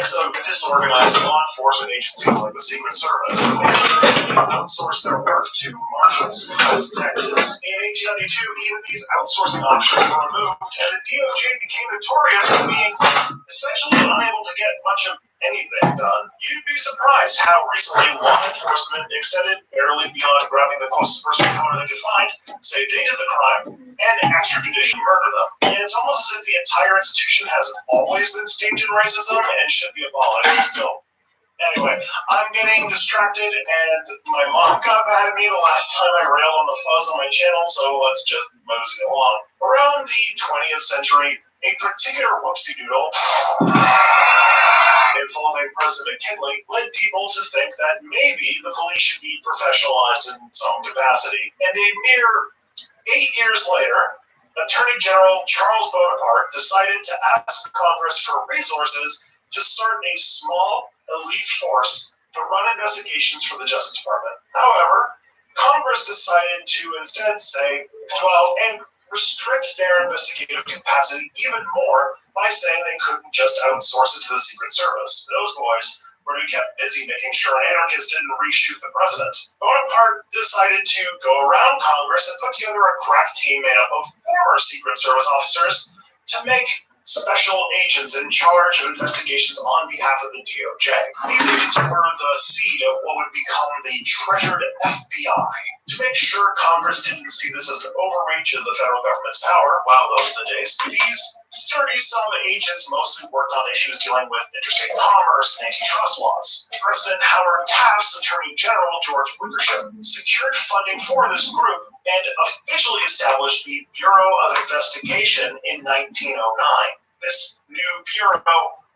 mix of disorganized law enforcement agencies like the Secret Service. They essentially outsourced their work to marshals and detectives. In 1892, even these outsourcing options were removed, and the DOJ became notorious for being essentially unable to get much of anything done. You'd be surprised how recently law enforcement extended barely beyond grabbing the closest person of color they could find, say they did the crime, and extrajudicially murder them. And it's almost as if the entire institution has always been steeped in racism and should be abolished still. Anyway, I'm getting distracted, and my mom got mad at me the last time I railed on the fuzz on my channel, so let's just mosey along. Around the 20th century, a particular whoopsie doodle involving President McKinley led people to think that maybe the police should be professionalized in some capacity. And a mere 8 years later, Attorney General Charles Bonaparte decided to ask Congress for resources to start a small elite force to run investigations for the Justice Department. However, Congress decided to instead say 12 and restrict their investigative capacity even more by saying they couldn't just outsource it to the Secret Service. Those boys were to be kept busy making sure anarchists didn't reshoot the president. Bonaparte decided to go around Congress and put together a crack team made up of former Secret Service officers to make special agents in charge of investigations on behalf of the DOJ. These agents were the seed of what would become the treasured FBI. To make sure Congress didn't see this as an overreach of the federal government's power, wow, those are the days, these 30-some agents mostly worked on issues dealing with interstate commerce and antitrust laws. President Howard Taft's Attorney General, George Wickersham, secured funding for this group and officially established the Bureau of Investigation in 1909. This new bureau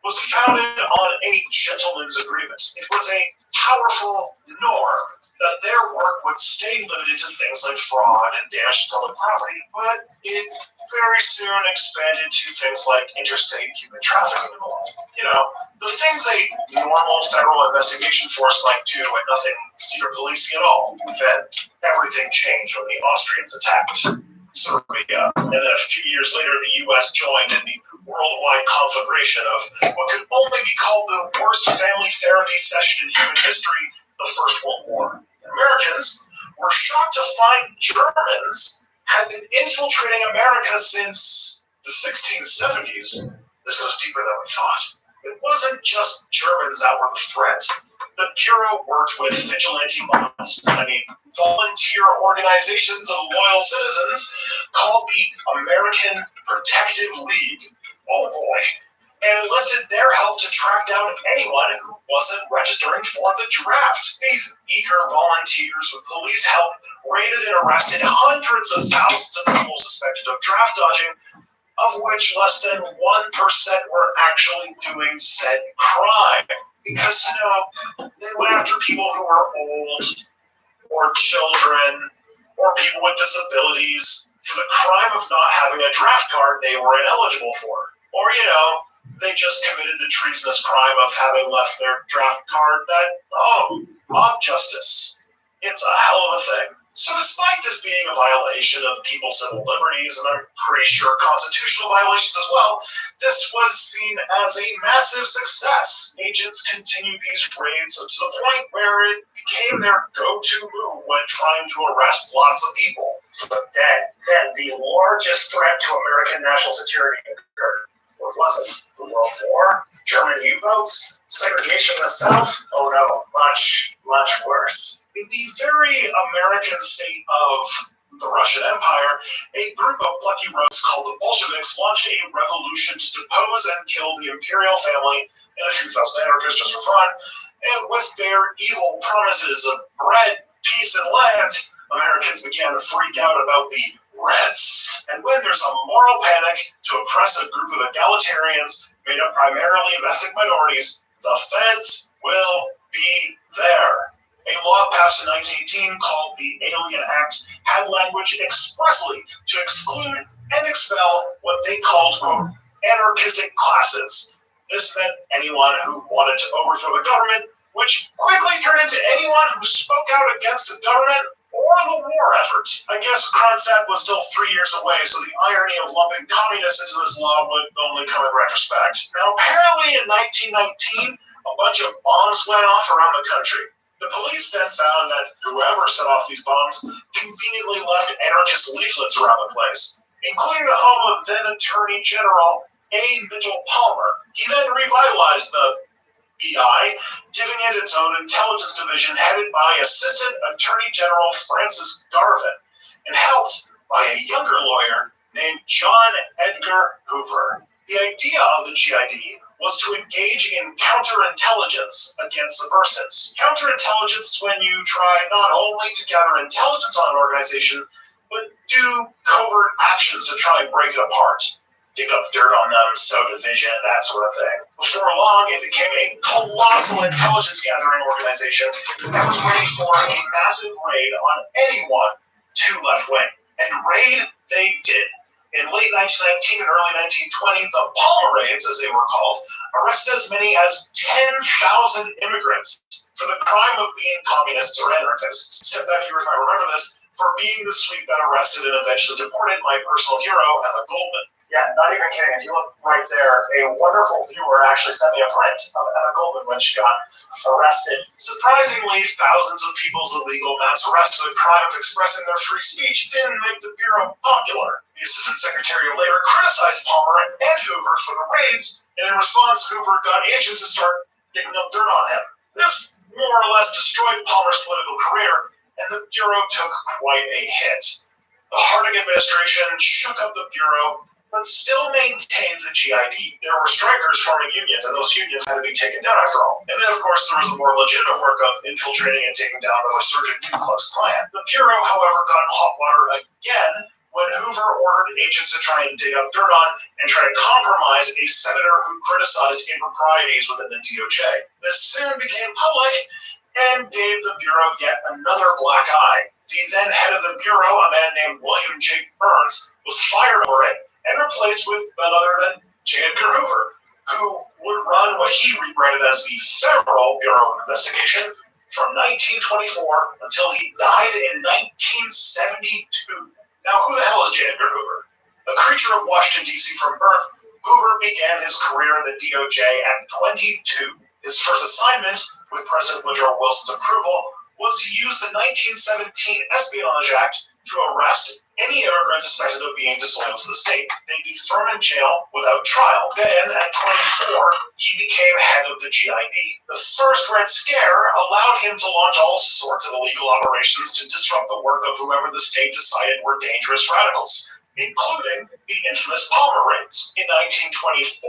was founded on a gentleman's agreement. It was a powerful norm that their work would stay limited to things like fraud and damage to public property, but it very soon expanded to things like interstate human trafficking and the like. You know, the things a normal federal investigation force might do and nothing secret policing at all. Then everything changed when the Austrians attacked Serbia, and then a few years later the U.S. joined in the worldwide conflagration of what could only be called the worst family therapy session in human history, the First World War. Americans were shocked to find Germans had been infiltrating America since the 1670s. This goes deeper than we thought. It wasn't just Germans that were the threat. The Bureau worked with vigilante mobs, volunteer organizations of loyal citizens called the American Protective League. Oh boy. And enlisted their help to track down anyone who wasn't registering for the draft. These eager volunteers with police help raided and arrested hundreds of thousands of people suspected of draft dodging, of which less than 1% were actually doing said crime. Because, you know, they went after people who were old, or children, or people with disabilities for the crime of not having a draft card they were ineligible for. Or, you know, they just committed the treasonous crime of having left their draft card at mob justice. It's a hell of a thing. So despite this being a violation of people's civil liberties, and I'm pretty sure constitutional violations as well, this was seen as a massive success. Agents continued these raids to the point where it became their go-to move when trying to arrest lots of people. But then the largest threat to American national security occurred. What was it? The World War? German U-boats? Segregation in the South? Oh no, much, much worse. In the very American state of the Russian Empire, a group of Lucky Rogues called the Bolsheviks launched a revolution to depose and kill the imperial family and a few thousand anarchists just for fun. And with their evil promises of bread, peace, and land, Americans began to freak out about the Reds. And when there's a moral panic to oppress a group of egalitarians made up primarily of ethnic minorities, the feds will be there. A law passed in 1918 called the Alien Act had language expressly to exclude and expel what they called, quote, anarchistic classes. This meant anyone who wanted to overthrow the government, which quickly turned into anyone who spoke out against the government or the war effort. I guess Kronstadt was still 3 years away, so the irony of lumping communists into this law would only come in retrospect. Now, apparently in 1919, a bunch of bombs went off around the country. The police then found that whoever set off these bombs conveniently left anarchist leaflets around the place, including the home of then Attorney General A. Mitchell Palmer. He then revitalized the BI, giving it its own intelligence division headed by Assistant Attorney General Francis Garvin, and helped by a younger lawyer named John Edgar Hoover. The idea of the GID was to engage in counterintelligence against subversives. Counterintelligence is when you try not only to gather intelligence on an organization, but do covert actions to try and break it apart. Dig up dirt on them, sow division, that sort of thing. Before long, it became a colossal intelligence gathering organization that was ready for a massive raid on anyone too left-wing. And raid they did. In late 1919 and early 1920, the Palmer raids, as they were called, arrested as many as 10,000 immigrants for the crime of being communists or anarchists. Setember, viewers might remember this, for being the sweep that arrested and eventually deported my personal hero, Emma Goldman. Yeah, not even kidding. If you look right there, a wonderful viewer actually sent me a print of Emma Goldman when she got arrested. Surprisingly, thousands of people's illegal mass arrests for the crime of expressing their free speech didn't make the Bureau popular. The Assistant Secretary later criticized Palmer and Hoover for the raids, and in response, Hoover got agents to start digging up dirt on him. This more or less destroyed Palmer's political career, and the Bureau took quite a hit. The Harding administration shook up the Bureau, but still maintained the GID. There were strikers forming unions, and those unions had to be taken down after all. And then, of course, there was the more legitimate work of infiltrating and taking down the resurgent Ku Klux Klan. The Bureau, however, got in hot water again when Hoover ordered agents to try and dig up dirt on and try to compromise a senator who criticized improprieties within the DOJ. This soon became public and gave the Bureau yet another black eye. The then head of the Bureau, a man named William J. Burns, was fired over it and replaced with none other than J. Edgar Hoover, who would run what he regretted as the Federal Bureau of Investigation from 1924 until he died in 1972. Now, who the hell is J. Edgar Hoover? A creature of Washington, D.C. from birth, Hoover began his career in the DOJ at 22. His first assignment, with President Woodrow Wilson's approval, was to use the 1917 Espionage Act to arrest any immigrants suspected of being disloyal to the state. They'd be thrown in jail without trial. Then, at 24, he became head of the GID. The first Red Scare allowed him to launch all sorts of illegal operations to disrupt the work of whoever the state decided were dangerous radicals, including the infamous Palmer raids. In 1924,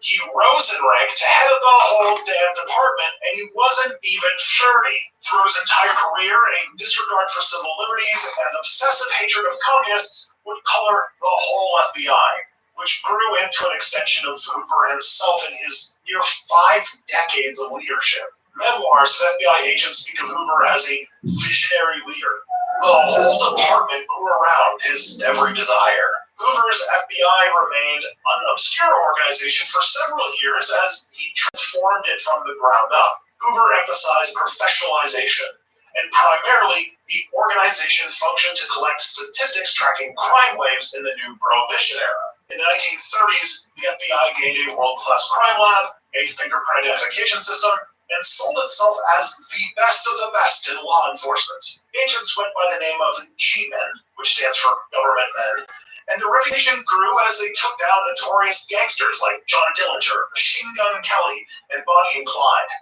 he rose in rank to head of the whole damn department, and he wasn't even 30. Through his entire career, a disregard for civil liberties and obsessive hatred of communists would color the whole FBI, which grew into an extension of Hoover himself in his near 5 decades of leadership. Memoirs of FBI agents speak of Hoover as a visionary leader. The whole department grew around his every desire. Hoover's FBI remained an obscure organization for several years as he transformed it from the ground up. Hoover emphasized professionalization, and primarily the organization functioned to collect statistics tracking crime waves in the new Prohibition era. In the 1930s, the FBI gained a world-class crime lab, a fingerprint identification system, and sold itself as the best of the best in law enforcement. Agents went by the name of G-Men, which stands for Government Men, and their reputation grew as they took down notorious gangsters like John Dillinger, Machine Gun Kelly, and Bonnie and Clyde.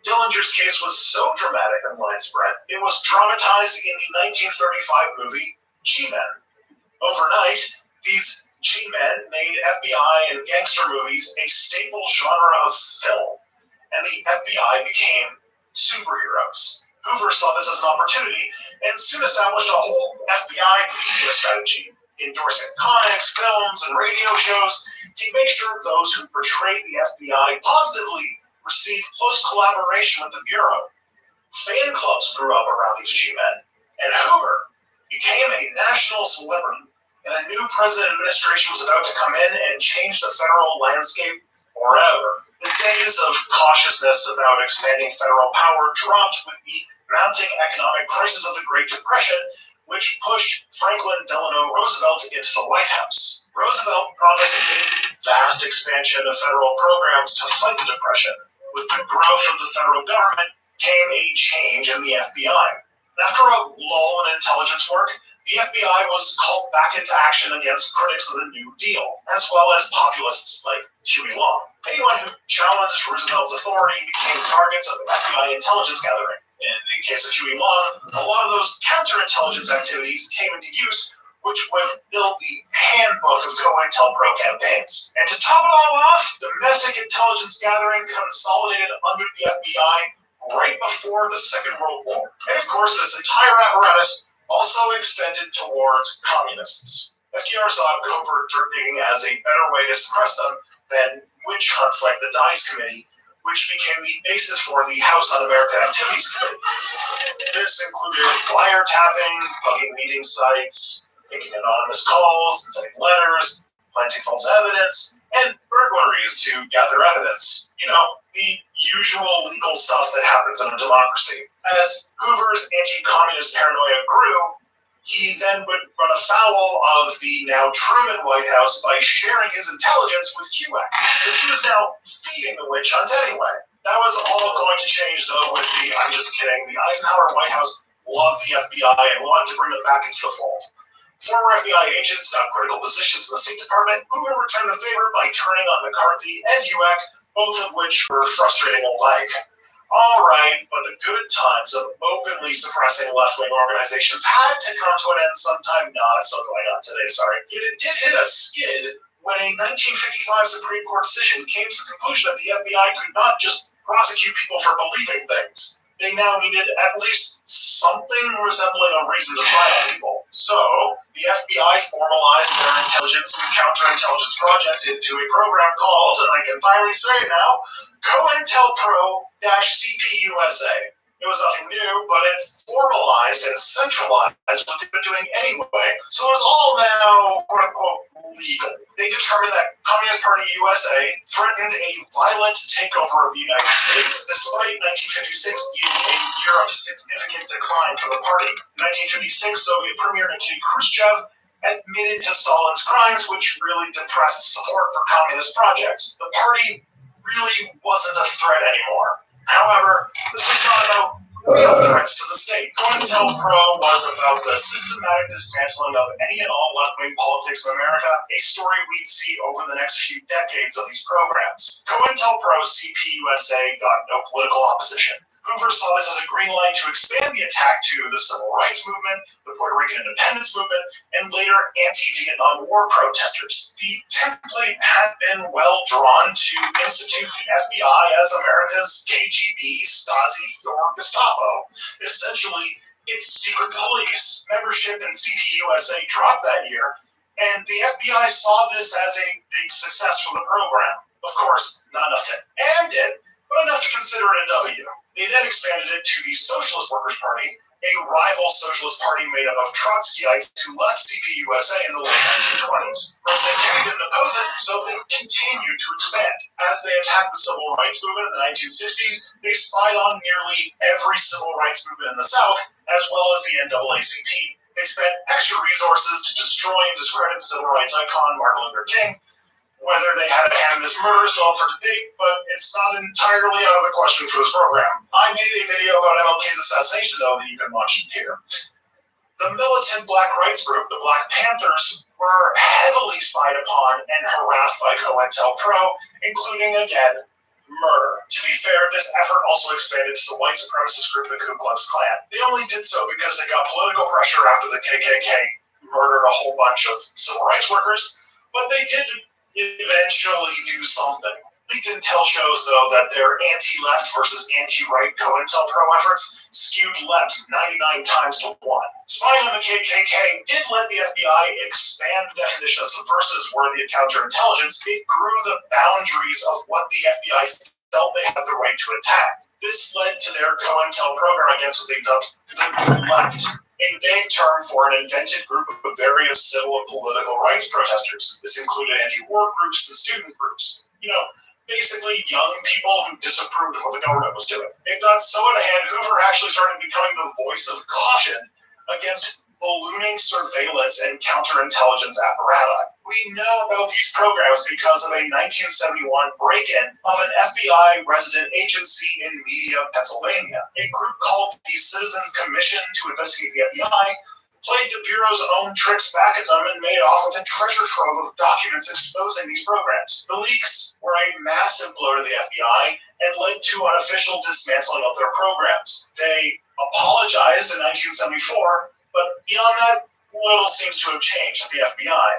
Dillinger's case was so dramatic and widespread, it was dramatized in the 1935 movie G-Men. Overnight, these G-Men made FBI and gangster movies a staple genre of film, and the FBI became superheroes. Hoover saw this as an opportunity and soon established a whole FBI media strategy, endorsing comics, films, and radio shows. He made sure those who portrayed the FBI positively received close collaboration with the Bureau. Fan clubs grew up around these G-Men, and Hoover became a national celebrity, and a new president administration was about to come in and change the federal landscape forever. The days of cautiousness about expanding federal power dropped with the mounting economic crisis of the Great Depression, which pushed Franklin Delano Roosevelt into the White House. Roosevelt promised a vast expansion of federal programs to fight the Depression. With the growth of the federal government came a change in the FBI. After a lull in intelligence work, the FBI was called back into action against critics of the New Deal, as well as populists like Huey Long. Anyone who challenged Roosevelt's authority became targets of FBI intelligence gathering. In the case of Huey Long, a lot of those counterintelligence activities came into use, which would build the handbook of COINTELPRO campaigns. And to top it all off, domestic intelligence gathering consolidated under the FBI right before the Second World War. And of course, this entire apparatus also extended towards communists. FDR saw covert digging as a better way to suppress them than witch hunts like the Dice Committee, which became the basis for the House Un-American Activities Committee. This included wiretapping, bugging meeting sites, making anonymous calls, and sending letters, planting false evidence, and burglaries to gather evidence. You know, the usual legal stuff that happens in a democracy. As Hoover's anti-communist paranoia grew, he then would run afoul of the now Truman White House by sharing his intelligence with HUAC. So he was now feeding the witch hunt anyway. That was all going to change, though, with I'm just kidding, the Eisenhower White House loved the FBI and wanted to bring them back into the fold. Former FBI agents got critical positions in the State Department. Hoover returned the favor by turning on McCarthy and HUAC, both of which were frustrating alike. All right, but the good times of openly suppressing left-wing organizations had to come to an end sometime. No, it's still going on today, sorry. Yet it did hit a skid when a 1955 Supreme Court decision came to the conclusion that the FBI could not just prosecute people for believing things. They now needed at least something resembling a reason to spy on people. So, the FBI formalized their intelligence and counterintelligence projects into a program called, and I can finally say it now, COINTELPRO-CPUSA. It was nothing new, but it formalized and centralized what they've been doing anyway, so it was all now, quote-unquote, legal. They determined that Communist Party USA threatened a violent takeover of the United States, despite 1956 being a year of significant decline for the party. In 1956, Soviet Premier Nikita Khrushchev admitted to Stalin's crimes, which really depressed support for communist projects. The party really wasn't a threat anymore. However, this was not about real threats to the state. COINTELPRO was about the systematic dismantling of any and all left-wing politics in America, a story we'd see over the next few decades of these programs. COINTELPRO-CPUSA got no political opposition. Hoover saw this as a green light to expand the attack to the Civil Rights Movement, the Puerto Rican Independence Movement, and later anti-Vietnam War protesters. The template had been well drawn to institute the FBI as America's KGB, Stasi, or Gestapo. Essentially, it's secret police. Membership in CPUSA dropped that year, and the FBI saw this as a big success for the program. Of course, not enough to end it, but enough to consider it a W. They then expanded it to the Socialist Workers' Party, a rival socialist party made up of Trotskyites who left CPUSA in the late 1920s. President Kennedy didn't oppose it, so they continued to expand. As they attacked the Civil Rights Movement in the 1960s, they spied on nearly every civil rights movement in the South, as well as the NAACP. They spent extra resources to destroy and discredit civil rights icon Martin Luther King. Whether they had a hand in this murder is still up for debate, but it's not entirely out of the question for this program. I made a video about MLK's assassination, though, that you can watch here. The militant black rights group, the Black Panthers, were heavily spied upon and harassed by COINTELPRO, including, again, murder. To be fair, this effort also expanded to the white supremacist group, the Ku Klux Klan. They only did so because they got political pressure after the KKK murdered a whole bunch of civil rights workers, but they did eventually do something. Leaked intel shows, though, that their anti-left versus anti-right COINTELPRO efforts skewed left 99 times to 1. Spying on the KKK did let the FBI expand the definition of subversives-worthy of counterintelligence. It grew the boundaries of what the FBI felt they had the right to attack. This led to their COINTELPRO program against what they dubbed the left, a vague term for an invented group of various civil and political rights protesters. This included anti-war groups and student groups. You know, basically young people who disapproved of what the government was doing. It got so out of hand, Hoover actually started becoming the voice of caution against ballooning surveillance and counterintelligence apparatus. We know about these programs because of a 1971 break-in of an FBI resident agency in Media, Pennsylvania. A group called the Citizens Commission to Investigate the FBI played the Bureau's own tricks back at them and made off with a treasure trove of documents exposing these programs. The leaks were a massive blow to the FBI and led to unofficial dismantling of their programs. They apologized in 1974, but beyond that, little seems to have changed at the FBI.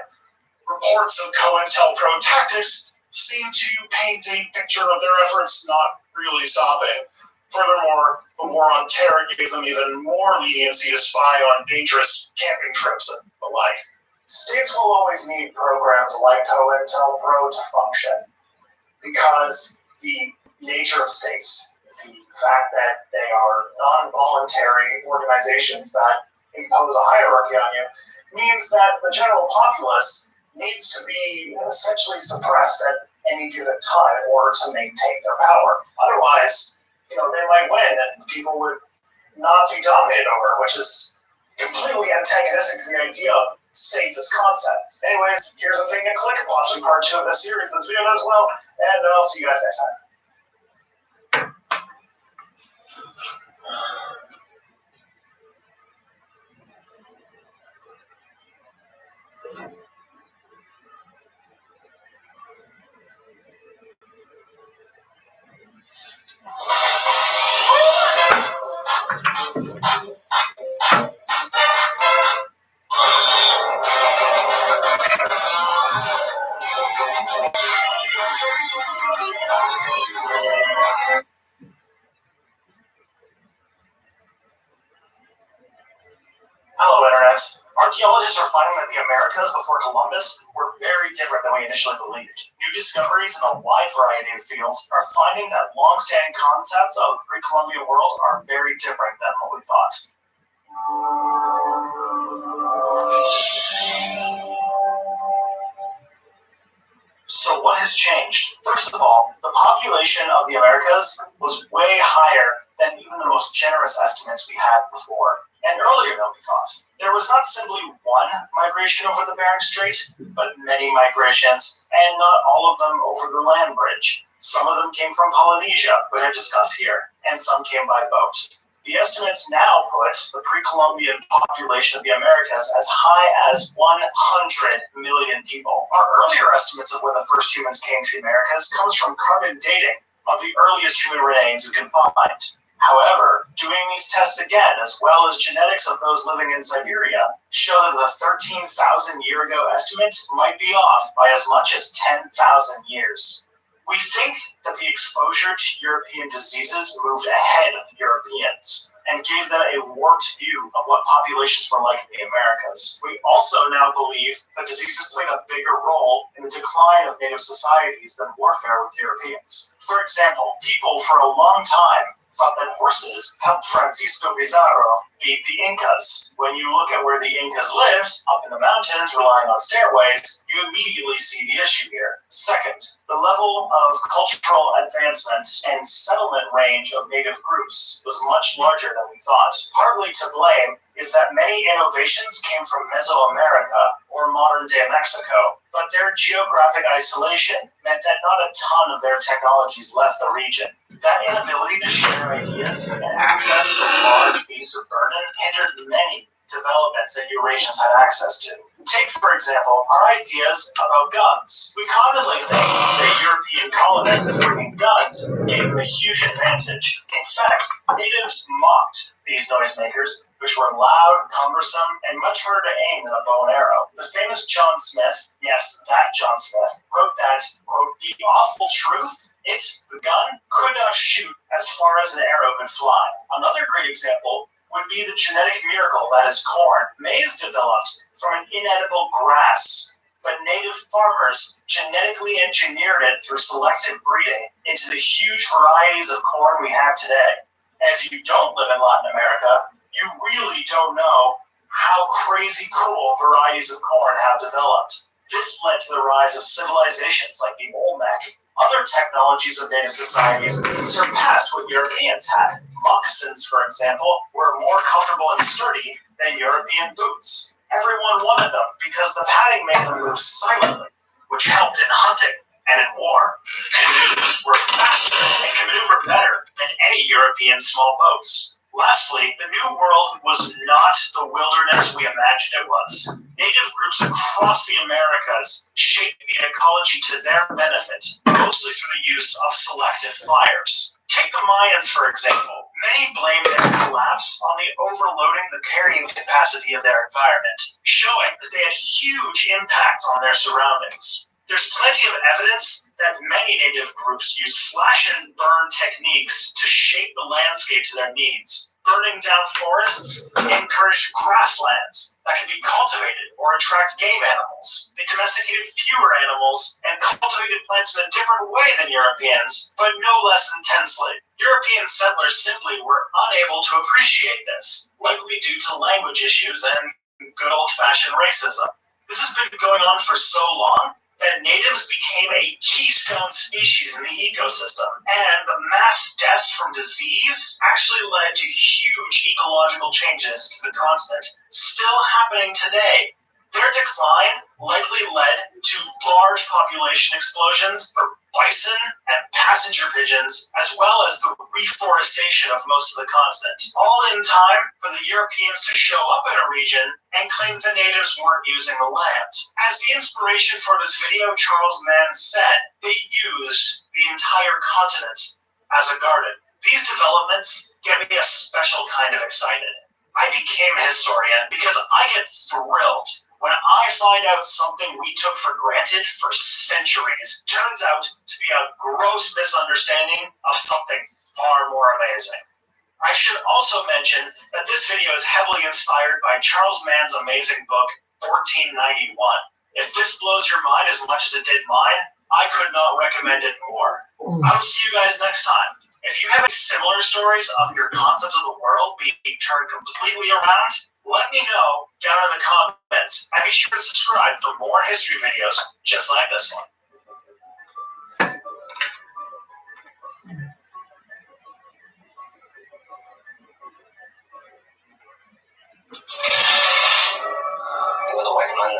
Reports of COINTELPRO tactics seem to paint a picture of their efforts not really stopping. Furthermore, the war on terror gave them even more leniency to spy on dangerous camping trips and the like. States will always need programs like COINTELPRO to function because the nature of states, the fact that they are non-voluntary organizations that impose a hierarchy on you, means that the general populace needs to be essentially suppressed at any given time in order to maintain their power. Otherwise, they might win and people would not be dominated over, which is completely antagonistic to the idea of states as concepts. Anyways, here's the thing to click, possibly part 2 of this series, this video as well, and I'll see you guys next time. Hello, Internet. Archaeologists are finding that the Americas before Columbus were very different than we initially believed. New discoveries in a wide variety of fields are finding that long-standing concepts of the pre-Columbian world are very different than what we thought. So what has changed? First of all, the population of the Americas was way higher than even the most generous estimates we had before, and earlier than we thought. There was not simply one migration over the Bering Strait, but many migrations, and not all of them over the land bridge. Some of them came from Polynesia, which I discuss here, and some came by boat. The estimates now put the pre-Columbian population of the Americas as high as 100 million people. Our earlier estimates of when the first humans came to the Americas comes from carbon dating of the earliest human remains we can find. However, doing these tests again, as well as genetics of those living in Siberia, show that the 13,000 year ago estimate might be off by as much as 10,000 years. We think that the exposure to European diseases moved ahead of the Europeans and gave them a warped view of what populations were like in the Americas. We also now believe that diseases played a bigger role in the decline of native societies than warfare with Europeans. For example, people for a long time thought that horses helped Francisco Pizarro beat the Incas. When you look at where the Incas lived, up in the mountains, relying on stairways, you immediately see the issue here. Second, the level of cultural advancement and settlement range of native groups was much larger than we thought. Partly to blame is that many innovations came from Mesoamerica or modern-day Mexico, but their geographic isolation meant that not a ton of their technologies left the region. That inability to share ideas and access to a large base of burden hindered many developments that Eurasians had access to. Take, for example, our ideas about guns. We commonly think that European colonists bringing guns gave them a huge advantage. In fact, natives mocked these noisemakers, which were loud, cumbersome, and much harder to aim than a bow and arrow. The famous John Smith, yes, that John Smith, wrote that, quote, "The awful truth, it, the gun, could not shoot as far as an arrow could fly." Another great example would be the genetic miracle that is corn. Maize developed from an inedible grass, but native farmers genetically engineered it through selective breeding into the huge varieties of corn we have today. And if you don't live in Latin America, you really don't know how crazy cool varieties of corn have developed. This led to the rise of civilizations like the Olmec tech. Other technologies of native societies surpassed what Europeans had. Moccasins, for example, were more comfortable and sturdy than European boots. Everyone wanted them because the padding made them move silently, which helped in hunting and in war. Canoes were faster and could maneuver better than any European small boats. Lastly, the New World was not the wilderness we imagined it was. Native groups across the Americas shaped the ecology to their benefit, mostly through the use of selective fires. Take the Mayans, for example. Many blame their collapse on the overloading the carrying capacity of their environment, showing that they had huge impact on their surroundings. There's plenty of evidence that many native groups use slash and burn techniques to shape the landscape to their needs. Burning down forests encouraged grasslands that could be cultivated or attract game animals. They domesticated fewer animals and cultivated plants in a different way than Europeans, but no less intensely. European settlers simply were unable to appreciate this, likely due to language issues and good old-fashioned racism. This has been going on for so long that natives became a keystone species in the ecosystem, and the mass deaths from disease actually led to huge ecological changes to the continent, still happening today. Their decline likely led to large population explosions for bison and passenger pigeons, as well as the reforestation of most of the continent, all in time for the Europeans to show up in a region and claim the natives weren't using the land. As the inspiration for this video, Charles Mann said, they used the entire continent as a garden. These developments get me a special kind of excited. I became a historian because I get thrilled when I find out something we took for granted for centuries turns out to be a gross misunderstanding of something far more amazing. I should also mention that this video is heavily inspired by Charles Mann's amazing book, 1491. If this blows your mind as much as it did mine, I could not recommend it more. I will see you guys next time. If you have any similar stories of your concepts of the world being turned completely around, let me know down in the comments, and be sure to subscribe for more history videos just like this one. With a white line,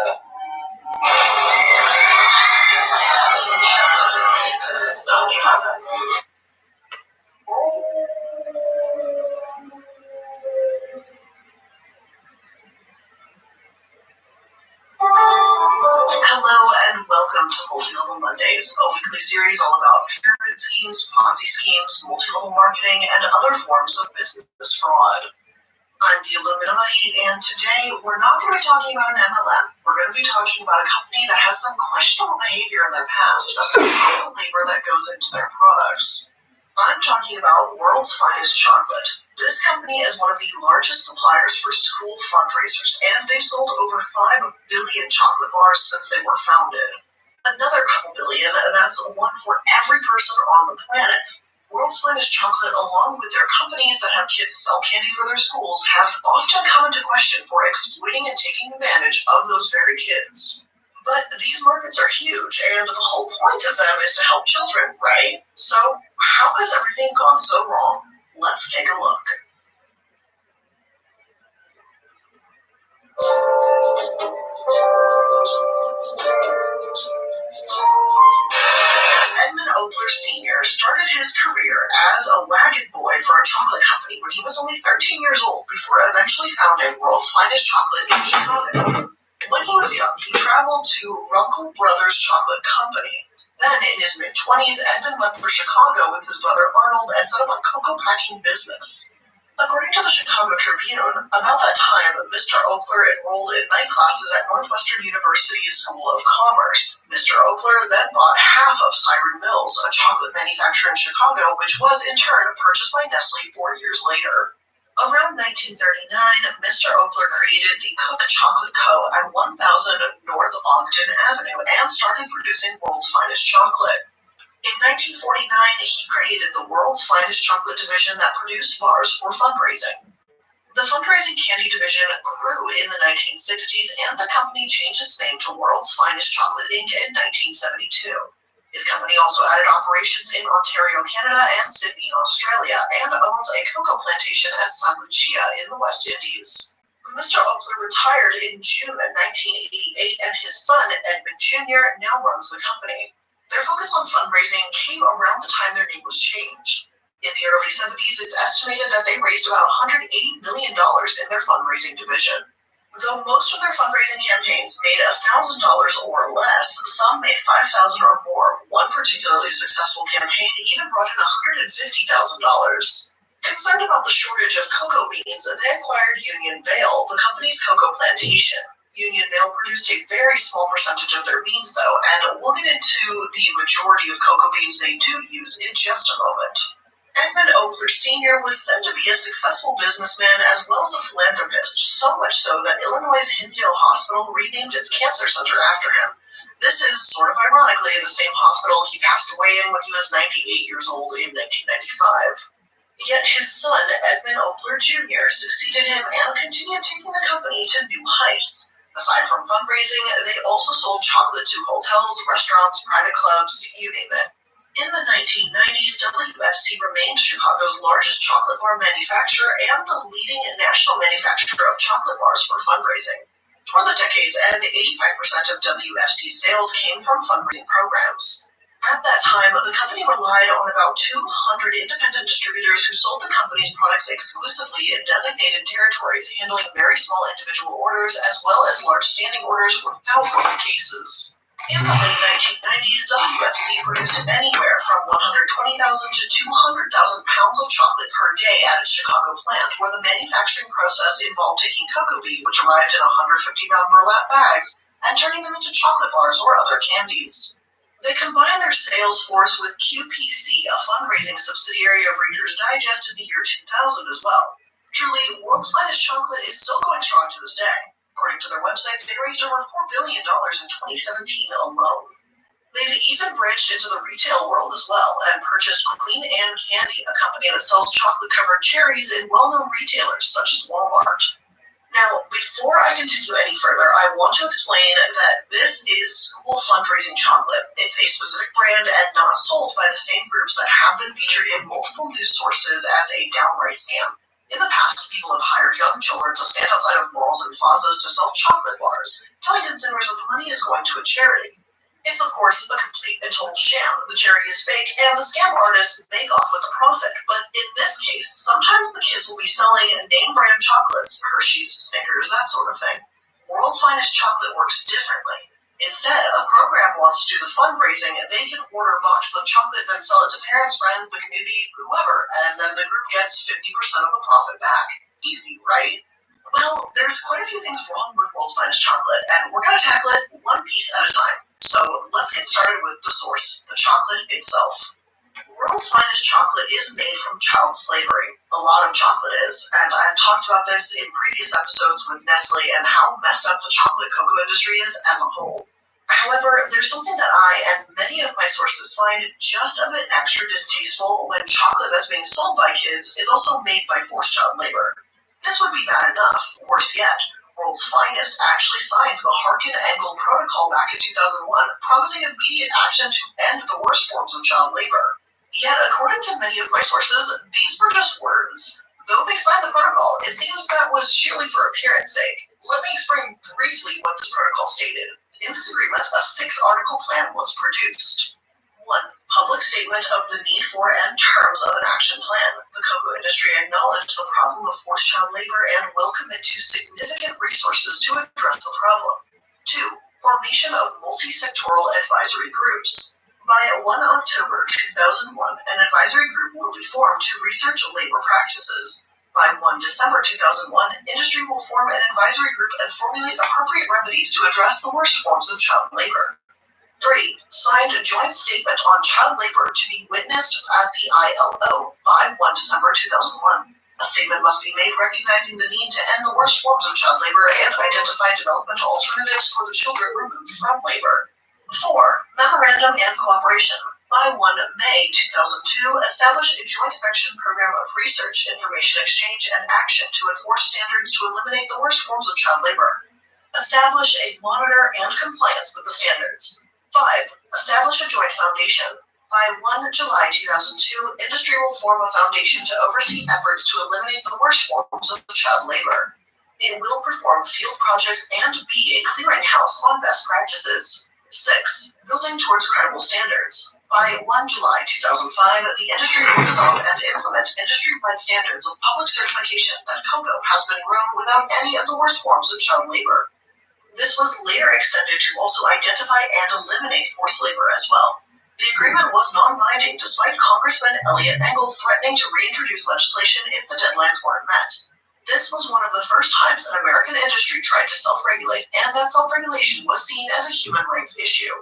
Hello and welcome to Multi-Level Mondays, a weekly series all about pyramid schemes, Ponzi schemes, multi-level marketing, and other forms of business fraud. I'm the Illuminati, and today we're not going to be talking about an MLM. We're going to be talking about a company that has some questionable behavior in their past, especially the labor that goes into their products. I'm talking about World's Finest Chocolate. This company is one of the largest suppliers for school fundraisers, and they've sold over 5 billion chocolate bars since they were founded. Another couple billion, that's one for every person on the planet. World's Finest Chocolate, along with their companies that have kids sell candy for their schools, have often come into question for exploiting and taking advantage of those very kids. But these markets are huge, and the whole point of them is to help children, right? So, how has everything gone so wrong? Let's take a look. Edmund Opler Sr. started his career as a wagon boy for a chocolate company when he was only 13 years old before eventually founding World's Finest Chocolate in Chicago. When he was young, he traveled to Runkle Brothers Chocolate Company. Then, in his mid-20s, Edmund left for Chicago with his brother Arnold and set up a cocoa packing business. According to the Chicago Tribune, about that time, Mr. Opler enrolled in night classes at Northwestern University's School of Commerce. Mr. Opler then bought half of Siren Mills, a chocolate manufacturer in Chicago, which was in turn purchased by Nestle 4 years later. Around 1939, Mr. Opler created the Cook Chocolate Co. at 1000 North Ogden Avenue and started producing World's Finest Chocolate. In 1949, he created the World's Finest Chocolate division that produced bars for fundraising. The fundraising candy division grew in the 1960s, and the company changed its name to World's Finest Chocolate Inc. in 1972. His company also added operations in Ontario, Canada, and Sydney, Australia, and owns a cocoa plantation at San Lucia in the West Indies. Mr. Opler retired in June 1988, and his son, Edmund Jr., now runs the company. Their focus on fundraising came around the time their name was changed. In the early 70s, it's estimated that they raised about $180 million in their fundraising division. Though most of their fundraising campaigns made $1,000 or less, some made $5,000 or more. One particularly successful campaign even brought in $150,000. Concerned about the shortage of cocoa beans, they acquired Union Vale, the company's cocoa plantation. Union Vale produced a very small percentage of their beans, though, and we'll get into the majority of cocoa beans they do use in just a moment. Edmund Opler Sr. was said to be a successful businessman as well as a philanthropist, so much so that Illinois' Hinsdale Hospital renamed its cancer center after him. This is, sort of ironically, the same hospital he passed away in when he was 98 years old in 1995. Yet his son, Edmund Opler Jr., succeeded him and continued taking the company to new heights. Aside from fundraising, they also sold chocolate to hotels, restaurants, private clubs, you name it. In the 1990s, WFC remained Chicago's largest chocolate bar manufacturer and the leading national manufacturer of chocolate bars for fundraising. Toward the decade's end, 85% of WFC's sales came from fundraising programs. At that time, the company relied on about 200 independent distributors who sold the company's products exclusively in designated territories, handling very small individual orders as well as large standing orders for thousands of cases. In the late 1990s, WFC produced anywhere from 120,000 to 200,000 pounds of chocolate per day at its Chicago plant, where the manufacturing process involved taking cocoa beans, which arrived in 150-pound burlap bags, and turning them into chocolate bars or other candies. They combined their sales force with QPC, a fundraising subsidiary of Reader's Digest in the year 2000 as well. Truly, World's Finest Chocolate is still going strong to this day. According to their website, they raised over $4 billion in 2017 alone. They've even branched into the retail world as well and purchased Queen Anne Candy, a company that sells chocolate-covered cherries in well-known retailers such as Walmart. Now, before I continue any further, I want to explain that this is school fundraising chocolate. It's a specific brand and not sold by the same groups that have been featured in multiple news sources as a downright scam. In the past, people have hired young children to stand outside of malls and plazas to sell chocolate bars, telling consumers that the money is going to a charity. It's, of course, a complete and total sham. The charity is fake, and the scam artists make off with the profit. But in this case, sometimes the kids will be selling name-brand chocolates, Hershey's, Snickers, that sort of thing. World's Finest Chocolate works differently. Instead, a program wants to do the fundraising, they can order boxes of chocolate, then sell it to parents, friends, the community, whoever, and then the group gets 50% of the profit back. Easy, right? Well, there's quite a few things wrong with World's Finest Chocolate, and we're going to tackle it one piece at a time. So let's get started with the source, the chocolate itself. World's Finest Chocolate is made from child slavery. A lot of chocolate is, and I've talked about this in previous episodes with Nestle and how messed up the chocolate cocoa industry is as a whole. However, there's something that I and many of my sources find just a bit extra distasteful when chocolate that's being sold by kids is also made by forced child labor. This would be bad enough. Worse yet, World's Finest actually signed the Harkin-Engel Protocol back in 2001, promising immediate action to end the worst forms of child labor. Yet, according to many of my sources, these were just words. Though they signed the protocol, it seems that was sheerly for appearance sake. Let me explain briefly what this protocol stated. In this agreement, a 6-article plan was produced. 1. Public statement of the need for and terms of an action plan. The cocoa industry acknowledged the problem of forced child labor and will commit to significant resources to address the problem. 2. Formation of multi-sectoral advisory groups. By 1 October 2001, an advisory group will be formed to research labor practices. By 1 December 2001, industry will form an advisory group and formulate appropriate remedies to address the worst forms of child labor. 3. Signed a joint statement on child labor to be witnessed at the ILO by 1 December 2001. A statement must be made recognizing the need to end the worst forms of child labor and identify developmental alternatives for the children removed from labor. 4. Memorandum and cooperation. By 1 May 2002, establish a joint action program of research, information exchange, and action to enforce standards to eliminate the worst forms of child labor. Establish a monitor and compliance with the standards. 5. Establish a joint foundation. By 1 July 2002, industry will form a foundation to oversee efforts to eliminate the worst forms of child labor. It will perform field projects and be a clearinghouse on best practices. 6. Building towards credible standards. By 1 July 2005, the industry will develop and implement industry-wide standards of public certification that cocoa has been grown without any of the worst forms of child labor. This was later extended to also identify and eliminate forced labor as well. The agreement was non-binding despite Congressman Elliot Engel threatening to reintroduce legislation if the deadlines weren't met. This was one of the first times an American industry tried to self-regulate, and that self-regulation was seen as a human rights issue.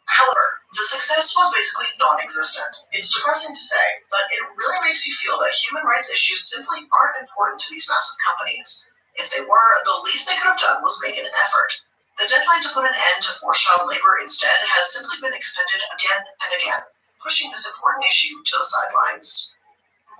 However, the success was basically non-existent. It's depressing to say, but it really makes you feel that human rights issues simply aren't important to these massive companies. If they were, the least they could have done was make an effort. The deadline to put an end to forced child labor instead has simply been extended again and again, pushing this important issue to the sidelines.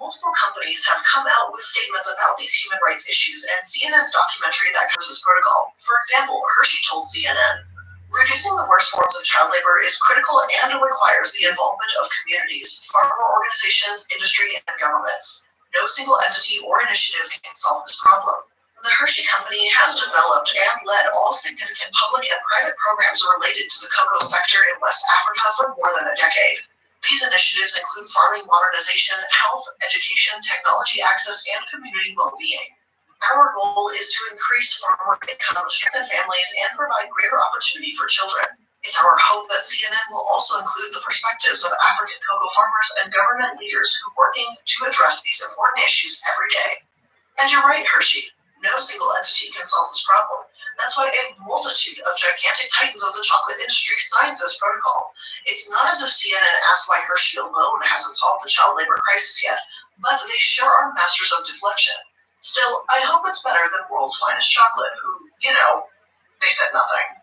Multiple companies have come out with statements about these human rights issues, and CNN's documentary that covers this protocol. For example, Hershey told CNN, "Reducing the worst forms of child labor is critical and requires the involvement of communities, farmer organizations, industry, and governments. No single entity or initiative can solve this problem." The Hershey Company has developed and led all significant public and private programs related to the cocoa sector in West Africa for more than a decade. These initiatives include farming modernization, health, education, technology access, and community well-being. Our goal is to increase farmer income, strengthen families, and provide greater opportunity for children. It's our hope that CNN will also include the perspectives of African cocoa farmers and government leaders who are working to address these important issues every day. And you're right, Hershey. No single entity can solve this problem. That's why a multitude of gigantic titans of the chocolate industry signed this protocol. It's not as if CNN asked why Hershey alone hasn't solved the child labor crisis yet, but they sure are masters of deflection. Still, I hope it's better than World's Finest Chocolate, who, they said nothing.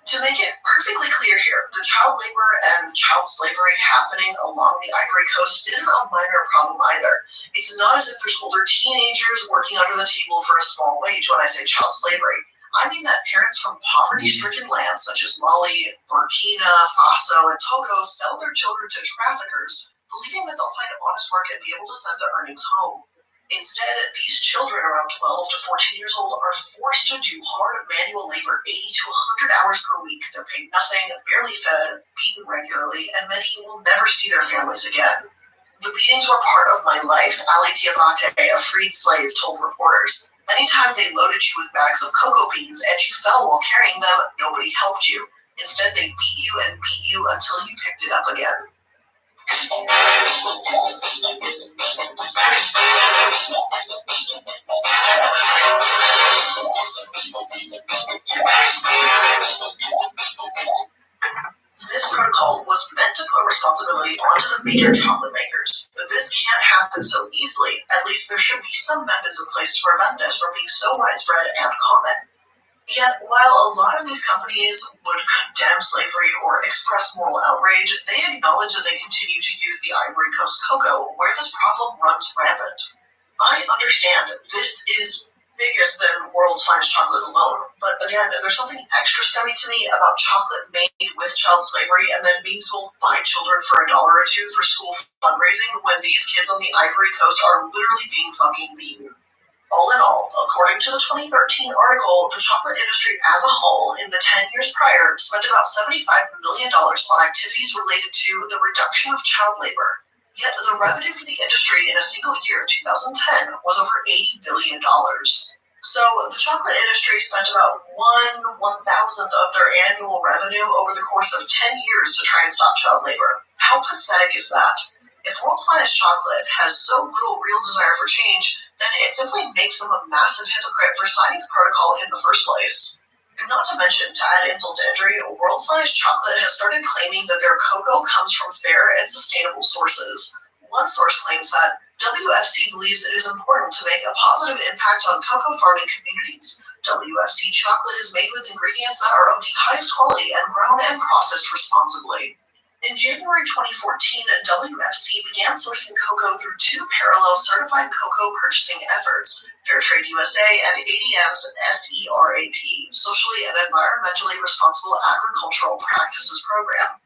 To make it perfectly clear here, the child labor and child slavery happening along the Ivory Coast isn't a minor problem either. It's not as if there's older teenagers working under the table for a small wage when I say child slavery. I mean that parents from poverty-stricken lands such as Mali, Burkina Faso, and Togo sell their children to traffickers, believing that they'll find honest work and be able to send the earnings home. Instead, these children around 12 to 14 years old are forced to do hard manual labor 80 to 100 hours per week. They're paid nothing, barely fed, beaten regularly, and many will never see their families again. "The beatings were part of my life," Ali Diabate, a freed slave, told reporters. "Anytime they loaded you with bags of cocoa beans and you fell while carrying them, nobody helped you. Instead, they beat you and beat you until you picked it up again." This protocol was meant to put responsibility onto the major chocolate makers. But this can't happen so easily. At least there should be some methods in place to prevent this from being so widespread and common. Yet, while a lot of these companies would condemn slavery or express moral outrage, they acknowledge that they continue to use the Ivory Coast cocoa, where this problem runs rampant. I understand this is biggest than World's Finest Chocolate alone, but again, there's something extra scummy to me about chocolate made with child slavery and then being sold by children for $1 or $2 for school fundraising when these kids on the Ivory Coast are literally being fucking beaten. All in all, according to the 2013 article, the chocolate industry as a whole in the 10 years prior spent about $75 million on activities related to the reduction of child labor. Yet the revenue for the industry in a single year, 2010, was over $80 billion. So the chocolate industry spent about 1/1000th of their annual revenue over the course of 10 years to try and stop child labor. How pathetic is that? If World's Finest Chocolate has so little real desire for change, then it simply makes them a massive hypocrite for signing the protocol in the first place. And not to mention, to add insult to injury, World's Finest Chocolate has started claiming that their cocoa comes from fair and sustainable sources. One source claims that WFC believes it is important to make a positive impact on cocoa farming communities. WFC chocolate is made with ingredients that are of the highest quality and grown and processed responsibly. In January 2014, WFC began sourcing cocoa through two parallel certified cocoa purchasing efforts, Fairtrade USA and ADM's SERAP, Socially and Environmentally Responsible Agricultural Practices Program,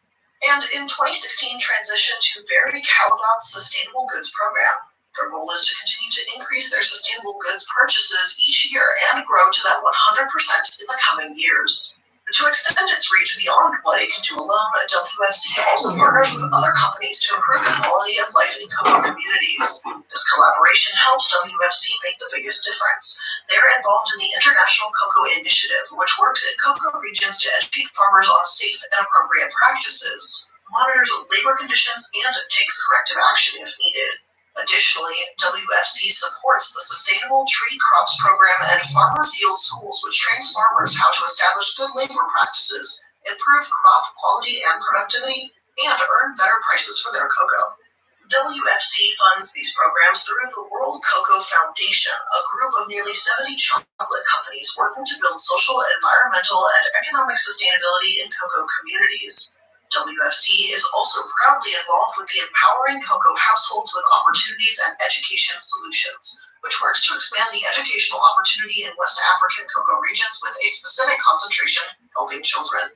and in 2016 transitioned to Barry Callebaut's Sustainable Goods Program. Their goal is to continue to increase their sustainable goods purchases each year and grow to that 100% in the coming years. To extend its reach beyond what it can do alone, WFC also partners with other companies to improve the quality of life in cocoa communities. This collaboration helps WFC make the biggest difference. They are involved in the International Cocoa Initiative, which works in cocoa regions to educate farmers on safe and appropriate practices, monitors labor conditions, and takes corrective action if needed. Additionally, WFC supports the Sustainable Tree Crops Program and Farmer Field Schools, which trains farmers how to establish good labor practices, improve crop quality and productivity, and earn better prices for their cocoa. WFC funds these programs through the World Cocoa Foundation, a group of nearly 70 chocolate companies working to build social, environmental, and economic sustainability in cocoa communities. WFC is also proudly involved with the Empowering Cocoa Households with Opportunities and Education Solutions, which works to expand the educational opportunity in West African cocoa regions with a specific concentration helping children.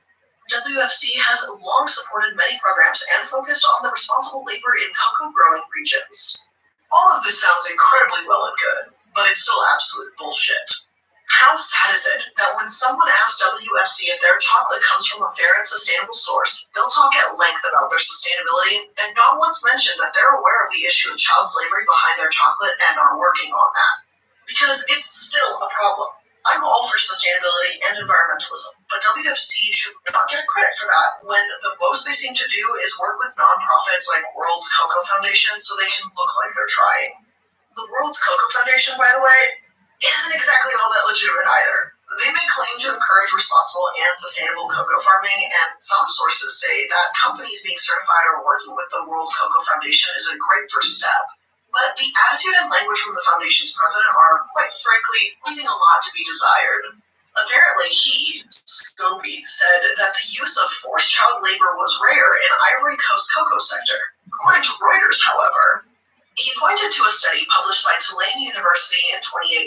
WFC has long supported many programs and focused on the responsible labor in cocoa growing regions. All of this sounds incredibly well and good, but it's still absolute bullshit. How sad is it that when someone asks WFC if their chocolate comes from a fair and sustainable source, they'll talk at length about their sustainability and not once mention that they're aware of the issue of child slavery behind their chocolate and are working on that? Because it's still a problem. I'm all for sustainability and environmentalism, but WFC should not get credit for that when the most they seem to do is work with nonprofits like World Cocoa Foundation so they can look like they're trying. The World Cocoa Foundation, by the way, isn't exactly all that legitimate either. They may claim to encourage responsible and sustainable cocoa farming, and some sources say that companies being certified or working with the World Cocoa Foundation is a great first step. But the attitude and language from the foundation's president are, quite frankly, leaving a lot to be desired. Apparently he, Scobie, said that the use of forced child labor was rare in Ivory Coast cocoa sector. According to Reuters, however, he pointed to a study published by Tulane University in 2018.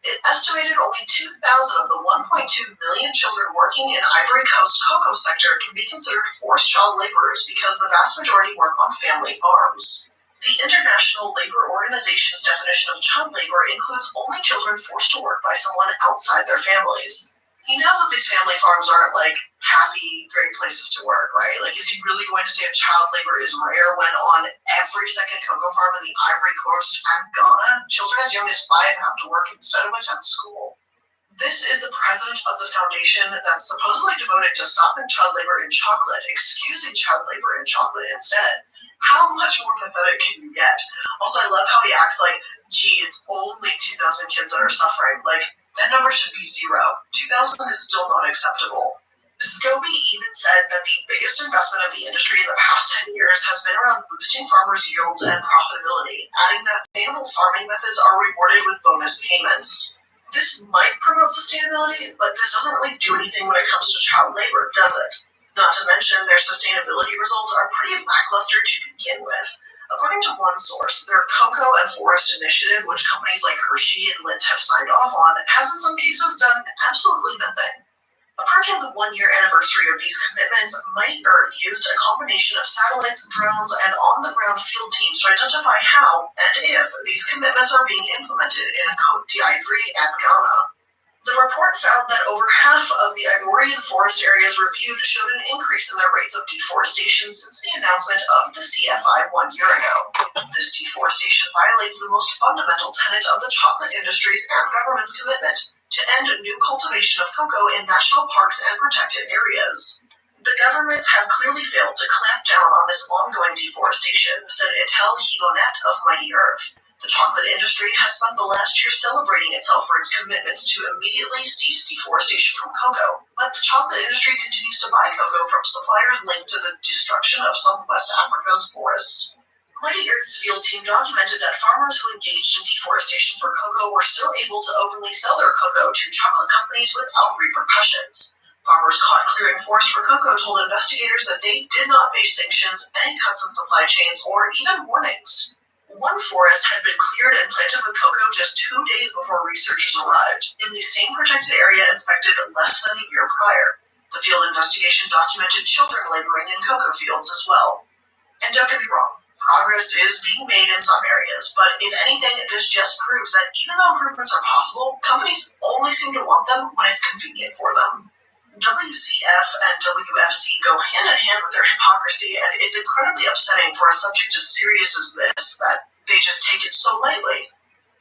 It estimated only 2,000 of the 1.2 million children working in Ivory Coast cocoa sector can be considered forced child laborers because the vast majority work on family farms. The International Labor Organization's definition of child labor includes only children forced to work by someone outside their families. He knows that these family farms aren't like happy, great places to work, right? Like, is he really going to say child labor is rare when on every second cocoa farm in the Ivory Coast and Ghana, children as young as 5 have to work instead of attend school? This is the president of the foundation that's supposedly devoted to stopping child labor in chocolate, excusing child labor in chocolate instead. How much more pathetic can you get? Also, I love how he acts like, gee, it's only 2,000 kids that are suffering. Like, that number should be 0. 2,000 is still not acceptable. Scobie even said that the biggest investment of the industry in the past 10 years has been around boosting farmers' yields and profitability, adding that sustainable farming methods are rewarded with bonus payments. This might promote sustainability, but this doesn't really do anything when it comes to child labor, does it? Not to mention, their sustainability results are pretty lackluster to begin with. According to one source, their Cocoa and Forest Initiative, which companies like Hershey and Lindt have signed off on, has in some cases done absolutely nothing. Approaching the 1-year anniversary of these commitments, Mighty Earth used a combination of satellites, drones, and on-the-ground field teams to identify how and if these commitments are being implemented in Côte d'Ivoire and Ghana. The report found that over half of the Ivorian forest areas reviewed showed an increase in their rates of deforestation since the announcement of the CFI 1 year ago. This deforestation violates the most fundamental tenet of the chocolate industry's and government's commitment to end new cultivation of cocoa in national parks and protected areas. The governments have clearly failed to clamp down on this ongoing deforestation, said Etel Higonet of Mighty Earth. The chocolate industry has spent the last year celebrating itself for its commitments to immediately cease deforestation from cocoa, but the chocolate industry continues to buy cocoa from suppliers linked to the destruction of some West Africa's forests. Mighty Earth's field team documented that farmers who engaged in deforestation for cocoa were still able to openly sell their cocoa to chocolate companies without repercussions. Farmers caught clearing forest for cocoa told investigators that they did not face sanctions, any cuts in supply chains, or even warnings. One forest had been cleared and planted with cocoa just 2 days before researchers arrived, in the same protected area inspected less than a year prior. The field investigation documented children laboring in cocoa fields as well. And don't get me wrong, progress is being made in some areas, but if anything, this just proves that even though improvements are possible, companies only seem to want them when it's convenient for them. WCF and WFC go hand in hand with their hypocrisy, and it's incredibly upsetting for a subject as serious as this that they just take it so lightly.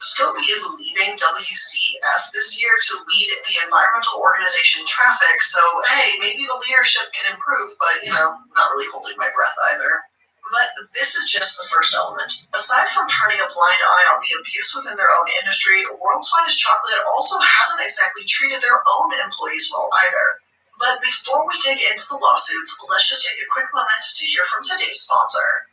Scobie is leaving WCF this year to lead the environmental organization Traffic, so hey, maybe the leadership can improve, but not really holding my breath either. But this is just the first element. Aside from turning a blind eye on the abuse within their own industry, World's Finest Chocolate also hasn't exactly treated their own employees well either. But before we dig into the lawsuits, let's just take a quick moment to hear from today's sponsor.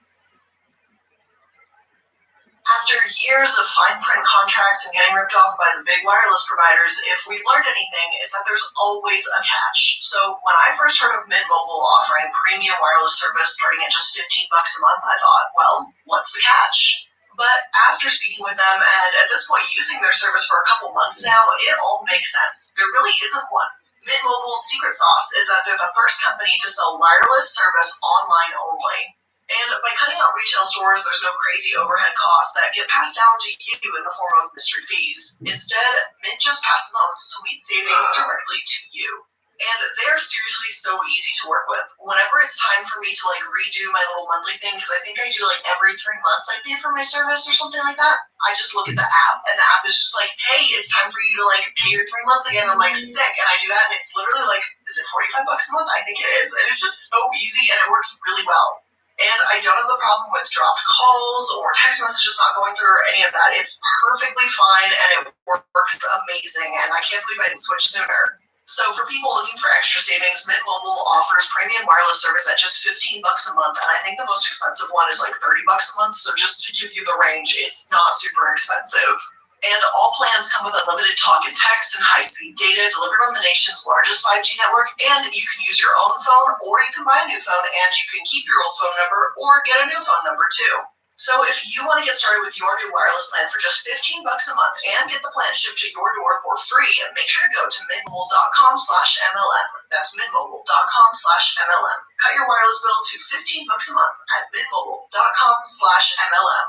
After years of fine print contracts and getting ripped off by the big wireless providers, if we've learned anything, it's that there's always a catch. So when I first heard of Mint Mobile offering premium wireless service starting at just $15 a month, I thought, well, what's the catch? But after speaking with them, and at this point using their service for a couple months now, it all makes sense. There really isn't one. Mint Mobile's secret sauce is that they're the first company to sell wireless service online only. And by cutting out retail stores, there's no crazy overhead costs that get passed down to you in the form of mystery fees. Instead, Mint just passes on sweet savings directly to you. And they're seriously so easy to work with. Whenever it's time for me to redo my little monthly thing, because I think I do every 3 months I pay for my service or something like that, I just look at the app, and the app is just hey, it's time for you to pay your 3 months again. I'm sick, and I do that, and it's literally is it $45 a month? I think it is. And it's just so easy, and it works really well. And I don't have the problem with dropped calls or text messages not going through or any of that. It's perfectly fine, and it works amazing, and I can't believe I didn't switch sooner. So for people looking for extra savings, Mint Mobile offers premium wireless service at just $15 a month, and I think the most expensive one is $30 a month, so just to give you the range, it's not super expensive. And all plans come with unlimited talk and text and high-speed data delivered on the nation's largest 5G network, and you can use your own phone, or you can buy a new phone, and you can keep your old phone number, or get a new phone number too. So if you want to get started with your new wireless plan for just $15 a month and get the plan shipped to your door for free, make sure to go to mintmobile.com/MLM. That's mintmobile.com/MLM. Cut your wireless bill to $15 a month at mintmobile.com/MLM.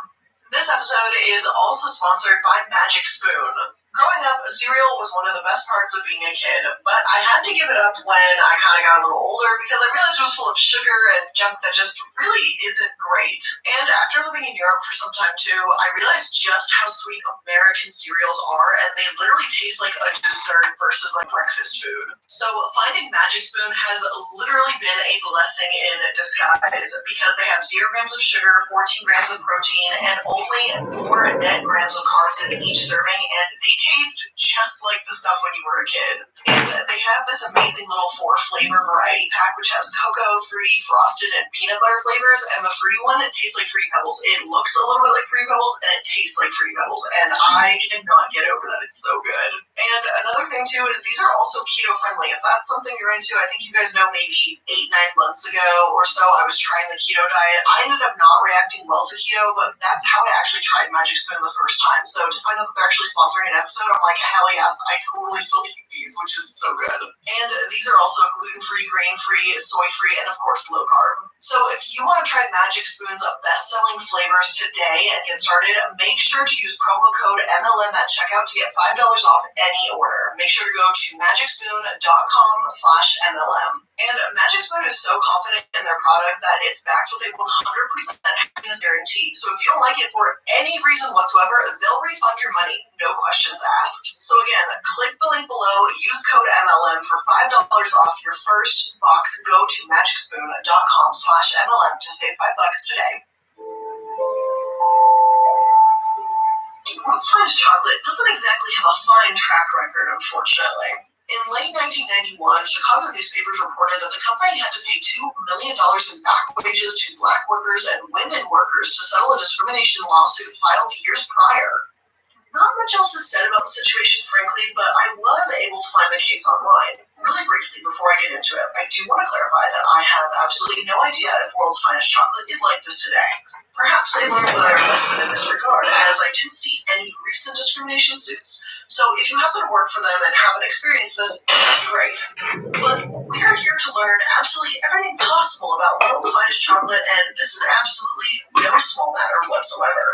This episode is also sponsored by Magic Spoon. Growing up, cereal was one of the best parts of being a kid, but I had to give it up when I kind of got a little older because I realized it was full of sugar and junk that just really isn't great. And after living in Europe for some time too, I realized just how sweet American cereals are, and they literally taste like a dessert versus breakfast food. So finding Magic Spoon has literally been a blessing in disguise because they have 0 grams of sugar, 14 grams of protein, and only 4 net grams of carbs in each serving, and they taste just like the stuff when you were a kid. And they have this amazing little 4-flavor variety pack, which has cocoa, fruity, frosted, and peanut butter flavors, and the fruity one, it tastes like Fruity Pebbles. It looks a little bit like Fruity Pebbles, and it tastes like Fruity Pebbles, and I cannot get over that. It's so good. And another thing, too, is these are also keto-friendly. If that's something you're into, I think you guys know maybe 8-9 months ago or so, I was trying the keto diet. I ended up not reacting well to keto, but that's how I actually tried Magic Spoon the first time. So to find out that they're actually sponsoring an episode, I'm hell yes, I totally still eat these, which is so good. And these are also gluten-free, grain-free, soy-free, and of course low-carb. So if you want to try Magic Spoon's best-selling flavors today and get started, make sure to use promo code MLM at checkout to get $5 off any order. Make sure to go to magicspoon.com/MLM. And Magic Spoon is so confident in their product that it's backed with a 100% happiness guarantee. So if you don't like it for any reason whatsoever, they'll refund your money, no questions asked. So again, click the link below, use code MLM for $5 off your first box. Go to magicspoon.com/MLM to save $5 today. World's Finest Chocolate doesn't exactly have a fine track record, unfortunately. In late 1991, Chicago newspapers reported that the company had to pay $2 million in back wages to black workers and women workers to settle a discrimination lawsuit filed years prior. Not much else is said about the situation, frankly, but I was able to find the case online. Really briefly, before I get into it, I do want to clarify that I have absolutely no idea if World's Finest Chocolate is like this today. Perhaps they learned their lesson in this regard, as I didn't see any recent discrimination suits. So if you happen to work for them and haven't experienced this, that's great. But we're here to learn absolutely everything possible about World's Finest Chocolate, and this is absolutely no small matter whatsoever.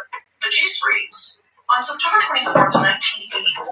The case reads: on September 24th, 1984,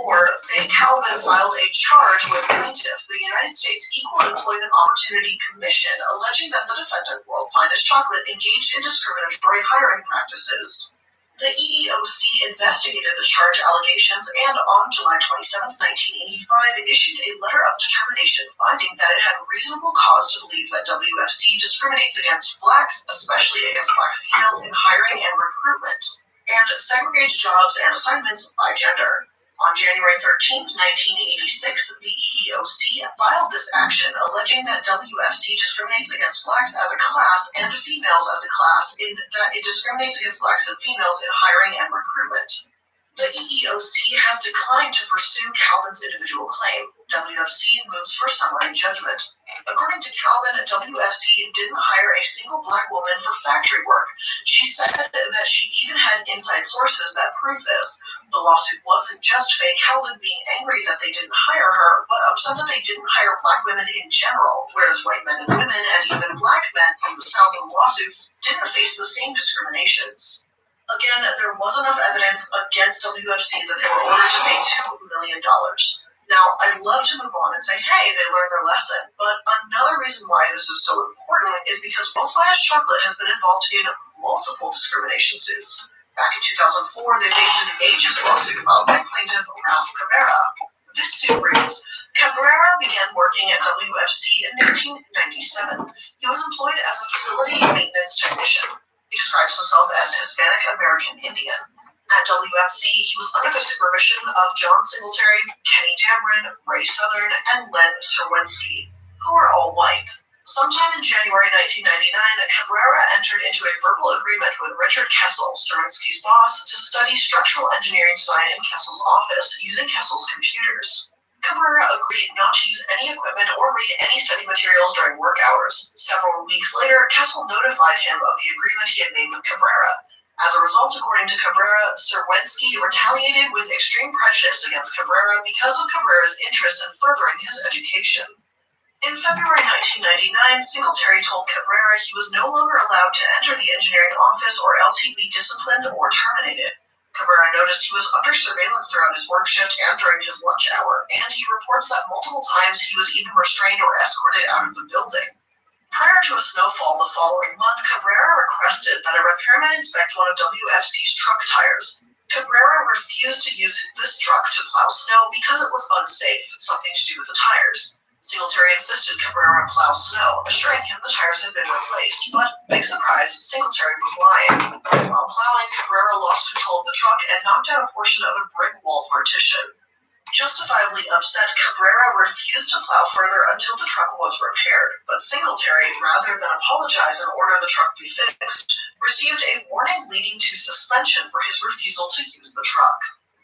Faye Calvin filed a charge with plaintiff, the United States Equal Employment Opportunity Commission, alleging that the defendant, World's Finest Chocolate, engaged in discriminatory hiring practices. The EEOC investigated the charge allegations and on July 27, 1985, issued a letter of determination finding that it had reasonable cause to believe that WFC discriminates against blacks, especially against black females, in hiring and recruitment, and segregates jobs and assignments by gender. On January 13, 1986, the EEOC filed this action, alleging that WFC discriminates against blacks as a class and females as a class, in that it discriminates against blacks and females in hiring and recruitment. The EEOC has declined to pursue Calvin's individual claim. WFC moves for summary judgment. According to Calvin, WFC didn't hire a single black woman for factory work. She said that she even had inside sources that prove this. The lawsuit wasn't just Faye Calvin being angry that they didn't hire her, but upset that they didn't hire black women in general, whereas white men and women and even black men from the South in the lawsuit didn't face the same discriminations. Again, there was enough evidence against WFC that they were ordered to pay $2 million. Now, I'd love to move on and say, hey, they learned their lesson, but another reason why this is so important is because World's Finest Chocolate has been involved in multiple discrimination suits. Back in 2004, they faced an ageist lawsuit filed by plaintiff Ralph Cabrera. This suit reads: Cabrera began working at WFC in 1997. He was employed as a facility maintenance technician. He describes himself as Hispanic American Indian. At WFC, he was under the supervision of John Singletary, Kenny Dameron, Ray Southern, and Len Serwensky, who were all white. Sometime in January 1999, Cabrera entered into a verbal agreement with Richard Kessel, Serwensky's boss, to study structural engineering design in Kessel's office using Kessel's computers. Cabrera agreed not to use any equipment or read any study materials during work hours. Several weeks later, Kessel notified him of the agreement he had made with Cabrera. As a result, according to Cabrera, Serwensky retaliated with extreme prejudice against Cabrera because of Cabrera's interest in furthering his education. In February 1999, Singletary told Cabrera he was no longer allowed to enter the engineering office or else he'd be disciplined or terminated. Cabrera noticed he was under surveillance throughout his work shift and during his lunch hour, and he reports that multiple times he was even restrained or escorted out of the building. Prior to a snowfall the following month, Cabrera requested that a repairman inspect one of WFC's truck tires. Cabrera refused to use this truck to plow snow because it was unsafe, something to do with the tires. Singletary insisted Cabrera plow snow, assuring him the tires had been replaced, but, big surprise, Singletary was lying. While plowing, Cabrera lost control of the truck and knocked out a portion of a brick wall partition. Justifiably upset, Cabrera refused to plow further until the truck was repaired, but Singletary, rather than apologize and order the truck be fixed, received a warning leading to suspension for his refusal to use the truck.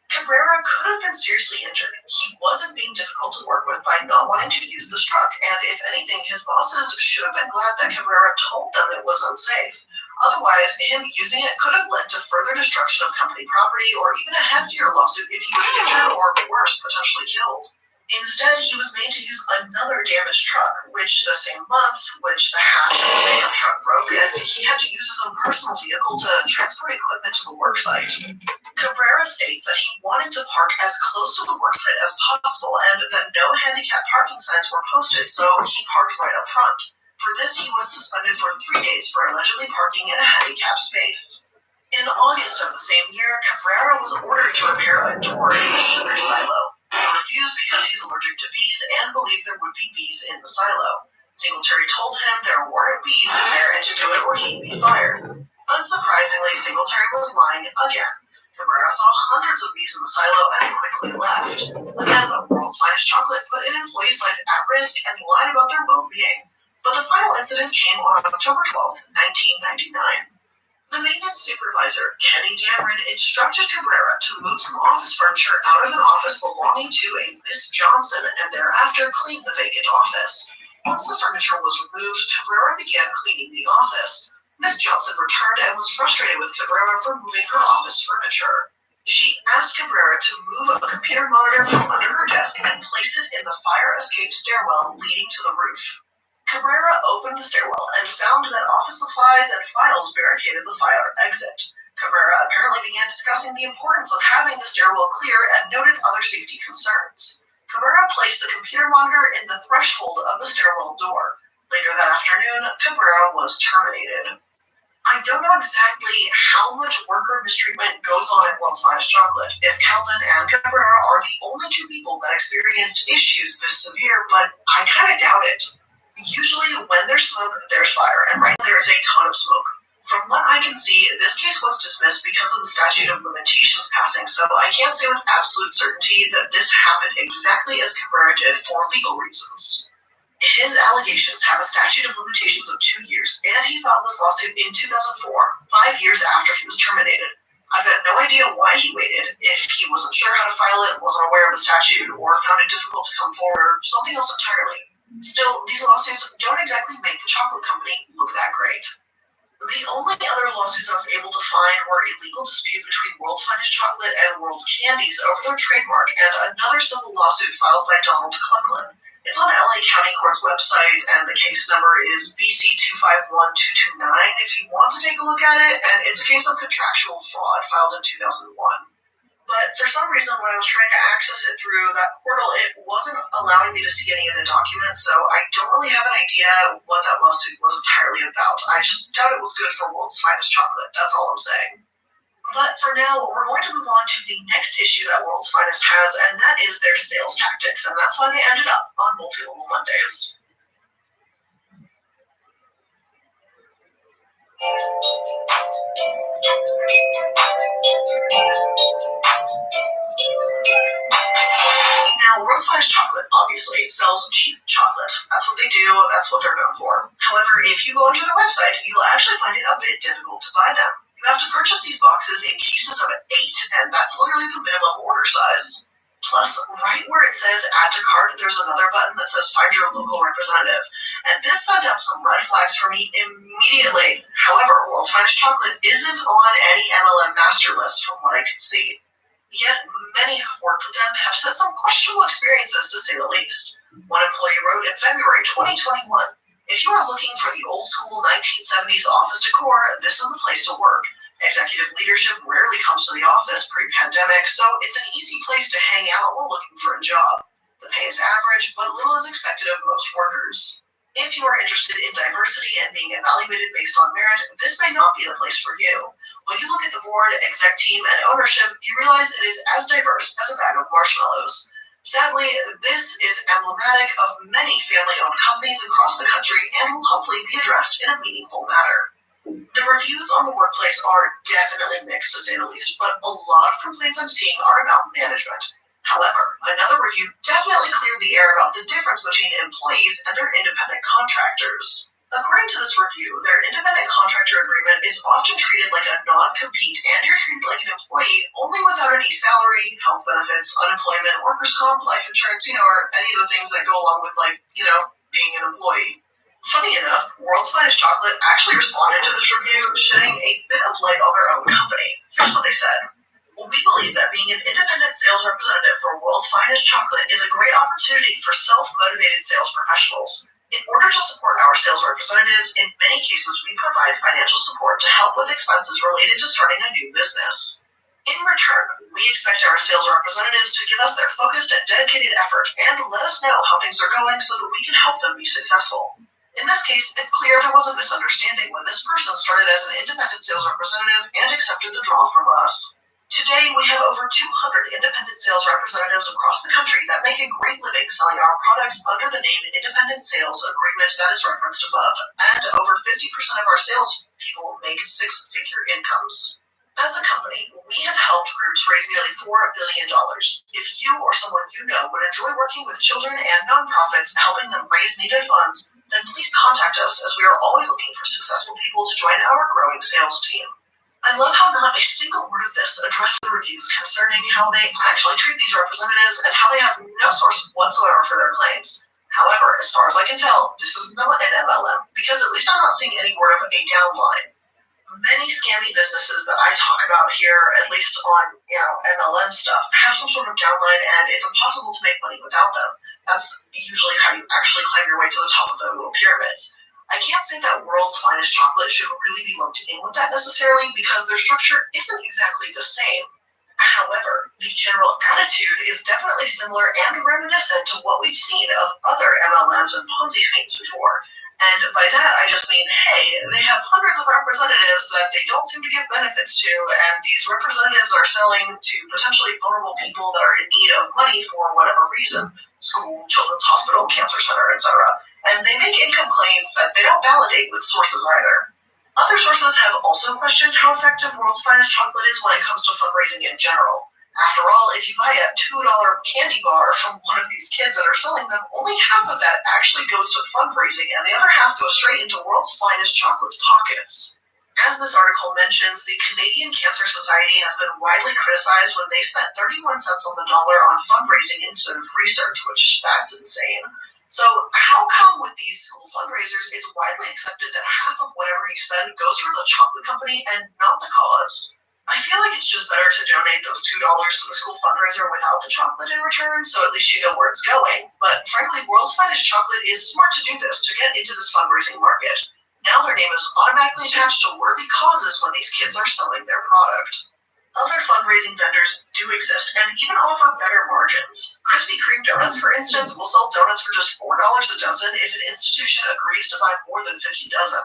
Cabrera could have been seriously injured. He wasn't being difficult to work with by not wanting to use this truck, and if anything, his bosses should have been glad that Cabrera told them it was unsafe. Otherwise, him using it could have led to further destruction of company property or even a heftier lawsuit if he was injured or, worse, potentially killed. Instead, he was made to use another damaged truck, which the same month, which the hatch of the pickup truck broke, and he had to use his own personal vehicle to transport equipment to the worksite. Cabrera states that he wanted to park as close to the worksite as possible and that no handicapped parking signs were posted, so he parked right up front. For this, he was suspended for 3 days for allegedly parking in a handicapped space. In August of the same year, Cabrera was ordered to repair a door in the sugar silo. He refused because he's allergic to bees and believed there would be bees in the silo. Singletary told him there weren't bees in there and to do it or he'd be fired. Unsurprisingly, Singletary was lying again. Cabrera saw hundreds of bees in the silo and quickly left. Again, World's Finest Chocolate put an employee's life at risk and lied about their well-being. But the final incident came on October 12, 1999. The maintenance supervisor, Kenny Dameron, instructed Cabrera to move some office furniture out of an office belonging to a Miss Johnson and thereafter clean the vacant office. Once the furniture was removed, Cabrera began cleaning the office. Miss Johnson returned and was frustrated with Cabrera for moving her office furniture. She asked Cabrera to move a computer monitor from under her desk and place it in the fire escape stairwell leading to the roof. Cabrera opened the stairwell and found that office supplies and files barricaded the fire exit. Cabrera apparently began discussing the importance of having the stairwell clear and noted other safety concerns. Cabrera placed the computer monitor in the threshold of the stairwell door. Later that afternoon, Cabrera was terminated. I don't know exactly how much worker mistreatment goes on at World's Finest Chocolate. If Calvin and Cabrera are the only two people that experienced issues this severe, but I kind of doubt it. Usually when there's smoke, there's fire, and right now there is a ton of smoke. From what I can see, this case was dismissed because of the statute of limitations passing, so I can't say with absolute certainty that this happened exactly as Cabrera did for legal reasons. His allegations have a statute of limitations of 2 years, and he filed this lawsuit in 2004, 5 years after he was terminated. I've got no idea why he waited, if he wasn't sure how to file it, wasn't aware of the statute, or found it difficult to come forward, or something else entirely. Still, these lawsuits don't exactly make the chocolate company look that great. The only other lawsuits I was able to find were a legal dispute between World's Finest Chocolate and World Candies over their trademark and another civil lawsuit filed by Donald Clucklin. It's on LA County Court's website, and the case number is BC251229 if you want to take a look at it, and it's a case of contractual fraud filed in 2001. But for some reason, when I was trying to access it through that portal, it wasn't allowing me to see any of the documents, so I don't really have an idea what that lawsuit was entirely about. I just doubt it was good for World's Finest Chocolate, that's all I'm saying. But for now, we're going to move on to the next issue that World's Finest has, and that is their sales tactics, and that's why they ended up on Multi-Level Mondays. Now, World's Finest Chocolate, obviously, sells cheap chocolate. That's what they do, that's what they're known for. However, if you go onto their website, you'll actually find it a bit difficult to buy them. You have to purchase these boxes in cases of 8, and that's literally the minimum order size. Plus, right where it says add to cart, there's another button that says find your local representative. And this sent up some red flags for me immediately. However, World's Finest Chocolate isn't on any MLM master list from what I could see. Yet many who've worked with them have said some questionable experiences, to say the least. One employee wrote in February 2021, if you are looking for the old school 1970s office decor, this is the place to work. Executive leadership rarely comes to the office pre-pandemic, so it's an easy place to hang out while looking for a job. The pay is average, but little is expected of most workers. If you are interested in diversity and being evaluated based on merit, this may not be the place for you. When you look at the board, exec team, and ownership, you realize it is as diverse as a bag of marshmallows. Sadly, this is emblematic of many family-owned companies across the country and will hopefully be addressed in a meaningful manner. The reviews on the workplace are definitely mixed, to say the least, but a lot of complaints I'm seeing are about management. However, another review definitely cleared the air about the difference between employees and their independent contractors. According to this review, their independent contractor agreement is often treated like a non-compete, and you're treated like an employee only without any salary, health benefits, unemployment, workers' comp, life insurance, or any of the things that go along with, being an employee. Funny enough, World's Finest Chocolate actually responded to this review, shedding a bit of light on their own company. Here's what they said. We believe that being an independent sales representative for World's Finest Chocolate is a great opportunity for self-motivated sales professionals. In order to support our sales representatives, in many cases we provide financial support to help with expenses related to starting a new business. In return, we expect our sales representatives to give us their focused and dedicated effort and let us know how things are going so that we can help them be successful. In this case, it's clear there was a misunderstanding when this person started as an independent sales representative and accepted the draw from us. Today, we have over 200 independent sales representatives across the country that make a great living selling our products under the name Independent Sales Agreement that is referenced above, and over 50% of our salespeople make six-figure incomes. As a company, we have helped groups raise nearly $4 billion. If you or someone you know would enjoy working with children and nonprofits helping them raise needed funds, then please contact us as we are always looking for successful people to join our growing sales team. I love how not a single word of this addressed the reviews concerning how they actually treat these representatives and how they have no source whatsoever for their claims. However, as far as I can tell, this is not an MLM, because at least I'm not seeing any word of a downline. Many scammy businesses that I talk about here, at least on MLM stuff, have some sort of downline, and it's impossible to make money without them. That's usually how you actually climb your way to the top of their little pyramids. I can't say that World's Finest Chocolate should really be lumped in with that necessarily, because their structure isn't exactly the same. However, the general attitude is definitely similar and reminiscent to what we've seen of other MLMs and Ponzi schemes before. And by that, I just mean, hey, they have hundreds of representatives that they don't seem to give benefits to, and these representatives are selling to potentially vulnerable people that are in need of money for whatever reason, school, children's hospital, cancer center, etc. And they make income claims that they don't validate with sources either. Other sources have also questioned how effective World's Finest Chocolate is when it comes to fundraising in general. After all, if you buy a $2 candy bar from one of these kids that are selling them, only half of that actually goes to fundraising, and the other half goes straight into World's Finest Chocolate's pockets. As this article mentions, the Canadian Cancer Society has been widely criticized when they spent 31 cents on the dollar on fundraising instead of research, which that's insane. So how come with these school fundraisers, it's widely accepted that half of whatever you spend goes towards a chocolate company and not the cause? I feel like it's just better to donate those $2 to the school fundraiser without the chocolate in return, so at least you know where it's going. But frankly, World's Finest Chocolate is smart to do this, to get into this fundraising market. Now their name is automatically attached to worthy causes when these kids are selling their product. Other fundraising vendors do exist and even offer better margins. Krispy Kreme Donuts, for instance, will sell donuts for just $4 a dozen if an institution agrees to buy more than 50 dozen.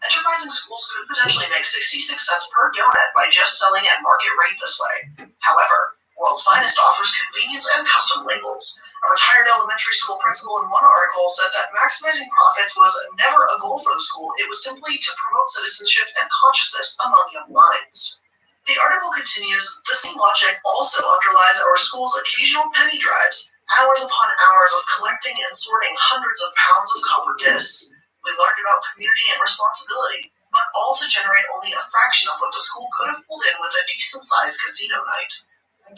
Enterprising schools could potentially make 66 cents per donut by just selling at market rate this way. However, World's Finest offers convenience and custom labels. A retired elementary school principal in one article said that maximizing profits was never a goal for the school. It was simply to promote citizenship and consciousness among young minds. The article continues, the same logic also underlies our school's occasional penny drives, hours upon hours of collecting and sorting hundreds of pounds of copper discs. We learned about community and responsibility, but all to generate only a fraction of what the school could have pulled in with a decent-sized casino night.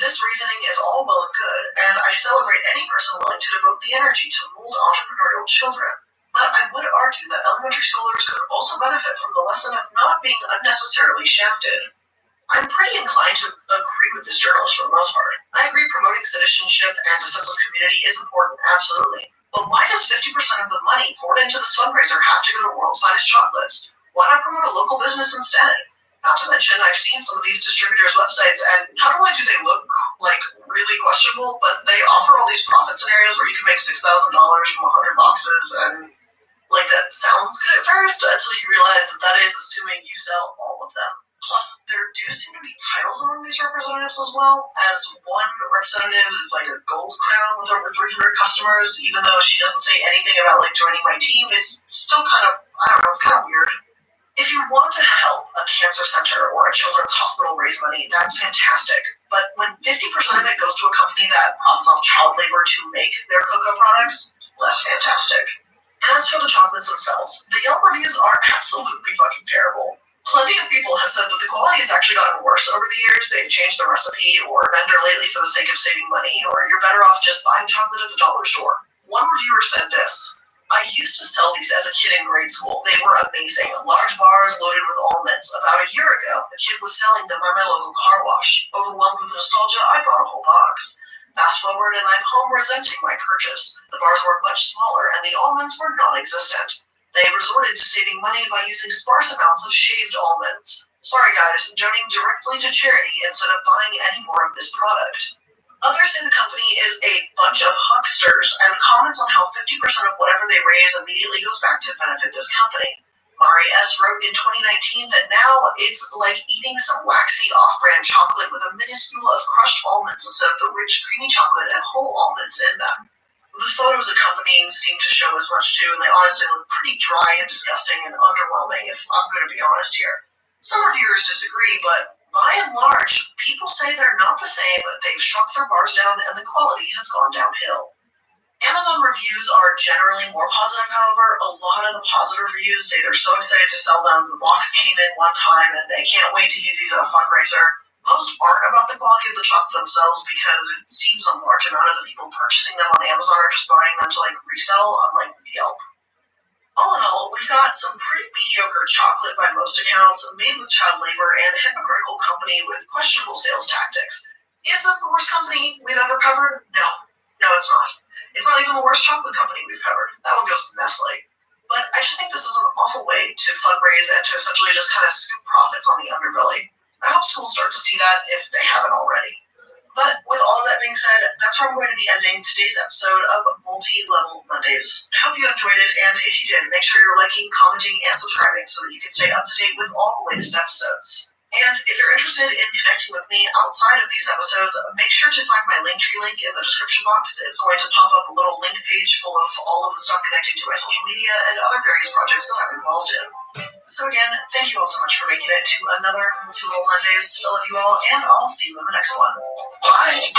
This reasoning is all well and good, and I celebrate any person willing to devote the energy to mold entrepreneurial children. But I would argue that elementary schoolers could also benefit from the lesson of not being unnecessarily shafted. I'm pretty inclined to agree with this journalist for the most part. I agree promoting citizenship and a sense of community is important, absolutely. But why does 50% of the money poured into this fundraiser have to go to World's Finest Chocolates? Why not promote a local business instead? Not to mention, I've seen some of these distributors' websites, and not only do they look like really questionable, but they offer all these profit scenarios where you can make $6,000 from 100 boxes, and like that sounds good at first until you realize that that is assuming you sell all of them. Plus, there do seem to be titles among these representatives as well, as one representative is like a gold crown with over 300 customers, even though she doesn't say anything about like joining my team. It's still kind of, I don't know, it's kind of weird. If you want to help a cancer center or a children's hospital raise money, that's fantastic. But when 50% of it goes to a company that profits off child labor to make their cocoa products, less fantastic. As for the chocolates themselves, the Yelp reviews are absolutely fucking terrible. Plenty of people have said that the quality has actually gotten worse over the years. They've changed the recipe or vendor lately for the sake of saving money, or you're better off just buying chocolate at the dollar store. One reviewer said this, I used to sell these as a kid in grade school. They were amazing. Large bars loaded with almonds. About a year ago, a kid was selling them by my local car wash. Overwhelmed with nostalgia, I bought a whole box. Fast forward and I'm home resenting my purchase. The bars were much smaller and the almonds were non-existent. They resorted to saving money by using sparse amounts of shaved almonds. Sorry guys, I'm donating directly to charity instead of buying any more of this product. Others say the company is a bunch of hucksters and comments on how 50% of whatever they raise immediately goes back to benefit this company. Mari S. wrote in 2019 that now it's like eating some waxy off-brand chocolate with a minuscule of crushed almonds instead of the rich creamy chocolate and whole almonds in them. The photos accompanying seem to show as much too, and they honestly look pretty dry and disgusting and underwhelming, if I'm going to be honest here. Some reviewers disagree, but by and large, people say they're not the same, they've shrunk their bars down, and the quality has gone downhill. Amazon reviews are generally more positive, however. A lot of the positive reviews say they're so excited to sell them, the box came in one time, and they can't wait to use these at a fundraiser. Most aren't about the quality of the chocolate themselves because it seems a large amount of the people purchasing them on Amazon are just buying them to resell, unlike with Yelp. All in all, we've got some pretty mediocre chocolate by most accounts, made with child labor and a hypocritical company with questionable sales tactics. Is this the worst company we've ever covered? No. No, it's not. It's not even the worst chocolate company we've covered. That one goes to Nestle. But I just think this is an awful way to fundraise and to essentially just kind of scoop profits on the underbelly. I hope schools start to see that if they haven't already. But with all of that being said, that's where I'm going to be ending today's episode of Multi-Level Mondays. I hope you enjoyed it, and if you did, make sure you're liking, commenting, and subscribing so that you can stay up to date with all the latest episodes. And if you're interested in connecting with me outside of these episodes, make sure to find my Linktree link in the description box. It's going to pop up a little link page full of all of the stuff connecting to my social media and other various projects that I'm involved in. So again, thank you all so much for making it to another Multi-Level Mondays. I love you all, and I'll see you in the next one. Bye!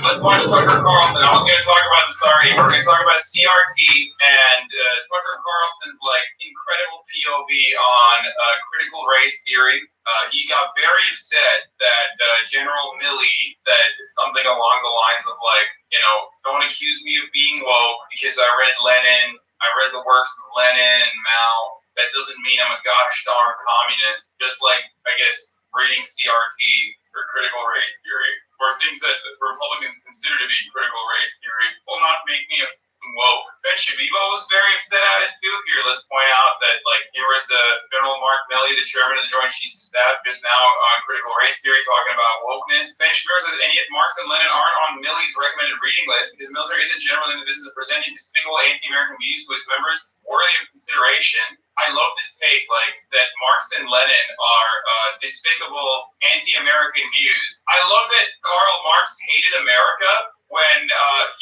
Let's watch Tucker Carlson. I was going to talk about we're going to talk about CRT and Tucker Carlson's incredible POV on critical race theory. He got very upset that General Milley said something along the lines of don't accuse me of being woke because I read Lenin, I read the works of Lenin and Mao. That doesn't mean I'm a gosh darn communist. Just like, I guess, reading CRT or critical race theory, or things that Republicans consider to be critical race theory, will not make me a woke. Ben Shabibo was very upset at it too. Here, let's point out that here was the General Mark Milley, the chairman of the Joint Chiefs of Staff, just now on critical race theory, talking about wokeness. Ben Shabibo says, and yet Marx and Lenin aren't on Milley's recommended reading list because the military isn't generally in the business of presenting despicable anti-American views to its members worthy of consideration. I love this take, that Marx and Lenin are despicable anti-American views. I love that Karl Marx hated America when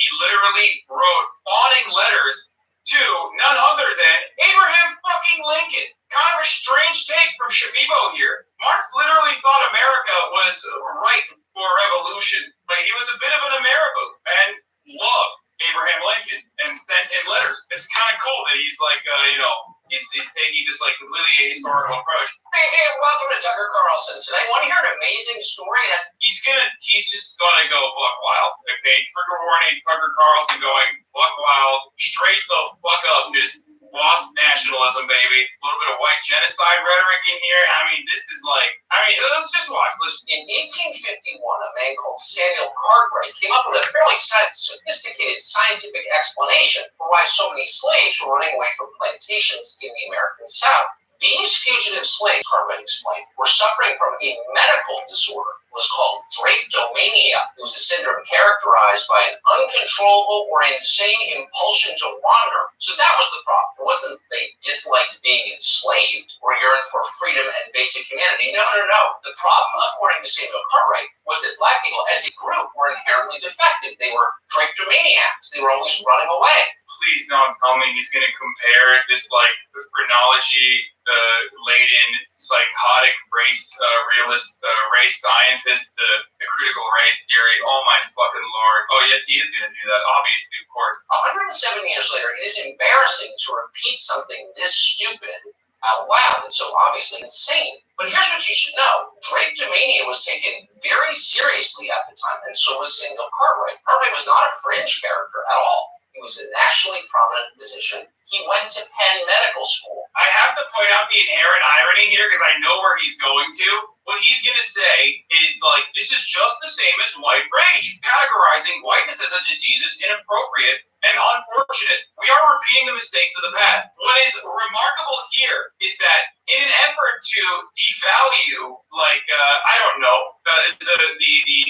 he literally wrote fawning letters to none other than Abraham fucking Lincoln. Kind of a strange take from Shabibo here. Marx literally thought America was ripe for revolution, but he was a bit of an American and loved Abraham Lincoln and sent him letters. It's kind of cool that he's he's taking this completely ahistorical approach. Hey, welcome to Tucker Carlson. Today, want to hear an amazing story? He's just gonna go buck wild. Okay, trigger warning, Tucker Carlson going buck wild, straight the fuck up, just lost nationalism, baby. A little bit of white genocide rhetoric in here. Let's just watch. In 1851, a man called Samuel Cartwright came up with a fairly sophisticated scientific explanation for why so many slaves were running away from plantations in the American South. These fugitive slaves, Cartwright explained, were suffering from a medical disorder. It was called drapetomania. It was a syndrome characterized by an uncontrollable or insane impulsion to wander. So that was the problem. It wasn't that they disliked being enslaved or yearned for freedom and basic humanity. No. The problem, according to Samuel Cartwright, was that black people as a group were inherently defective. They were drapetomaniacs. They were always running away. Please don't tell me he's going to compare this phrenology laden psychotic realist race scientist to the critical race theory. Oh my fucking lord. Oh yes, he is going to do that, obviously, of course. 107 years later, it is embarrassing to repeat something this stupid out loud and so obviously insane. But here's what you should know. Drapetomania was taken very seriously at the time, and so was Samuel Cartwright. Cartwright was not a fringe character at all. He was a nationally prominent physician. He went to Penn Medical School. I have to point out the inherent irony here because I know where he's going to. What he's going to say is like, this is just the same as white rage. Categorizing whiteness as a disease is inappropriate and unfortunate. We are repeating the mistakes of the past. What is remarkable here is that in an effort to devalue, like, I don't know, the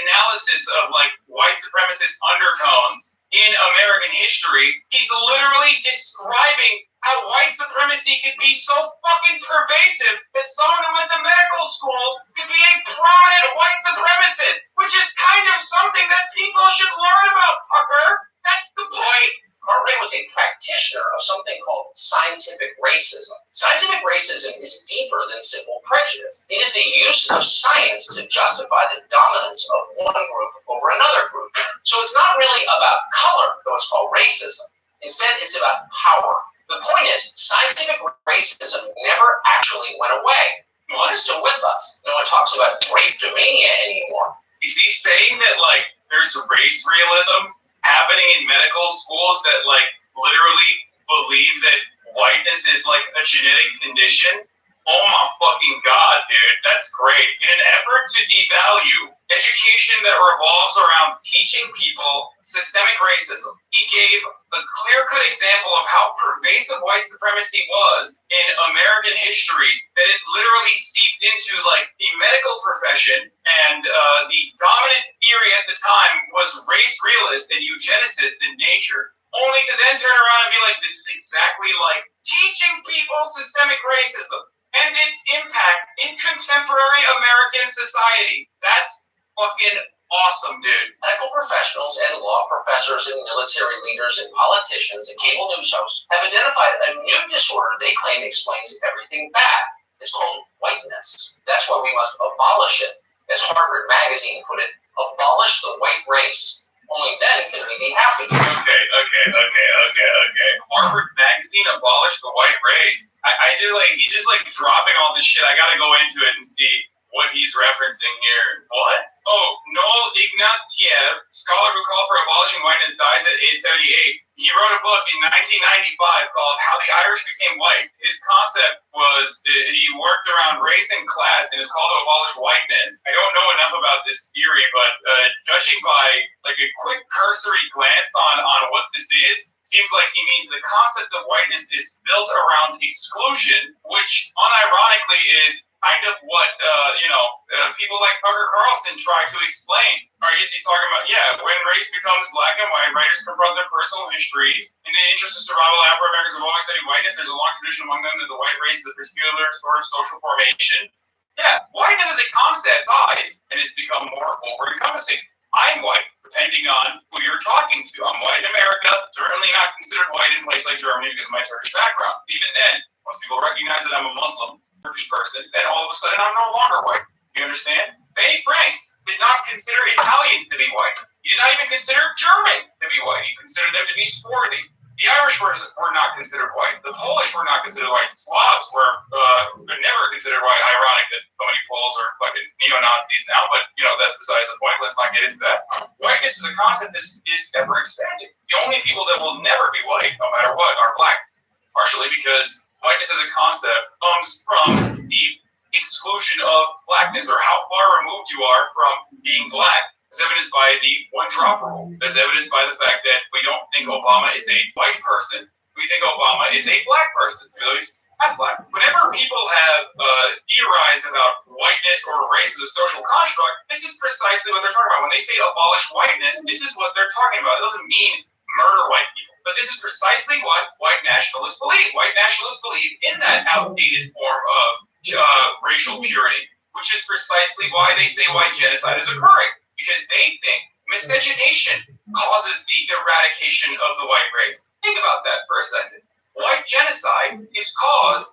analysis of like white supremacist undertones in American history, he's literally describing how white supremacy could be so fucking pervasive that someone who went to medical school could be a prominent white supremacist, which is kind of something that people should learn about, Tucker. That's the point. Cartwright was a practitioner of something called scientific racism. Scientific racism is deeper than simple prejudice. It is the use of science to justify the dominance of one group over another group. So it's not really about color, though it's called racism. Instead, it's about power. The point is, scientific racism never actually went away. It's still with us. No one talks about drapetomania anymore. Is he saying that, like, there's race realism happening in medical schools that, like, literally believe that whiteness is, like, a genetic condition? Oh my fucking God, dude. That's great. In an effort to devalue education that revolves around teaching people systemic racism, he gave a clear-cut example of how pervasive white supremacy was in American history, that it literally seeped into, like, the medical profession, and the dominant theory at the time was race realist and eugenicist in nature, only to then turn around and be like, this is exactly like teaching people systemic racism and its impact in contemporary American society. That's fucking awesome, dude. Medical professionals and law professors and military leaders and politicians and cable news hosts have identified a new disorder they claim explains everything bad. It's called whiteness. That's why we must abolish it. As Harvard Magazine put it, abolish the white race. Only then can we be happy. Okay. Harvard Magazine abolished the white race. I just like, he's just like dropping all this shit. I gotta go into it and see what he's referencing here. What? Oh, Noel Ignatieff, scholar who called for abolishing whiteness, dies at age 78. He wrote a book in 1995 called How the Irish Became White. His concept was that he worked around race and class and is called to abolish whiteness. I don't know enough about this theory, but judging by like a quick cursory glance on what this is, seems like he means the concept of whiteness is built around exclusion, which unironically is kind of what, people like Tucker Carlson try to explain. Or I guess he's talking about, when race becomes black and white, writers confront their personal histories. In the interest of survival, Afro-Americans have always studied whiteness. There's a long tradition among them that the white race is a particular sort of social formation. Yeah, whiteness as a concept dies, and it's become more over-encompassing. I'm white, depending on who you're talking to. I'm white in America, certainly not considered white in a place like Germany because of my Turkish background. Even then, once people recognize that I'm a Muslim, Turkish person, then all of a sudden I'm no longer white. You understand? Benny Franks did not consider Italians to be white. He did not even consider Germans to be white. He considered them to be swarthy. The Irish were not considered white. The Polish were not considered white. The Slavs were never considered white. Ironic that so many Poles are fucking neo-Nazis now, but, that's besides the point. Let's not get into that. Whiteness is a concept that is ever expanding. The only people that will never be white, no matter what, are black. Partially because whiteness as a concept comes from the exclusion of blackness, or how far removed you are from being black, as evidenced by the one-drop rule, as evidenced by the fact that we don't think Obama is a white person, we think Obama is a black person, because he's not black. Whenever people have theorized about whiteness or race as a social construct, this is precisely what they're talking about. When they say abolish whiteness, this is what they're talking about. It doesn't mean murder white people. But this is precisely what white nationalists believe. White nationalists believe in that outdated form of racial purity, which is precisely why they say white genocide is occurring. Because they think miscegenation causes the eradication of the white race. Think about that for a second. White genocide is caused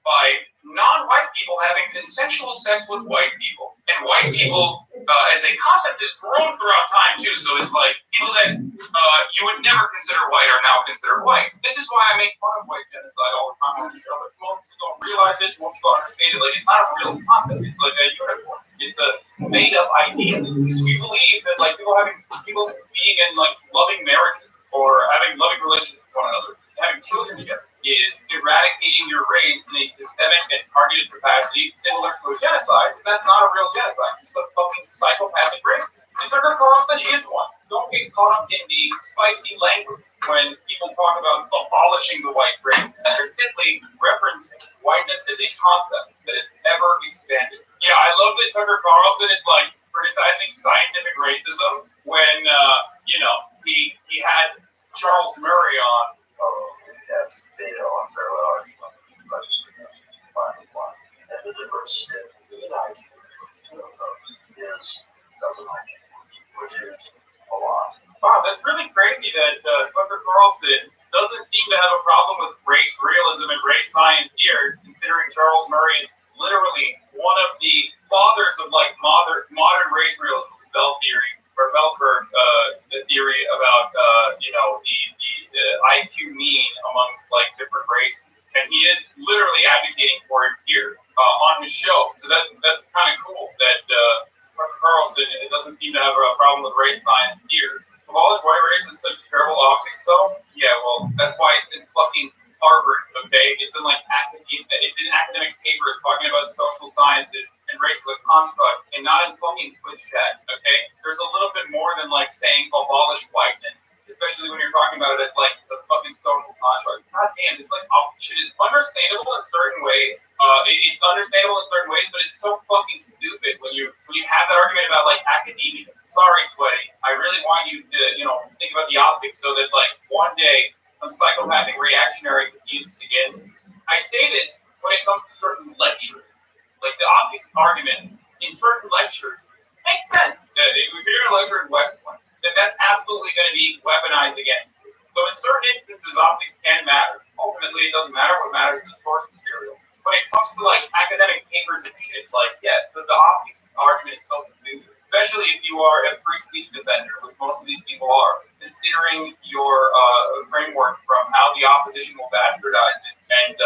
by non-white people having consensual sex with white people. And white people, as a concept, has grown throughout time, too. So it's like people that you would never consider white are now considered white. This is why I make fun of white genocide all the time on the show. But most people don't realize it, most people don't understand it. Like, it's not a real concept. It's like a uniform. It's a made-up idea. Because we believe that, like, people being in, like, loving marriages or having having children together is eradicating your race in a systemic and targeted capacity similar to a genocide. That's not a real genocide. It's a fucking psychopathic race. And Tucker Carlson is one. Don't get caught up in the spicy language when people talk about abolishing the white race. They're simply referencing whiteness as a concept that is ever expanded. Yeah, I love that Tucker Carlson is like criticizing scientific racism when he had Charles Murray on. Oh, that's data on parallel argument. And the difference in the IQ between the two of those is doesn't IQ, which is a lot. Wow, that's really crazy that Tucker Carlson doesn't seem to have a problem with race realism and race science here, considering Charles Murray is literally one of the fathers of like modern race realism, Bell theory, or Bellberg theory about the IQ mean amongst like different races, and he is literally advocating for it here on his show. So that's kind of cool that Tucker Carlson doesn't seem to have a problem with race science here. Abolish white race is such terrible optics, though. Yeah, well, that's why it's in fucking Harvard. Okay, it's in like it's in academic papers talking about social sciences and race as a construct, and not in fucking Twitch chat. Okay, there's a little bit more than like saying abolish whiteness, especially when you're talking about it as like the fucking social construct. God damn, this like shit is understandable in certain ways. It's understandable in certain ways, but it's so fucking stupid when you have that argument about like academia. Sorry, Sweaty. I really want you to think about the optics so that like one day some psychopathic reactionary could use this against me. I say this when it comes to certain lectures, like the optics argument in certain lectures makes sense. If you're doing a lecture in West Point, then that's absolutely going to be weaponized against you. So in certain instances, optics can matter. Ultimately, it doesn't matter. What matters is the source material. When it comes to like academic papers and shit, like the optics argument is supposed to do, especially if you are a free speech defender, which most of these people are, considering your framework from how the opposition will bastardize it and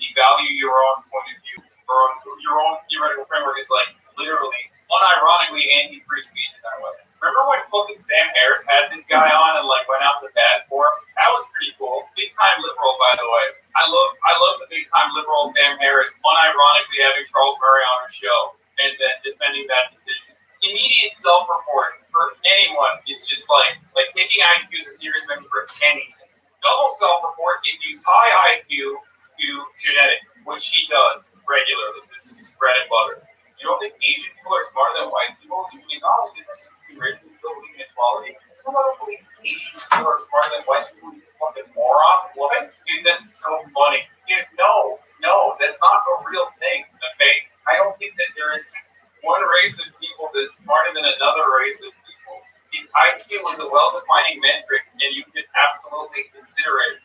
devalue your own point of view, or your own theoretical framework is like literally unironically anti-free speech in that way. Remember when fucking Sam Harris had this guy on and like went out to bat for him? That was pretty cool. Big time liberal, by the way. I love the big time liberal Sam Harris unironically having Charles Murray on her show and then defending that decision. Immediate self-reporting for anyone is just like taking IQ as a serious measure for anything. Double self-report if you tie IQ to genetics, which he does regularly. This is his bread and butter. You don't think Asian people are smarter than white people? You can acknowledge differences between races and still believe in equality. You don't believe Asian people are smarter than white people? You fucking moron. What? Dude, that's so funny. Dude, no, that's not a real thing. Okay, I don't think that there is one race of people that's smarter than another race of people. If IQ was a well-defining metric, and you could absolutely consider it,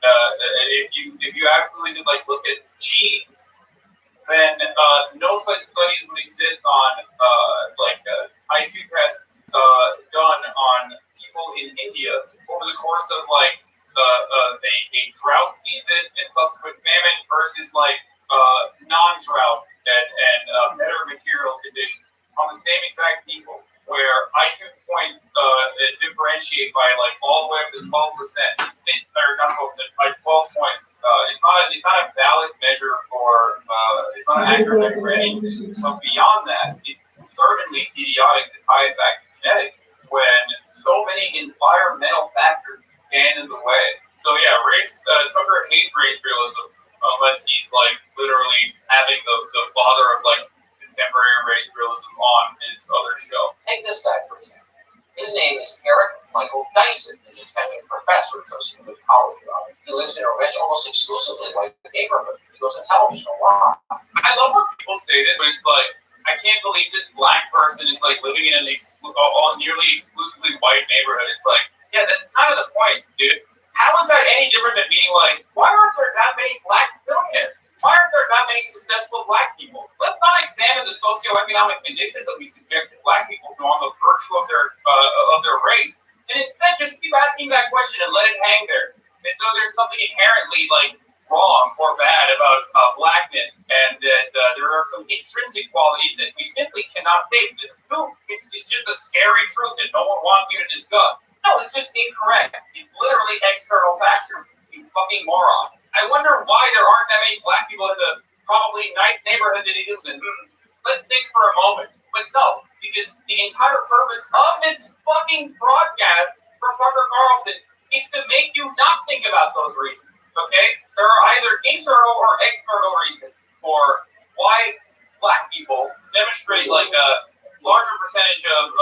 if you actually did like look at genes, then no such studies would exist on IQ tests done on people in India over the course of like a drought season and subsequent famine versus like non-drought and better material conditions on the same exact people, where IQ points differentiate by like all the way up to 12%, or not 12%, like 12 points. It's not a valid measure for it's not an accurate measure for any. But beyond that, it's certainly idiotic to tie it back to genetics when so many environmental factors stand in the way. So yeah, Tucker hates race realism unless he's like literally having the father of like contemporary race realism on his other show. Take this guy, for example. His name is Eric Michael Dyson. He's a tenured professor at some stupid college. He lives in a rich, almost exclusively white neighborhood. He goes on television a lot. I love when people say this, but it's like, I can't believe this black person is like living in an nearly exclusively white neighborhood. It's like, yeah, that's kind of the point, dude. How is that any different than being like, why aren't there that many black billionaires? Why aren't there that many successful black people? Let's not examine the socioeconomic conditions that we subject black people to on the virtue of their race, and instead just keep asking that question and let it hang there. As though there's something inherently like wrong or bad about blackness, and that there are some intrinsic qualities that we simply cannot take. It's just a scary truth that no one wants you to discuss. No, it's just incorrect. It's literally external factors. It's fucking morons. I wonder why there aren't that many black people in the probably nice neighborhood that he lives in. Let's think for a moment. But no, because the entire purpose of this fucking broadcast from Tucker Carlson is to make you not think about those reasons. Okay? There are either internal or external reasons for why black people demonstrate like a larger percentage of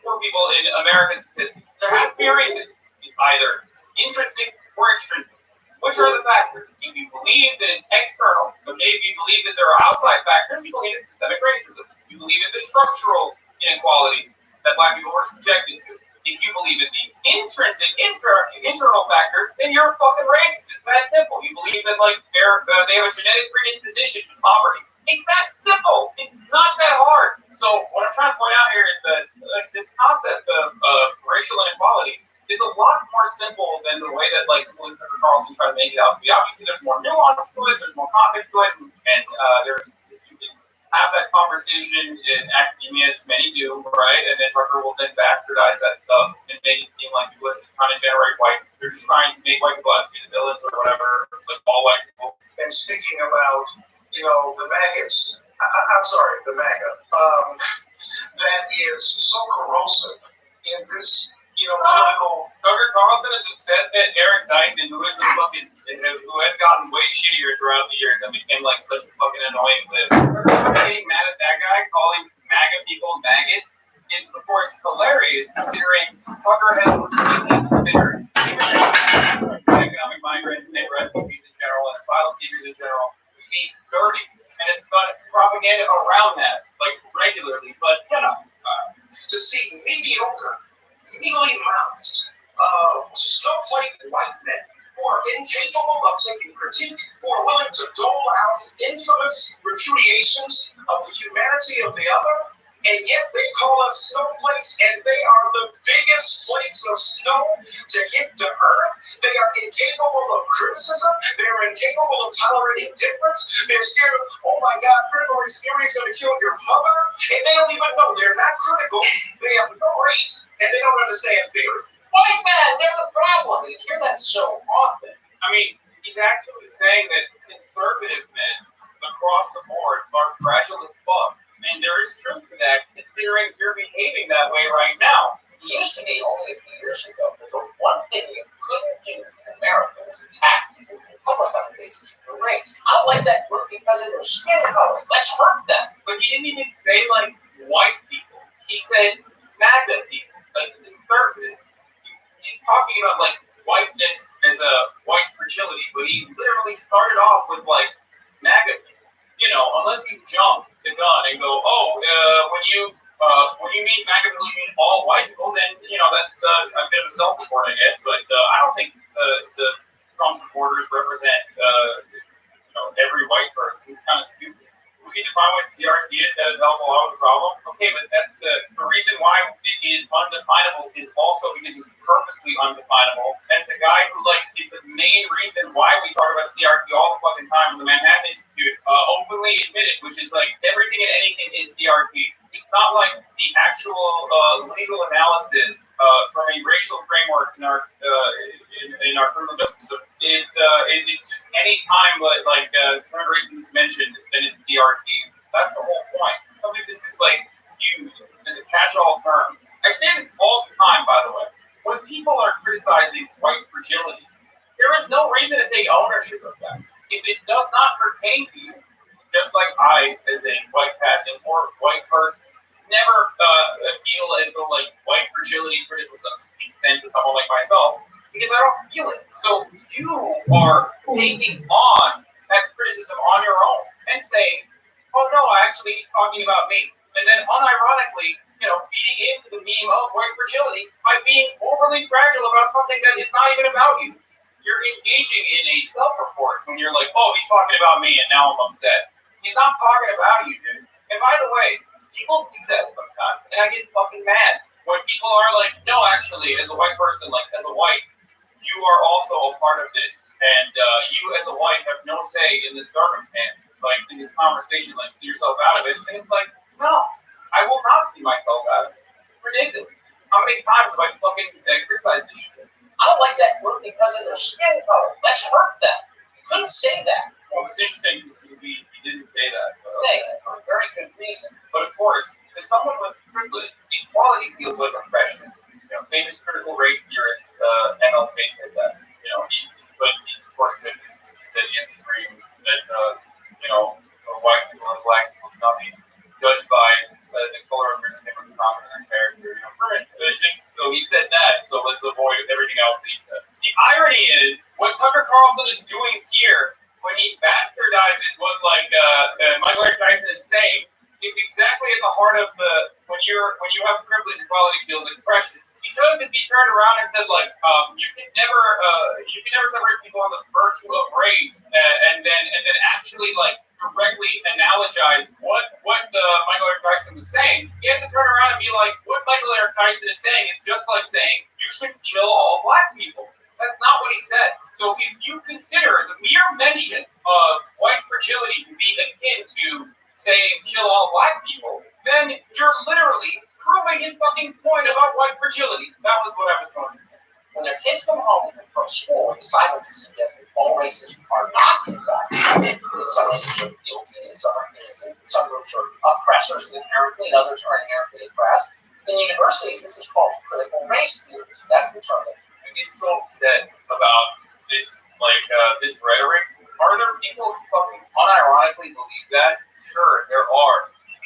poor people in America's statistics. There has to be a reason. It's either intrinsic or extrinsic. Which are the factors? If you believe that it's external, okay, if you believe that there are outside factors, you believe in systemic racism. You believe in the structural inequality that black people were subjected to. If you believe in the intrinsic, internal factors, then you're a fucking racist. It's that simple. You believe that like they have a genetic predisposition to poverty. It's that simple. It's not that hard. So what I'm trying to point out here is that this concept of racial inequality is a lot more simple than the way that like Tucker Carlson tried to make it out to be. Obviously, there's more nuance to it, there's more context to it, and you can have that conversation in academia, as many do, right? And then Tucker will then bastardize that stuff and make it seem like people are just trying to generate they're just trying to make white people out to be the villains or whatever, like all white people. And speaking about, the maggots, I'm sorry, the MAGA, that is so corrosive in this, political. Tucker Carlson is upset that Eric Dyson, who has gotten way shittier throughout the years and became like such a fucking annoying live. Getting mad at that guy, calling MAGA people maggot, is of course hilarious considering Tucker has routinely considered economic migrants and refugees in general and asylum seekers in general to be dirty, and has done propaganda around that like regularly. But to see mediocre, mealy-mouthed, snowflake white men who are incapable of taking critique, who are willing to dole out infamous repudiations of the humanity of the other, and yet they call us snowflakes, and they are the biggest flakes of snow to hit the earth. They are incapable of criticism. They're incapable of tolerating difference. They're scared of, oh my God, critical race theory is going to kill your mother. And they don't even know. They're not critical. They have no race, and they don't understand theory. White man, they're the problem. You hear that so often. I mean, he's actually saying that conservative men across the board are fragile as fuck. And there is truth to that, considering you're behaving that way right now. It used to be only a few years ago that the one thing you couldn't do in America was attack people in public on the basis of their race. I don't like that group because of their skin color. Let's hurt them. But he didn't even say, like, white people. He said MAGA people, like conservative. He's talking about, like, whiteness as a white fragility, but he literally started off with, like, MAGA people. Unless you jump the gun and go, when you mean MAGA people, you mean all white people, then, that's a bit of a self-report, I guess. But I don't think the Trump supporters represent, every white person. It's kind of stupid. We can define what CRT is, that is helpful out of the problem. Okay, but that's the reason why it is undefinable is also because it's purposely undefinable. That's the guy who, is the main reason why we talk about CRT all the fucking time in the Manhattan Institute, openly admitted, which is everything and anything is CRT. It's not like the actual legal analysis from a racial framework in our criminal justice system. It's just any time immigration is mentioned, then it's CRT. That's the whole point. Something that's just used as a catch-all term. I say this all the time, by the way. When people are criticizing white fragility, there is no reason to take ownership of that. If it does not pertain to you, just like I, as a white passing or white person, never feel as though white fragility criticisms extend to someone like myself, because I don't feel it. So you are taking on that criticism on your own and saying, oh no, actually he's talking about me. And then unironically, feeding into the meme of white fragility by being overly fragile about something that is not even about you. You're engaging in a self-report when you're like, oh, he's talking about me and now I'm upset. He's not talking about you, dude. And by the way, people do that sometimes, and I get fucking mad when people are like, no, actually, as a white person, as a white, you are also a part of this, and you as a white have no say in this circumstance. like in this conversation, like see yourself out of it. And it's like, no, I will not see myself out of it. Ridiculous. How many times have I fucking criticized this shit? I don't like that group because of their skin color. Let's hurt them. You couldn't say that. Well, it's interesting because he didn't say that. For a very good reason. But of course, to someone with privilege, equality feels like oppression. You know, famous critical race theorist N.L. May said that. You know, he's of course said he has a dream that white people and black people should not be judged by the color of their skin or the common in their character. You know, so he said that. So let's avoid everything else that he said. The irony is what Tucker Carlson is doing here when he bastardizes what Michael Eric Dyson is saying is exactly at the heart of when you have privilege, equality feels like oppression. Because if he turned around and said you can never separate people on the virtue of race and then actually directly analogize what Michael Eric Dyson was saying, he had to turn around and be like, what Michael Eric Dyson is saying is just like saying you should kill all black people. That's not what he said. So if you consider the mere mention of white fragility to be akin to saying kill all black people, then you're literally proving his fucking point about white fragility. That was what I was going to say. When their kids come home from school and decide to suggest that all races are not in fact, that some races are guilty and some are innocent, some groups are oppressors inherently and others are inherently oppressed, in universities this is called critical race theory. That's the term that is so upset about this this rhetoric. Are there people who fucking unironically believe that? Sure, there are.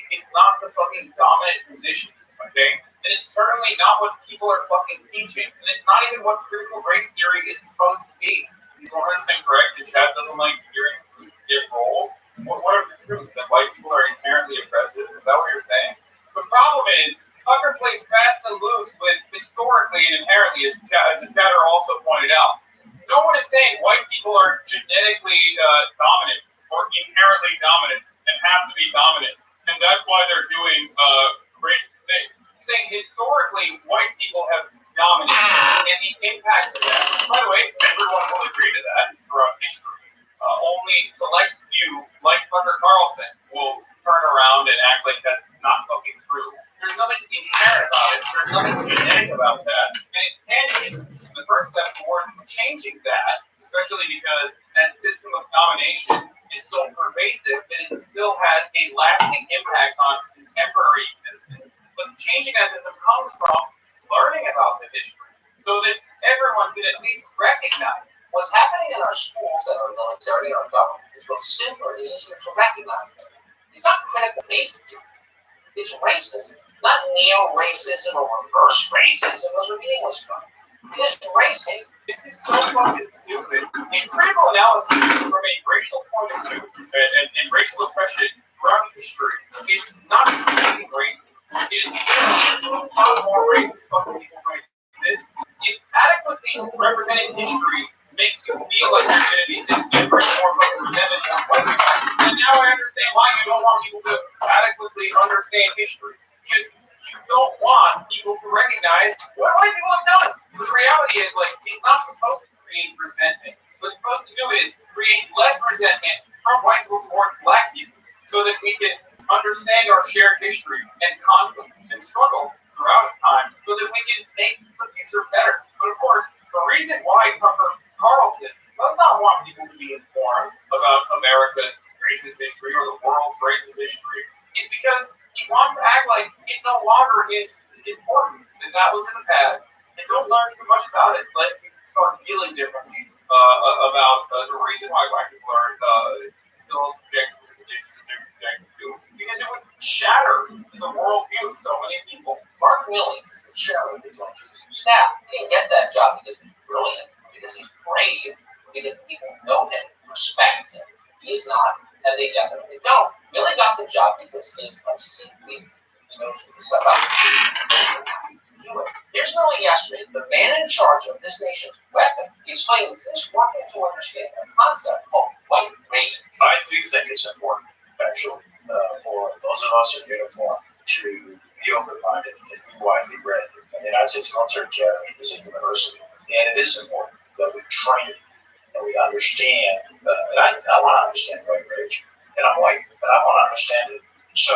It's not the fucking dominant position, okay? And it's certainly not what people are fucking teaching. And it's not even what critical race theory is supposed to be. He's 100% correct. The chat doesn't like hearing truths get rolled. What are the truths? That white people are inherently oppressive? Is that what you're saying? The problem is, Tucker plays fast and loose with historically and inherently, as the chatter also pointed out. No one is saying white people are genetically dominant or inherently dominant and have to be dominant, and that's why they're doing racist things. Saying historically, white people have dominated, and the impact of that. By the way, everyone will agree to that throughout history. Only select few, like Tucker Carlson, will turn around and act like that's not fucking true. There's nothing inherent about it. There's nothing genetic about that. And it's the first step towards changing that, especially because that system of domination is so pervasive that it still has a lasting impact on contemporary existence. But changing that system comes from learning about the history so that everyone can at least recognize what's happening in our schools and our military and our government is both simpler and easier to recognize them. It's not critical race theory. It's racism. Not neo-racism or reverse racism. Those are meaningless terms. It is race hate. This is so fucking stupid. In critical analysis, from a racial point of view, and racial oppression throughout history, is not creating racism. It is how more racist fucking people might exist. It adequately representing history makes you feel like you're going to be this different, more fucking resentment than white people. And now I understand why you don't want people to adequately understand history. Because you don't want people to recognize what white people have done. The reality is, it's not supposed to create resentment. What it's supposed to do is create less resentment from white people towards black people so that we can understand our shared history and conflict and struggle throughout time so that we can make the future better. But of course, the reason why Tucker Carlson does not want people to be informed about America's racist history or the world's racist history is because he wants to act like it no longer is important, that was in the past, and don't learn too much about it unless you start feeling differently about the reason why white people are still subjected to the conditions that they're subjected to, because it would shatter the worldview of so many people. Mark Milley is the chairman of the Joint Chiefs of Staff. He didn't get that job because he's brilliant, because he's brave, because people know him, respect him. He's not, and they definitely don't. Milley got the job because he's unseemly. He knows who to set up to do it. Here's Milley yesterday, the man in charge of this nation's weapon. He explained this working to understand a concept called white rating. I do think it's important, actually, for those of us in uniform to be open-minded and be widely read. And the United States Military Academy is a university, and it is important that we train and we understand, and I want to understand white rage. and I'm white, and I want to understand it. So,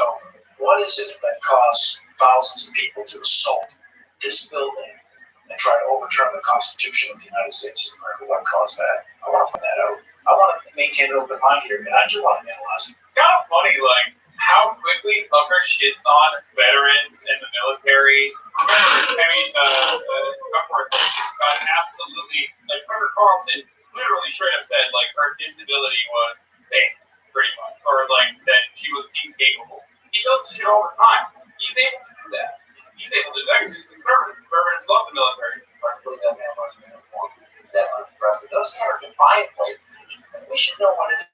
what is it that caused thousands of people to assault this building and try to overturn the Constitution of the United States of America? What caused that? I want to find that out. I want to maintain an open mind here, and I do want to analyze it. Kind of funny, like, how quickly Tucker shits on veterans and the military. Remember, I mean, Tucker got absolutely, like, Tucker Carlson literally straight up said, like, her disability was fake, pretty much, or, like, that she was incapable. He does this shit all the time. He's able to do that. He's able to do that. He's conservative. Conservatives love the military. Really doesn't have much uniform. It's that unimpressive. Those are defined white privilege, and we should know what it is.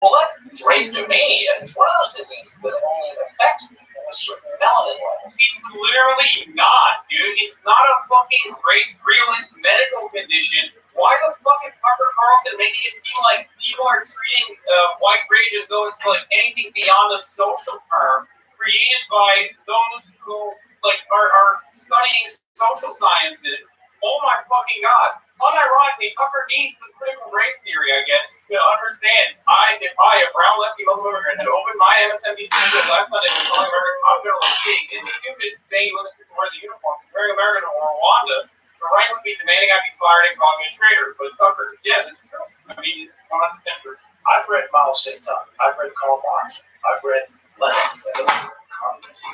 Well, like drapetomania is one of those diseases that only affects people with certain melanin levels. It's literally not, dude. It's not a fucking race realist medical condition. Why the fuck is Tucker Carlson making it seem like people are treating white rage as though it's like anything beyond a social term created by those who like are studying social sciences? Oh my fucking god. Unironically, Tucker needs some critical race theory, I guess, to understand. If I, a brown lefty Muslim immigrant, had opened my MSNBC last Sunday and calling America's popular like pig, it's stupid saying he wasn't fit to wear the uniform, wearing American or Rwanda. The right would be demanding I be fired and calling me a traitor. But Tucker, yeah, this is true. I mean, it's 100% true. I've read Mao Zedong. I've read Karl Marx. I've read Lenin. That doesn't mean communist.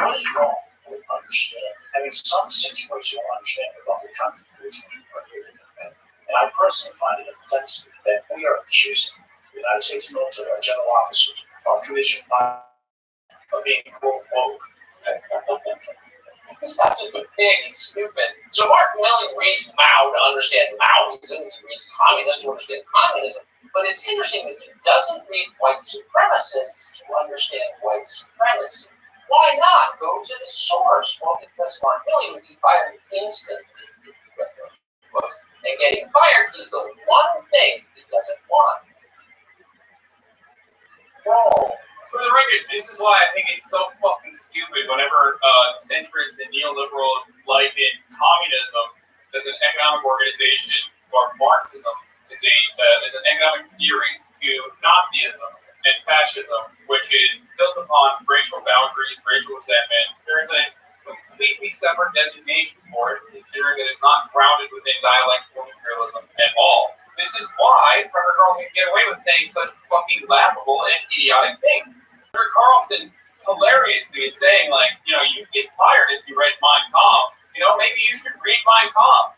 What is wrong with understanding, having some situational understanding about the country in which we are here to defend? And I personally find it offensive that we are accusing the United States military, our general officers, our commissioned by of being quote woke. He's not just a pig, he's stupid. So Mark Milley reads Mao to understand Maoism, he reads communists to understand communism, but it's interesting that he doesn't read white supremacists to understand white supremacy. Why not? Go to the source. Well, because Mark Milley would be fired instantly if he read those books. And getting fired is the one thing he doesn't want. Whoa. For the record, this is why I think it's so fucking stupid whenever centrists and neoliberals liken communism as an economic organization or Marxism as an economic theory to Nazism and fascism, which is built upon racial boundaries, racial resentment. There's a completely separate designation for it, considering that it's not grounded within dialectical materialism at all. This is why Tucker Carlson can get away with saying such fucking laughable and idiotic things. Tucker Carlson hilariously is saying, like, you know, you get fired if you read Mein Kampf. You know, maybe you should read Mein Kampf.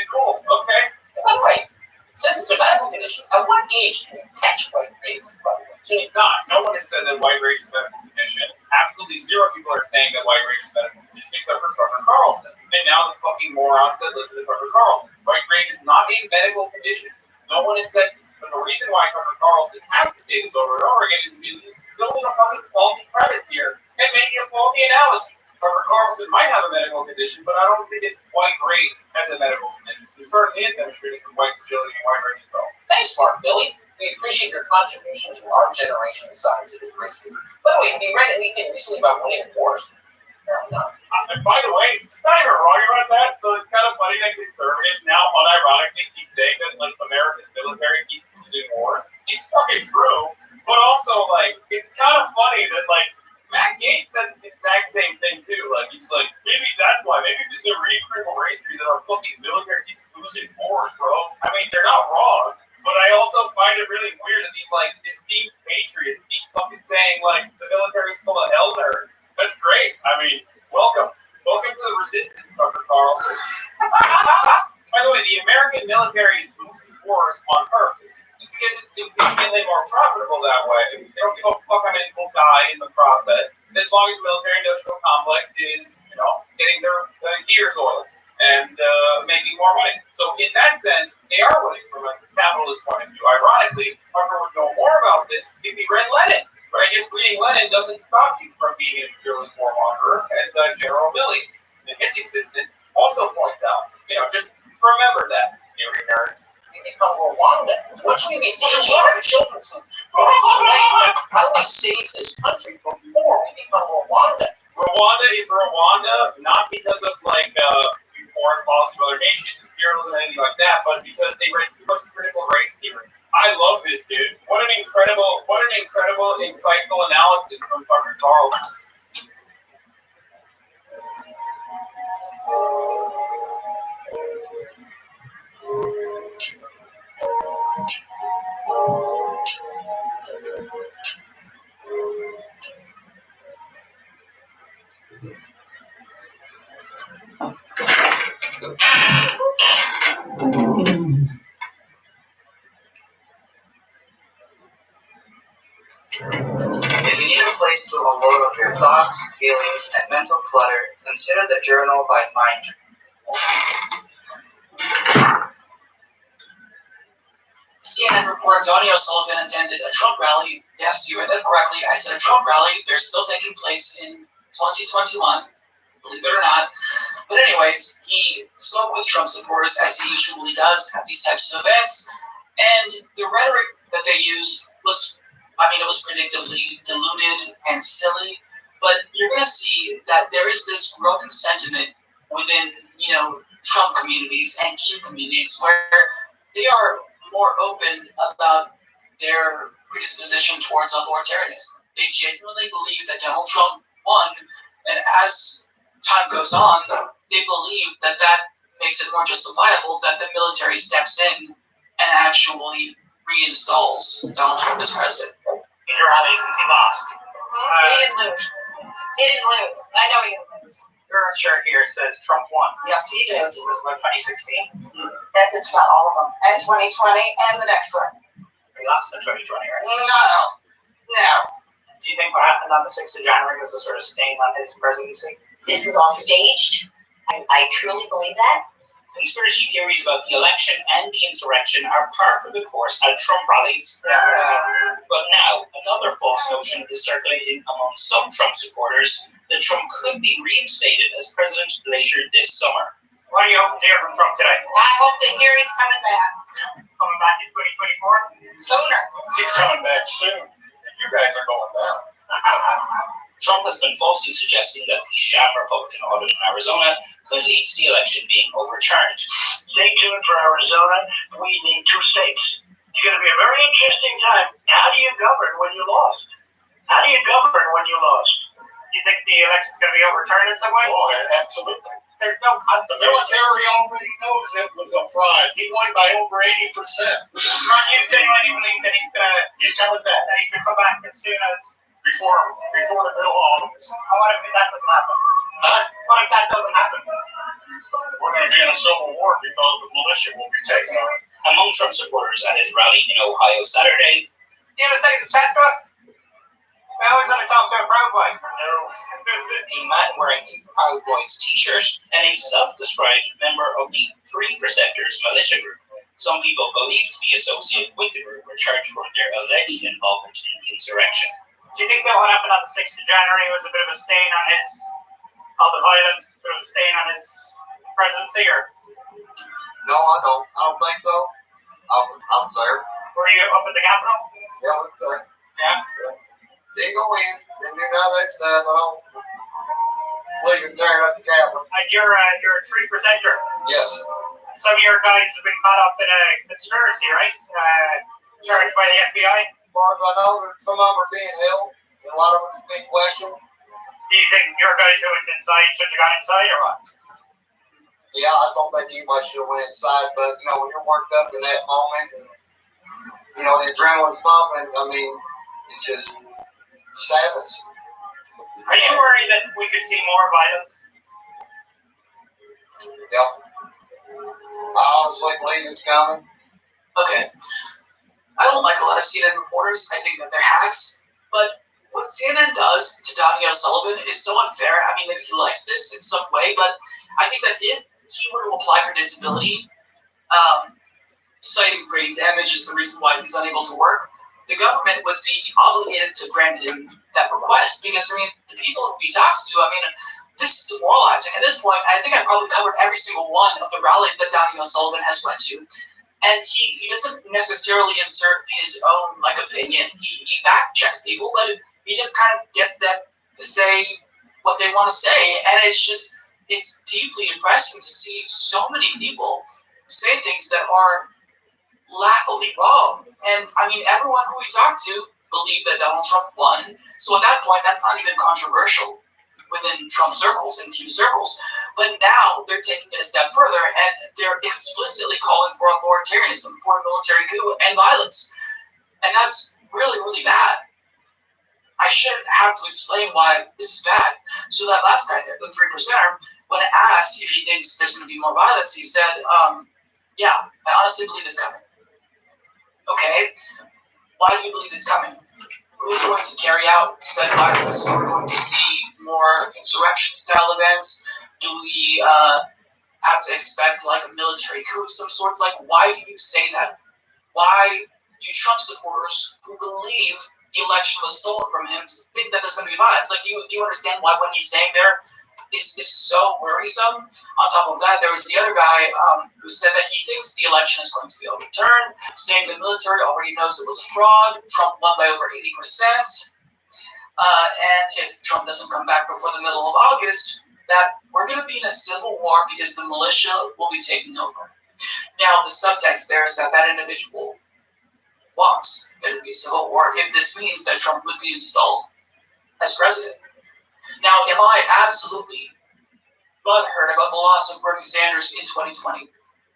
Cool, okay. And by the way, since it's a medical condition, at what age can you catch white rage? So it's not. No one has said that white rage is a medical condition. Absolutely zero people are saying that white rage is a medical condition except for Tucker Carlson. And now the fucking morons that listen to Tucker Carlson. White rage is not a medical condition. No one has said this. But the reason why Tucker Carlson has to say this over and over again is because he's building a fucking faulty premise here and making a faulty analogy. Tucker Carlson might have a medical condition, but I don't think it's white rage as a medical condition. He certainly is demonstrating some white fragility and white rage as well. Thanks, Mark Milley. We appreciate your contribution to our generation's scientific racism. By the way, have you read anything recently about winning wars? Apparently not. And by the way, it's not even wrong about that, so it's kind of funny that conservatives now unironically keep saying that, like, America's military keeps losing wars. It's fucking true, but also, like, it's kind of funny that, like, Matt Gaetz said this exact same thing, too. Like, he's like, maybe that's why. Maybe there's a really critical race theory that our fucking military keeps losing wars, bro. I mean, they're not wrong, but I also find it really weird that these, like, esteemed patriots keep fucking saying, like, the military's full of hell nerds. That's great. I mean, welcome. Welcome to the resistance, Tucker Carlson. By the way, the American military loses wars on purpose. It's because it's significantly more profitable that way. They don't give a fuck how many people die in the process, as long as the military-industrial complex is, you know, getting their gears oiled and making more money. So in that sense, they are winning from a capitalist point of view. Ironically, Tucker would know more about this if he read Lenin. But I guess reading Lenin doesn't stop you from being a fearless warmonger, as General Milley, his assistant, also points out. You know, just remember that, you nerd. We become Rwanda. What should we be teaching our children to do? How do we save this country before we become Rwanda? Rwanda is Rwanda, not because of, like, foreign policy of other nations, imperialism, or anything like that, but because they read too much critical race theory. I love this dude. What an incredible, insightful analysis from Tucker Carlson. If you need a place to unload your thoughts, feelings, and mental clutter, consider the Journal by Mind. CNN reporter António Sullivan attended a Trump rally. Yes, you read that correctly. I said a Trump rally. They're still taking place in 2021, believe it or not. But anyways, he spoke with Trump supporters as he usually does at these types of events. And the rhetoric that they used was, it was predictably diluted and silly. But you're going to see that there is this growing sentiment within, Trump communities and Q communities where they are more open about their predisposition towards authoritarianism. They genuinely believe that Donald Trump won, and as time goes on, they believe that makes it more justifiable that the military steps in and actually reinstalls Donald Trump as president. Your rally since he lost. He didn't lose. He didn't lose. I know he didn't lose. Your shirt here says Trump won. Yes, he did. It was about 2016. It's about all of them. And 2020 and the next one. He lost in 2020, right? No. Do you think what happened on the 6th of January was a sort of stain on his presidency? This was all staged. I truly believe that. Conspiracy theories about the election and the insurrection are par for the course at Trump rallies. But now, another false notion is circulating among some Trump supporters that Trump could be reinstated as president later this summer. What do you hope to hear from Trump today? I hope to hear he's coming back. Coming back in 2024? Sooner. He's coming back soon. You guys are going down. Trump has been falsely suggesting that the sham Republican audit in Arizona could lead to the election being overturned. Stay tuned for Arizona. We need 2 states. It's going to be a very interesting time. How do you govern when you lost? Do you think the election is going to be overturned in some way? Oh, absolutely. There's no The consequence. military already knows it was a fraud. He won by over 80%. Ron, you genuinely believe that He's coming back he could come back as soon as... before the middle of August. What if that doesn't happen? Huh? What if that doesn't happen? We're going to be in a civil war because the militia will be taken over. Among Trump supporters at his rally in Ohio Saturday, do you have a second to chat to us? I always want to talk to a Proud Boy. No. A man wearing a Proud Boys t-shirt and a self-described member of the Three Percenters militia group. Some people believed to be associated with the group were charged for their alleged involvement in the insurrection. Do you think that what happened on the 6th of January was a bit of a stain on all the violence, a bit of a stain on his presidency, or No, I don't. I don't think so. I'm there. were you up at the Capitol? Yeah, we're there. Yeah. Didn't go in. Didn't do none of that stuff. I don't believe in tearing up the Capitol. You're a Three Percenter. Yes. Some of your guys have been caught up in a conspiracy, right? Charged by the FBI. As far as I know, some of them are being held, and a lot of them is being questioned. Do you think your guys who went inside should have gone inside, or what? Yeah, I don't think anybody should have went inside, but, when you're worked up in that moment, and, the adrenaline's pumping, it just happens. Are you worried that we could see more violence? Yep. I honestly believe it's coming. Okay. I don't like a lot of CNN reporters. I think that they're hacks. But what CNN does to António Sullivan is so unfair. That he likes this in some way, but I think that if he were to apply for disability, citing brain damage is the reason why he's unable to work, the government would be obligated to grant him that request because, the people he talks to, this is demoralizing. At this point, I think I probably covered every single one of the rallies that António Sullivan has went to. And he doesn't necessarily insert his own opinion. He fact checks people, but he just kind of gets them to say what they want to say. And it's deeply impressive to see so many people say things that are laughably wrong. And I mean, everyone who we talked to believed that Donald Trump won. So at that point, that's not even controversial within Trump circles and Q circles. But now they're taking it a step further, and they're explicitly calling for authoritarianism, for military coup and violence. And that's really, really bad. I shouldn't have to explain why this is bad. So that last guy there, the 3%er, when asked if he thinks there's going to be more violence, he said, yeah, I honestly believe it's coming. Okay, why do you believe it's coming? Who's going to carry out said violence? Are we going to see more insurrection-style events? Do we have to expect like a military coup of some sorts? Like, why do you say that? Why do Trump supporters who believe the election was stolen from him think that there's going to be violence? Like, do you understand why what he's saying there is so worrisome? On top of that, there was the other guy who said that he thinks the election is going to be overturned, saying the military already knows it was a fraud. Trump won by over 80%. And if Trump doesn't come back before the middle of August, that we're going to be in a civil war because the militia will be taking over. Now, the subtext there is that that individual wants there to be a civil war if this means that Trump would be installed as president. Now, am I absolutely butthurt about the loss of Bernie Sanders in 2020?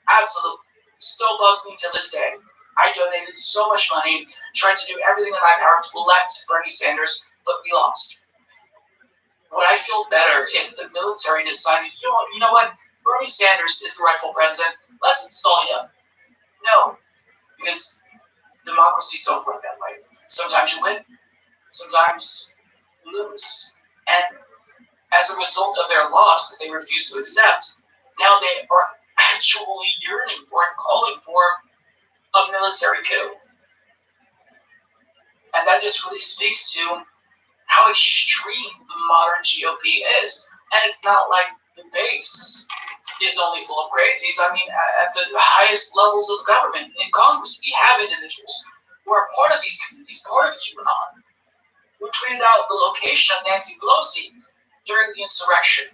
Absolutely. Still bugs me to this day. I donated so much money, tried to do everything in my power to elect Bernie Sanders, but we lost. Would I feel better if the military decided, you know what, Bernie Sanders is the rightful president, let's install him? No, because democracy don't work that way. Sometimes you win, sometimes you lose. And as a result of their loss that they refuse to accept, now they are actually yearning for and calling for a military coup. And that just really speaks to how extreme the modern GOP is. And it's not like the base is only full of crazies. I mean, at the highest levels of government, in Congress, we have individuals who are part of these communities, part of QAnon, who tweeted out the location of Nancy Pelosi during the insurrection.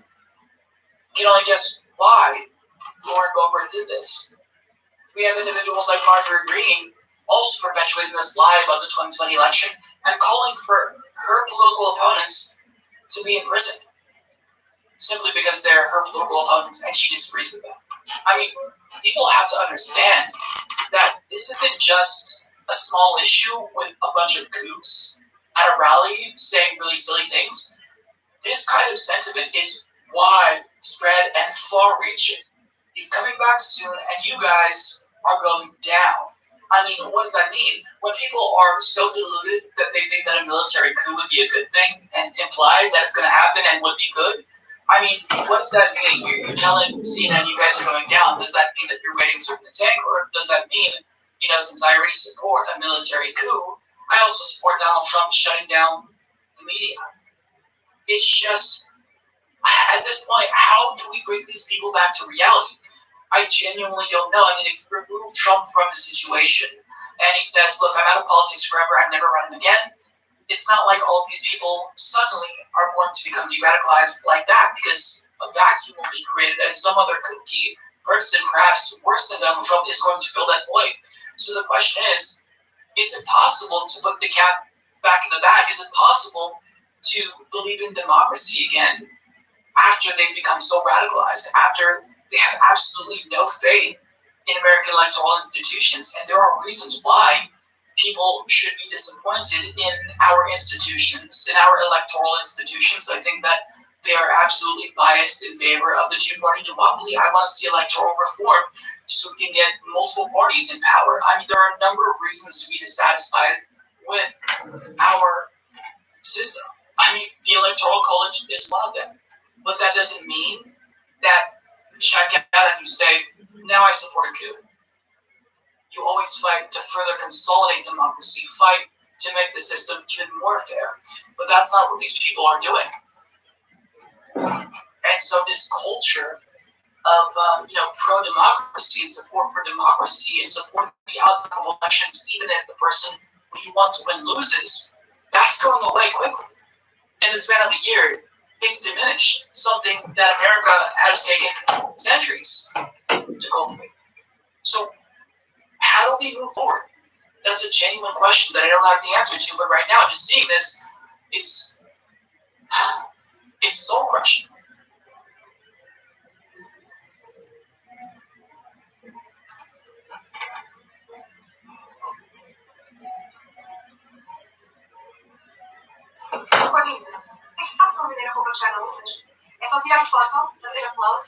You can only guess why Lauren Boebert did this. We have individuals like Marjorie Greene also perpetuating this lie about the 2020 election and calling for her political opponents to be imprisoned simply because they're her political opponents and she disagrees with them. I mean, people have to understand that this isn't just a small issue with a bunch of kooks at a rally saying really silly things. This kind of sentiment is widespread and far-reaching. He's coming back soon, and you guys are going down. I mean, what does that mean? When people are so deluded that they think that a military coup would be a good thing and imply that it's going to happen and would be good, I mean, what does that mean? You're telling CNN you guys are going down. Does that mean that your ratings are going to tank? Or does that mean, since I already support a military coup, I also support Donald Trump shutting down the media? It's just, at this point, how do we bring these people back to reality? I genuinely don't know. I mean, if you remove Trump from the situation and he says, look, I'm out of politics forever, I'm never running again, it's not like all of these people suddenly are going to become de-radicalized like that, because a vacuum will be created and some other kooky person, perhaps worse than Donald Trump, is going to fill that void. So the question is it possible to put the cat back in the bag? Is it possible to believe in democracy again after they've become so radicalized, after they have absolutely no faith in American electoral institutions? And there are reasons why people should be disappointed in our institutions, in our electoral institutions. I think that they are absolutely biased in favor of the two-party duopoly. I want to see electoral reform so we can get multiple parties in power. I mean, there are a number of reasons to be dissatisfied with our system. I mean, the Electoral College is one of them. But that doesn't mean that you check out and you say, now I support a coup. You always fight to further consolidate democracy, fight to make the system even more fair. But that's not what these people are doing. And so this culture of pro-democracy and support for democracy and support the outcome of elections, even if the person who you want to win loses, that's going away quickly. In the span of a year, it's diminished, something that America has taken centuries to cultivate. So how how do we move forward? That's a genuine question that I don't have the answer to, but right now, just seeing this, it's soul crushing. Corridas. É fácil vender a roupa que já não usas. É só tirar foto, fazer upload,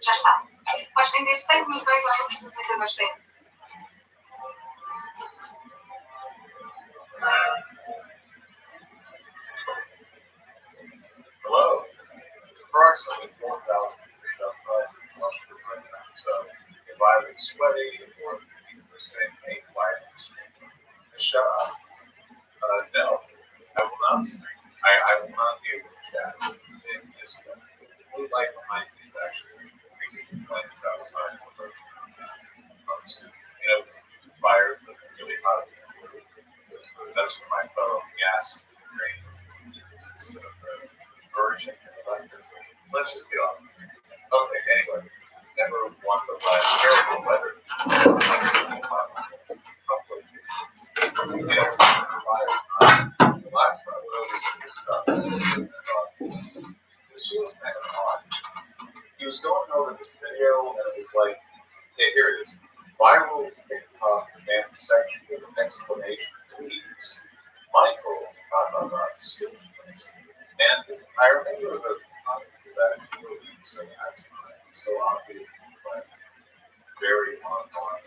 já está. Podes vender 100 comissões aos outros utilizadores dele. Hello. It's approximately 4,000 feet outside of Washington right now. So if I look sweaty or people are saying, hey, why are you screaming? Shut up. No, I will not scream. I will not be able to chat in this way. The blue light behind me is actually making flames outside of the fire that's really hot. That's when my fellow gas drain instead of the version of electric. Let's just get on. Okay, anyway, never want the last terrible weather. Last time, when I was in this stuff, this was kind of odd. He was going over this video, and it was like, hey, here it is. Viral TikTok man sexual explanation please. Michael, excuse me. And I remember the content of that movie, so that's so obvious, but very online.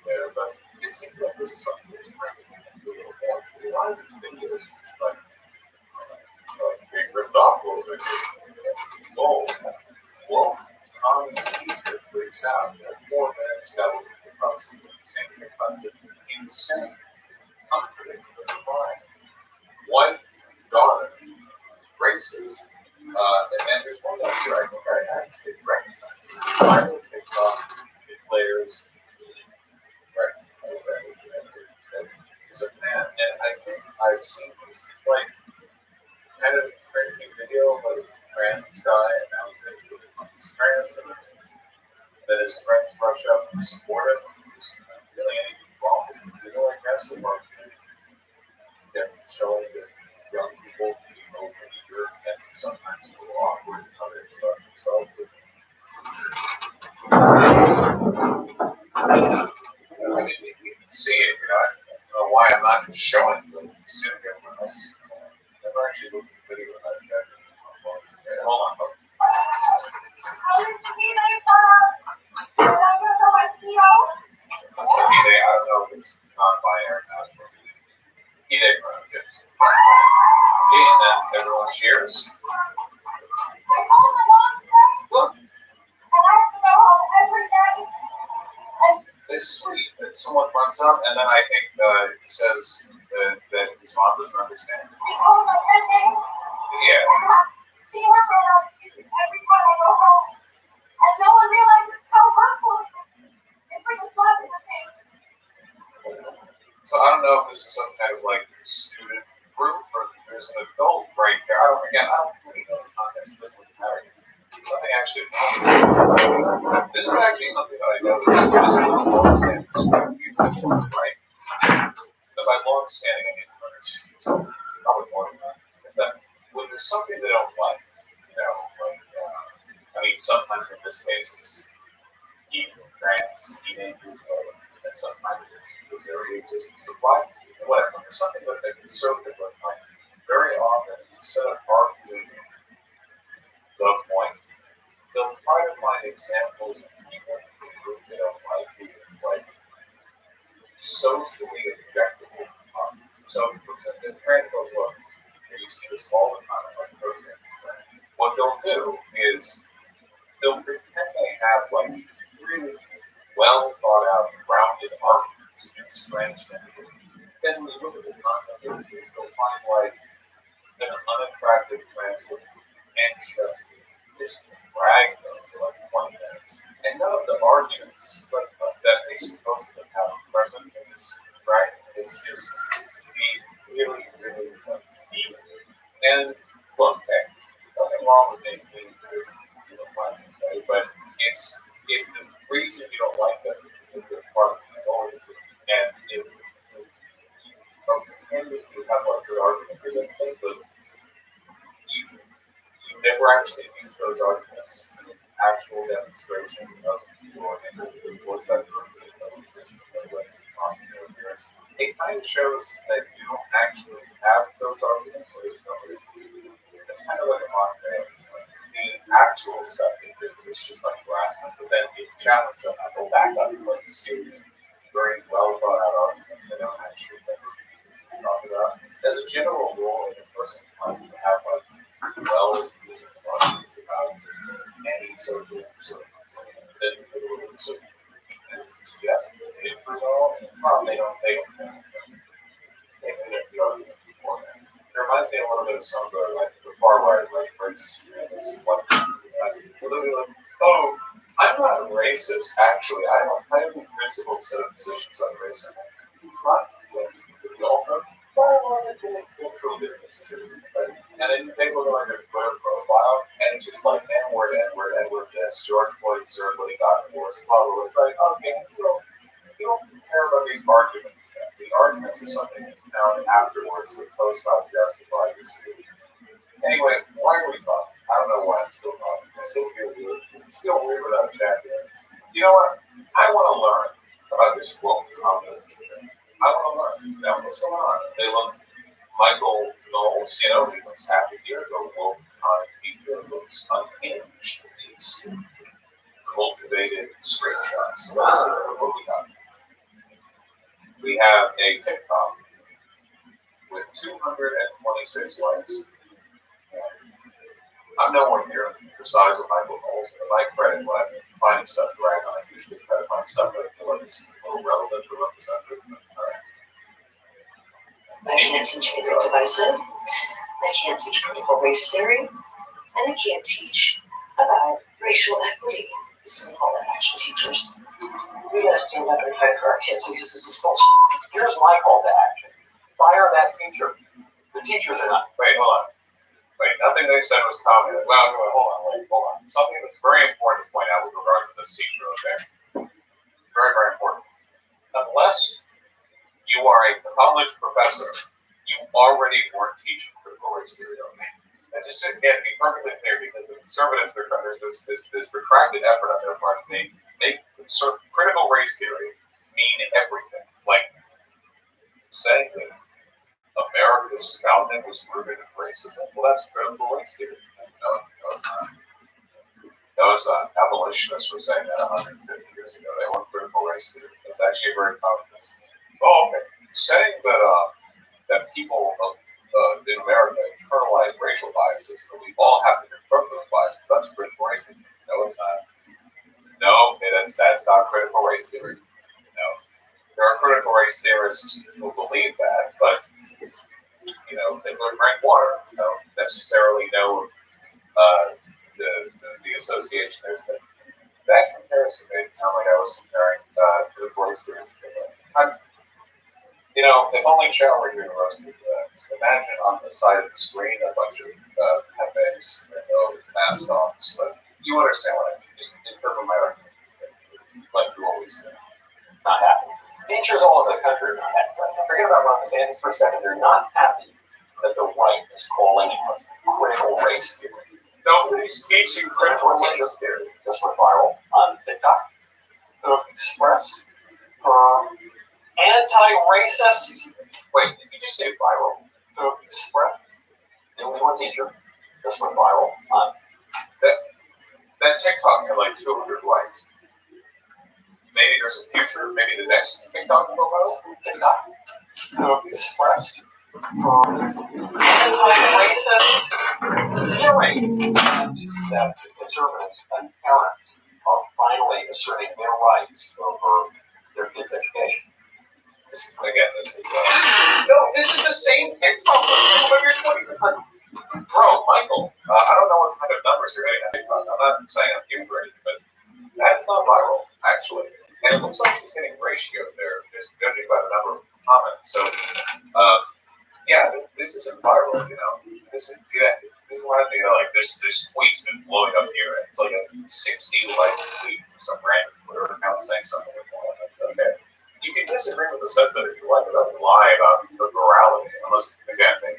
There, but it seems like this is something that's a little more because a lot of these videos just like being ripped off a little bit. Oh, well, common teacher freaks out. 4 minutes ago, approximately saying about the insane, unpredictable crime. White daughter, racist, and there's one out here I think I actually recognize. Viral TikTok declares is a man, and I think I've seen this. It's like kind of a crazy video of a trans guy, and now he's trans, and then his friends rush up and support him. There's not really anything wrong with the video, I guess, apart from showing that young people can be open eager and sometimes a little awkward in how they express themselves. I mean, you can see it, I don't know why I'm not just showing it, but assuming everyone else is I've actually looked at the video and I've checked it. Hold on, hold on. I don't know if it's non-binary or He-Day tips. Okay, and then everyone cheers. Look. It's sweet that someone runs up, and then I think he says that his mom doesn't understand. Yeah. Every time I go home, and no one realizes how hurtful it is. It's like a slap in the face. So I don't know if this is some kind of like student group or if there's an adult right here. I don't really know the context of this one. Something actually. This is actually something that I noticed. This is a long-standing perspective, right? But by long-standing, I mean probably more than that. That when there's something they don't like, sometimes in this case it's eating trans, eating, and sometimes it's the very existence of life. Whatever. When there's something that they're conservative with, like very often instead of arguing the point, they'll try to find examples of people in the group they don't like because like socially objectable. So for example, the trans will look, and you see this all the time on program. What they'll do is they'll pretend they have like these really well thought out, grounded arguments against transgender. Then when you look at the content of these, they'll find like an unattractive trans woman and just drag them for like 20 minutes. And none of the arguments that they supposedly have present in this drag is just be really, really deep. And look, hey, nothing nothing wrong with anything you don't like, right? But it's if the reason you don't like them is they're part of the minority, and if you have like good arguments against them, but you never actually use those arguments in actual demonstration of your empathy towards that group. It kind of shows that you don't actually have those arguments, or it's kind of like a mock day. The actual stuff is just like harassment, but then you challenge them and go back up and like serious, very well thought out arguments they don't actually ever talk about. As a general rule, if a person wants to have like well-used arguments about any social circumstance, then you could really sort of yes, if we all, they don't they the argument before that. It reminds me a little bit of some of the like the far right race, this one literally like, oh, I'm not a racist actually. I have a principled set of positions on racism. Not we all know biological and cultural differences. And then you take a look at their Twitter profile, and it's just like N-word, this, George Floyd deserved what he got in Wars, blah, blah, blah. It's like, okay, you don't care about the arguments then. The arguments are something you found afterwards that post about justify your statement. Anyway, why are we talking? I don't know why I'm still talking. I still feel weird. It's still weird without chat here. You know what? I want to learn about this woke communist teacher. I want to learn. Now, what's going on? They look, Michael Knowles, he looks happy here. The woke teacher looks unhinged. These cultivated screenshots. So let's see what we got. We have a TikTok with 226 likes. I'm nowhere near the size of Michael Knowles, but my credit when I'm finding stuff to write on, I usually try to find stuff that I feel like is a little relevant or representative. I can't teach anything divisive. I can't teach critical race theory. And I can't teach about racial equity. This is all action teachers. We gotta stand up and fight for our kids because this is bullshit. Here's my call to action. Fire that teacher. The teachers are not. Wait, hold on. Wait, nothing they said was commented. Well, hold on. Something that's very important to point out with regards to this teacher, okay? Very, very important. Unless you are a college professor, you already weren't teaching critical race theory, okay? And just to get be perfectly clear, because the conservatives, there's this retracted effort on their part to make critical race theory mean everything. Like saying that America's founding was rooted in racism. Well, that's critical race theory. No, it's not. No, it's not. Abolitionists were saying that 150 years ago. They weren't critical race theory. It's actually a very common thing. Oh, okay. Saying that people in America internalize racial biases, that we all have to confront those biases. That's critical race theory. No, it's not. No, that's not critical race theory. No. There are critical race theorists who believe that, but they don't drink water. Don't necessarily know the association. There's that comparison made it sound like I was comparing critical race theories. If only Shower University could do that. Imagine on the side of the screen a bunch of pepes and mask offs. But you understand what I mean. Just interpret my argument. Like you always do. Not happy. Teachers all over the country are not happy. Forget about Ron DeSantis for a second. They're not happy that the right is calling it critical race theory. Nobody's teaching critical race theory. Just went viral on TikTok. Expressed anti-racist. Wait, did you just say viral? Expressed. It was one teacher. Just went viral on that TikTok had like 200 likes. Maybe there's a future. Maybe the next TikTok will go viral. TikTok. Expressed anti-racist feeling that conservatives and parents are finally asserting their rights over their kids' education. This is the same TikTok from your 20s. It's like, bro, Michael, I don't know what kind of numbers you're getting on TikTok. I'm not saying I'm huge or anything, but that's not viral, actually. And it looks like she's getting ratio there, just judging by the number of comments. So, this isn't viral, This reminds me, like this tweet's been blowing up here. It's like a 60-like tweet from some random Twitter account saying something like that. Okay. You can disagree with the sentiment if you like, but don't lie about the morality, unless, again, I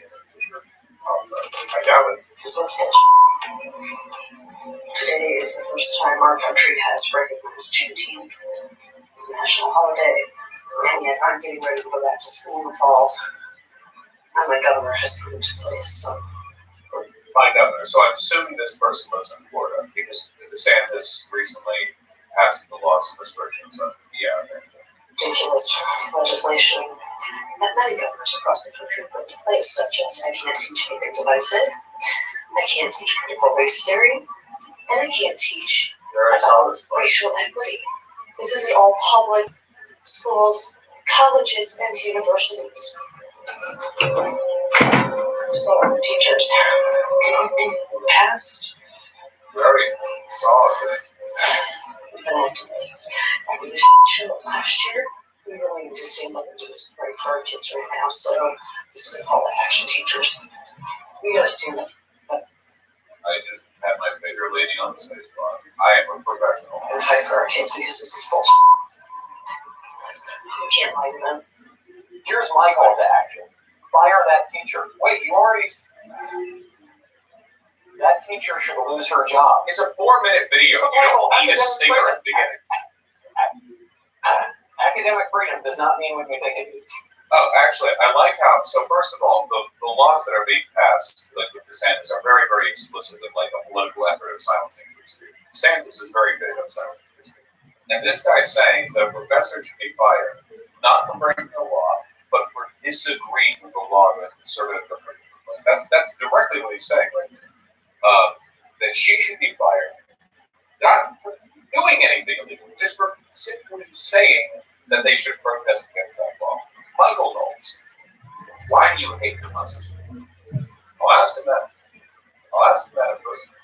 doubt it. Today is the first time our country has recognized Juneteenth as a national holiday, and yet I'm getting ready to go back to school in the fall, and my governor has put into place some. My governor, so I'm assuming this person lives in Florida, because DeSantis recently passed the laws and restrictions on, ridiculous legislation that many governors across the country put into place, such as I can't teach anything divisive, I can't teach critical race theory, and I can't teach about racial equity. This is in all public schools, colleges, and universities. So, teachers, in the past, very solid. we've been activists. After the shows last year, we really need to stand up and do this right for our kids right now. So, this is a call to action, teachers. We gotta stand up. I just had my finger leaning on the space bar. I am a professional. And fight for our kids because this is bullshit. We can't lie to them. Here's my call to action. Fire that teacher. Wait, you already... That teacher should lose her job. It's a 4-minute video. You don't need a stinger at the beginning. Academic freedom does not mean what you think it means. Oh, actually, I like how, so first of all, the laws that are being passed, like with DeSantis, are very, very explicit in like a political effort of silencing free speech. DeSantis is very big on silencing free speech. And this guy's saying that a professor should be fired, not for breaking the law, but for disagreeing with the law that conservative government implements. That's directly what he's saying right here. That she should be fired, not for doing anything illegal, just for simply saying that they should protest against that law. Michael knows. Why do you hate the Constitution? I'll ask him that in person.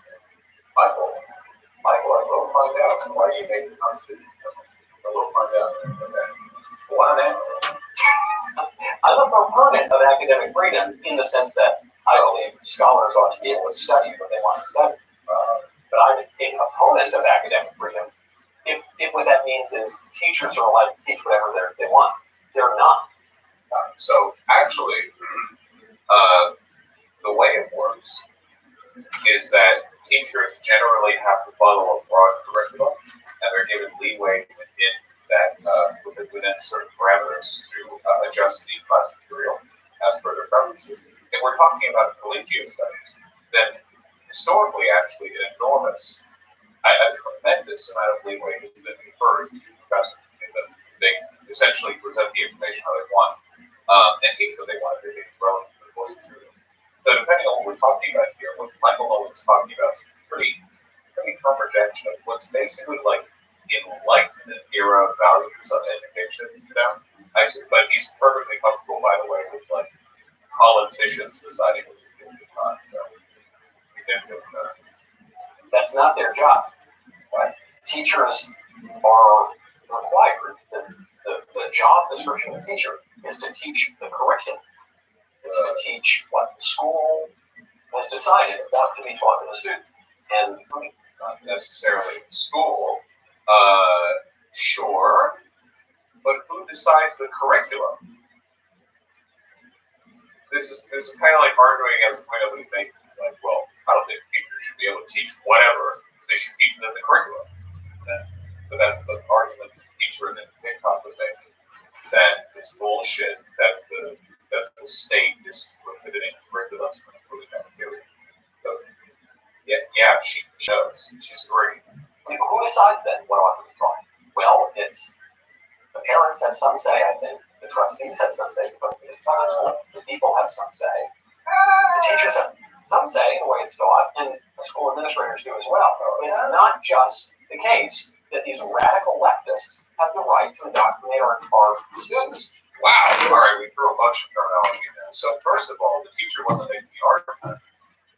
Michael, I will find out. Why do you hate the Constitution? I will find out. Okay. One answer. I'm a proponent of academic freedom in the sense that I believe scholars ought to be able to study what they want to study. But I'm an opponent of academic freedom if what that means is teachers are allowed to teach whatever they want. They're not. So actually, the way it works is that teachers generally have to follow a broad curriculum, and they're given leeway within that within certain parameters to adjust the class material as per their preferences. If we're talking about collegiate studies, then historically, actually, a tremendous amount of leeway has been conferred to professors. They essentially present the information how they want and teach what they want if they think it's relevant to the course material. So depending on what we're talking about here, what Michael Owens is talking about is pretty firm rejection of what's basically like Enlightenment era values on education, but he's perfectly comfortable, by the way, with like politicians deciding what to do or not. That's not their job. Right? Teachers are required. The job description of a teacher is to teach the curriculum. It's to teach what the school has decided what to be taught to the students. And not necessarily school, sure, but who decides the curriculum? This is kind of like arguing against the point that he's making. Like, well, I don't think teachers should be able to teach whatever. They should teach them the curriculum. But that's the argument the teacher in TikTok was making. That it's bullshit that the state is prohibiting curriculum from including that material. So, yeah, she shows. She's agreeing. Who decides then what ought to be taught? Well, it's the parents have some say, I think. The trustees have some say, but the people have some say. The teachers have some say in the way it's taught, and the school administrators do as well. It's not just the case that these radical leftists have the right to indoctrinate our students. Wow. All right, we threw a bunch of terminology in there. So first of all, the teacher wasn't making the argument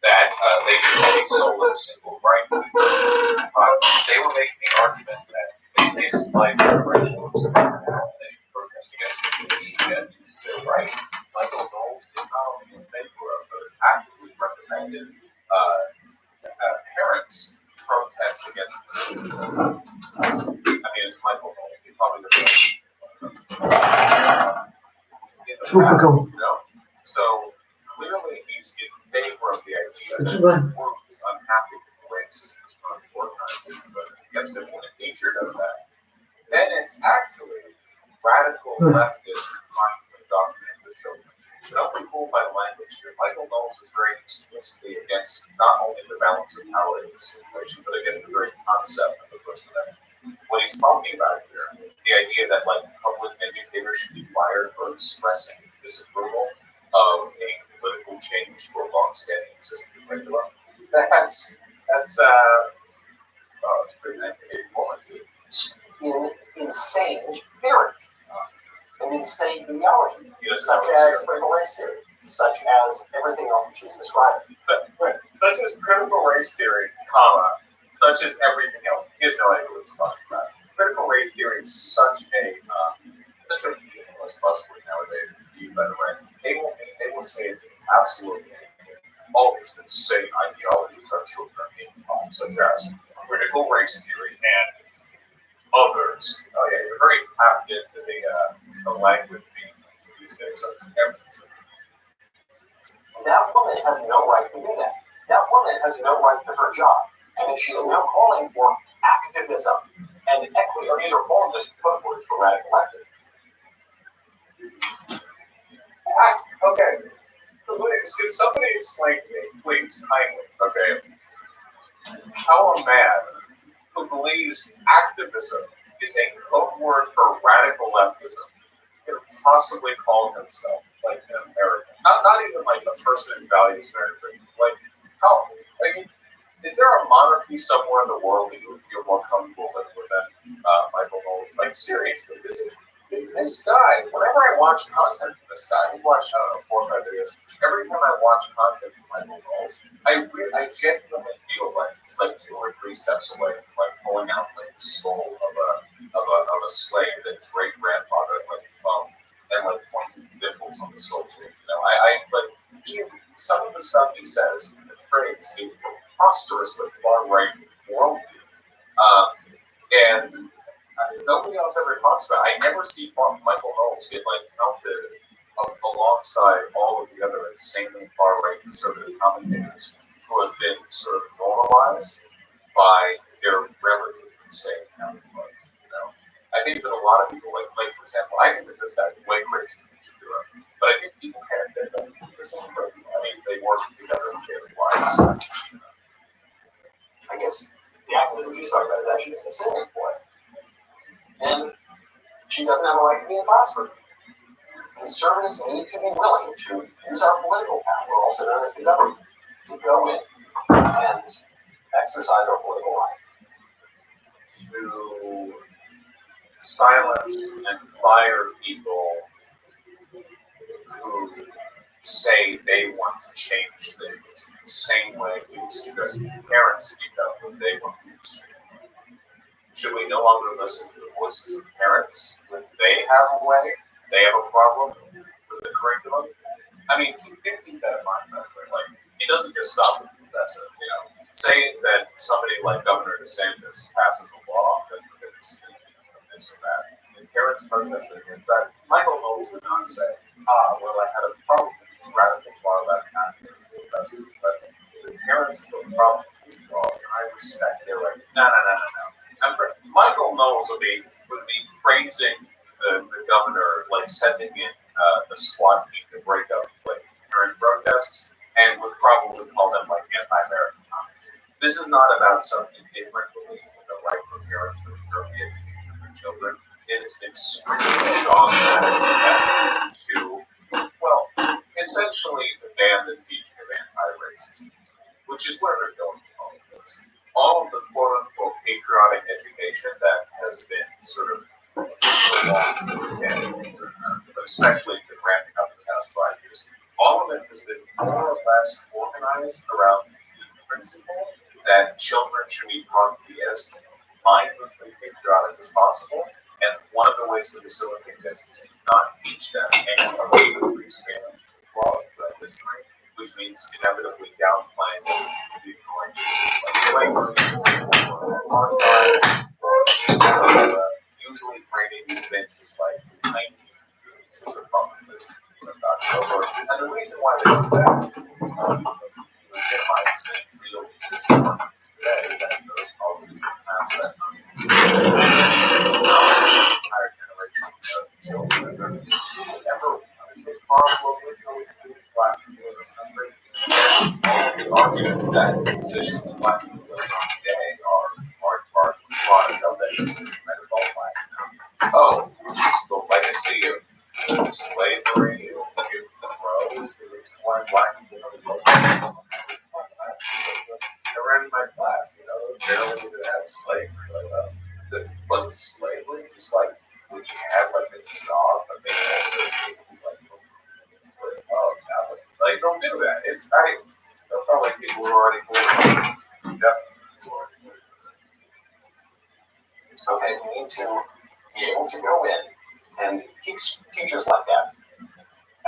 that they should have a sole and single right to they were making the argument that if they dislike their curriculums, they should protest against it. They should get used to their right. Michael Knowles is not only a mentor, but is actively recommended Knowles protest against it's Michael Knowles. He probably doesn't. So clearly he's in favor of the idea that the world is unhappy with the way the system is run, organized, but against it when nature does that. Then it's actually radical leftist trying to indoctrinate the children. So don't be fooled by the language here. Michael Knowles is very explicitly against not only the balance of power in this situation, but against the very concept of the First Amendment. What he's talking about here, the idea that public educators should be fired for expressing disapproval of a political change to a long-standing system curriculum, that's pretty 1981. Insane theory, an insane ideology, such as critical race theory, such as everything else that she's describing. Such as critical race theory, such as everything else. He has no idea what he's talking about. Critical race theory is such a meaningless buzzword nowadays. By the way, they will say it's absolutely all these insane ideologies are children being taught, such as critical race theory and others. Oh yeah, you're very tapped into the language these days. That woman has no right to do that. That woman has no right to her job. And if she is now calling for activism and equity, or these are all just code words for radical leftism. Okay. Can somebody explain to me, please, kindly, how a man who believes activism is a code word for radical leftism can possibly call himself an American? Not even a person who values American. Is there a monarchy somewhere in the world that you would feel more comfortable with than Michael Knowles? Seriously, this guy, whenever I watch content from this guy, we watch, 4 or 5 videos, every time I watch content from Michael Knowles, I genuinely feel like it's 2 or 3 steps away from pulling out the skull of a slave that his great grandfather and pointing to dimples on the skull shape. Some of the stuff he says betrays a preposterously far-right worldview. And nobody else ever talks about it. I never see Michael Knowles get counted alongside all of the other insanely far-right conservative commentators who have been sort of normalized by their relatively insane counterparts. I think that a lot of people, for example, I think that this guy is way crazy in Shapiro, but I think people can't get them the same thing. They work together in daily lives. I guess the activism she's talking about is actually just a sinning for it. And she doesn't have a right to be in classroom. Conservatives need to be willing to use our political power, also known as the government, to go in and exercise our political right. To silence and fire people who say they want to change things the same way we suggest parents speak up when they want to change. Should we no longer listen to the voices of parents when they have a way, they have a problem with the curriculum? Keep that in mind. It doesn't just stop with the professor. Say that somebody like Governor DeSantis passes a law that prohibits this or that, and parents protest against that. Michael Knowles would not say, I had a problem with radical far left activists, but the parents have a problem with this law, and I respect their right. No. Michael Knowles would be praising the governor, sending in the SWAT team to break up during protests, and would probably call them anti-American communists. This is not about some indifferent belief in the right for parents to ensure the education of their children. It is an extremely dogmatic attempt to, essentially to ban the teaching of anti-racism, which is where they're going with all of this. All of the quote-unquote patriotic education that has been sort of but especially the ramping up the past 5 years, all of it has been more or less organized around the principle that children should be taught to be as mindlessly patriotic as possible, and one of the ways to facilitate this is to not teach them any of the pre-Spanish laws about history, which means inevitably downplaying the ignoring slavery. arguments that positions black people on today are product of that medical black. Oh, the legacy of slavery, of Jim Crow is the reason why black people are around my class, barely even had slavery. That wasn't slavery, just like when you have like a job, but they also like don't do that. It's there are probably people who are already born. Okay, we need to be able to go in and teach teachers like that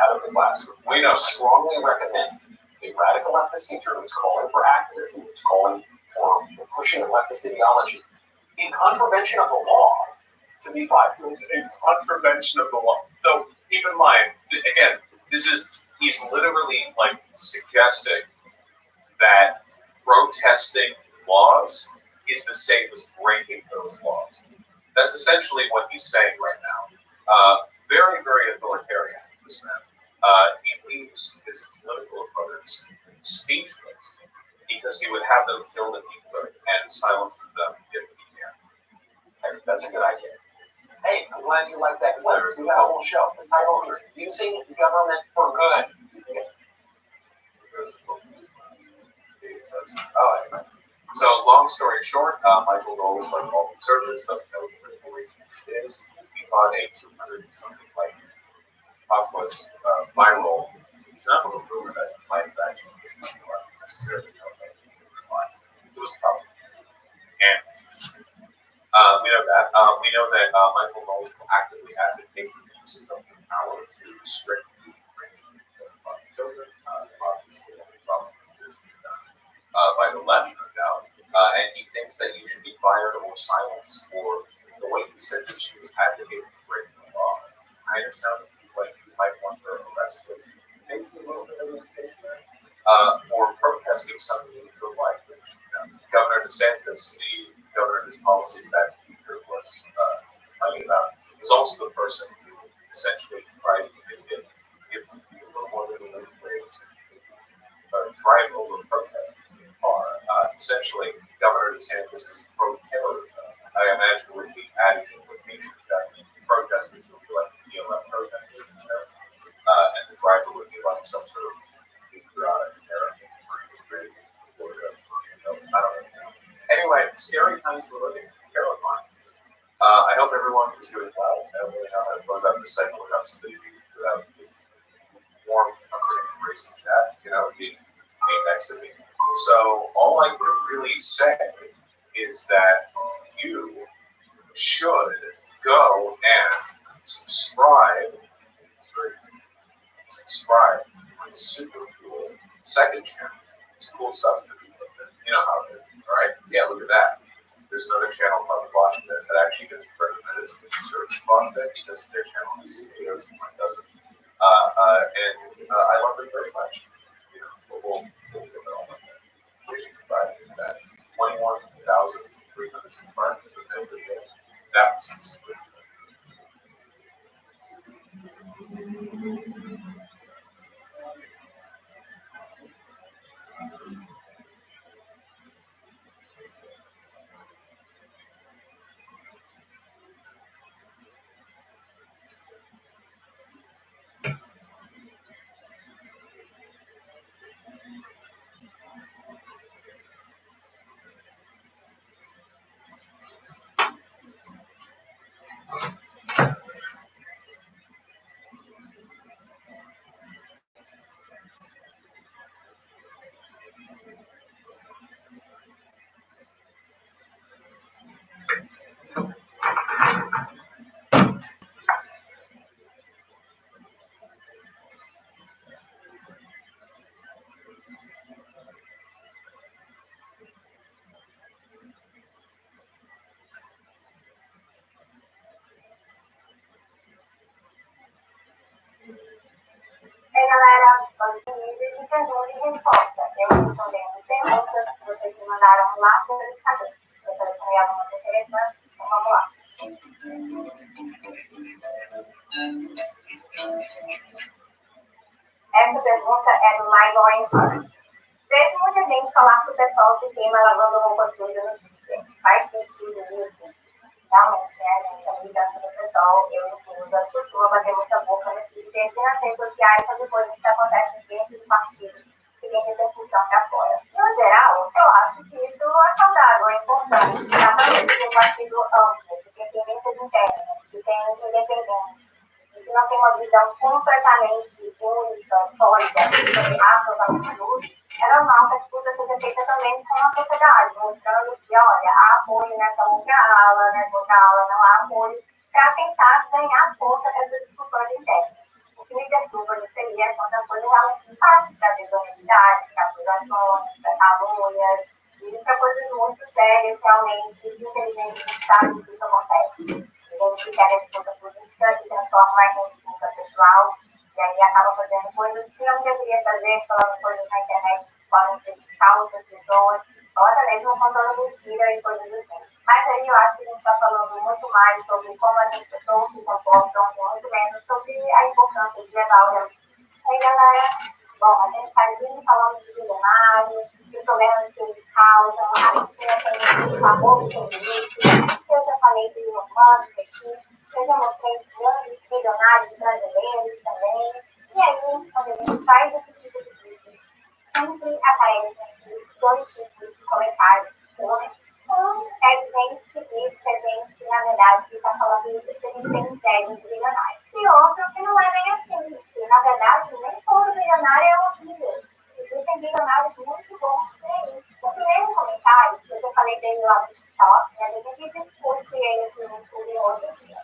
out of the classroom. We know strongly recommend a radical leftist teacher who's calling for activism, who's calling for pushing leftist ideology in contravention of the law to be fired. In contravention of the law. So keep in mind, again, he's literally like suggesting that protesting laws is the same as breaking those laws. That's essentially what he's saying right now. Very, very authoritarian, this man. He leaves his political opponents speechless because he would have them kill the people and silence them if he can. That's a good idea. Hey, I'm glad you like that clip. We got a whole show. The title is Using Government for Good. So, long story short, Michael Knowles, like all conservatives, doesn't know what critical reason is. He bought a 200 something like populist viral. He's not a rumor that might actually necessarily know that it was probably. And we know that. We know that Michael Knowles will actively advocate for the use of the power to restrict the training of children. Obviously, that's a problem by the left, no doubt. And he thinks that he should be fired or silenced for the way he said that she was advocating for breaking the law. Kind of sounded like you might want her arrested, maybe a little bit of engagement, or protesting something in her life. Which, Governor DeSantis, the governor of his policy that teacher was talking about, was also the person who essentially tried to give a little more than a way to drive over protest. Essentially, Governor DeSantis is pro-terrorism. I imagine would be adding implications that protesters would be like BLM protesters, and the driver would be like some sort of patriotic American or I don't know. Anyway, scary times we're living in, terrifying. I hope everyone is doing well. I don't really know how to close out this segment without somebody without warm, comforting, embracing chat, being next to me. So all I can really say is that you should go and subscribe to the super cool second channel. It's cool stuff to do with it. You know how it is, all right? Yeah, look at that. There's another channel called Watch that actually gets recommended to search Watch because their channel has videos and mine doesn't. And I love it very much. We'll give it all like that. Please subscribe to that. 21,300 subscribers with no videos. That was basically. Galera, hoje vídeos de pergunta e resposta. Eu respondendo perguntas que vocês me mandaram lá pelo Instagram. Eu selecionei algumas interessantes, então vamos lá. Essa pergunta é do My Boring Heart. Vejo muita gente falar para o pessoal que queima lavando roupa suja no Twitter. Faz sentido isso? Realmente, né, gente, a militância do pessoal, eu incluso, eu costumo bater muita boca no Twitter e nas redes sociais sobre coisas que acontecem dentro do partido, que tem repercussão para fora. No geral, eu acho que isso é saudável, é importante, tratando de um partido amplo, que tem tendências internas, que tem independentes, e que não tem uma visão completamente única, sólida, sobre absolutamente tudo. É normal que a disputa seja feita também com a sociedade, mostrando que, olha, há apoio nessa outra ala não há apoio, para tentar ganhar força nessas discussões internas. O que me perturba nisso aí é quando a coisa realmente parte para desonestidade, para acusações, para calúnias, e para coisas muito sérias, realmente, infelizmente, a gente sabe que isso acontece. A gente que pega a disputa política e transforma em disputa pessoal, e aí acaba fazendo coisas que não deveria fazer, falando coisas na internet que podem prejudicar outras pessoas, ou até mesmo contando mentira e coisas assim. Mas aí eu acho que a gente está falando muito mais sobre como essas pessoas se comportam, muito menos sobre a importância de levar o realmente. Aí, galera, bom, a gente está aqui falando de bilionário, de problemas que eles causam, a gente já tem um favor sobre isso, eu já falei do Elon Musk aqui, eu já mostrei grandes bilionários brasileiros também. E aí, quando a gente faz esse tipo de vídeo, sempre aparecem aqui dois tipos de comentários. Um é gente que diz que a gente, na verdade, está falando isso porque a gente tem inveja de bilionário. E outro que não é nem assim, que na verdade nem todo bilionário é horrível. Existem bilionários muito bons por aí. O primeiro comentário, eu já falei dele lá no TikTok, a gente discute ele aqui no YouTube outro dia.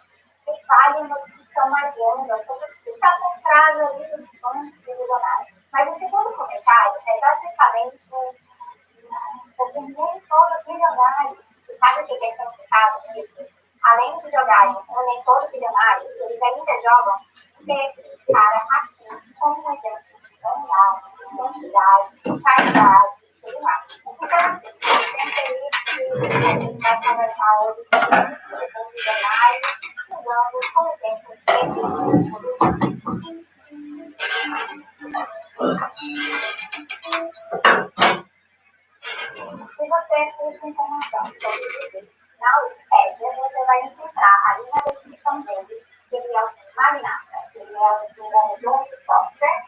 E faz uma discussão mais longa sobre o que está por trás ali dos sonhos de bilionário. Mas o segundo comentário é basicamente porque nem todo bilionário, sabe o que é complicado nisso? Além de jogarem com nem todo bilionário, eles ainda jogam esse cara aqui como um exemplo de bondade, de quantidade, de caridade e tudo mais. Então, assim, sempre isso que a gente vai conversar hoje sobre o bilionário, usando como exemplo esse Se você busca informação sobre ele na Wikipédia, você vai encontrar ali na descrição dele que ele é um magnata, que ele é um desenvolvedor de software.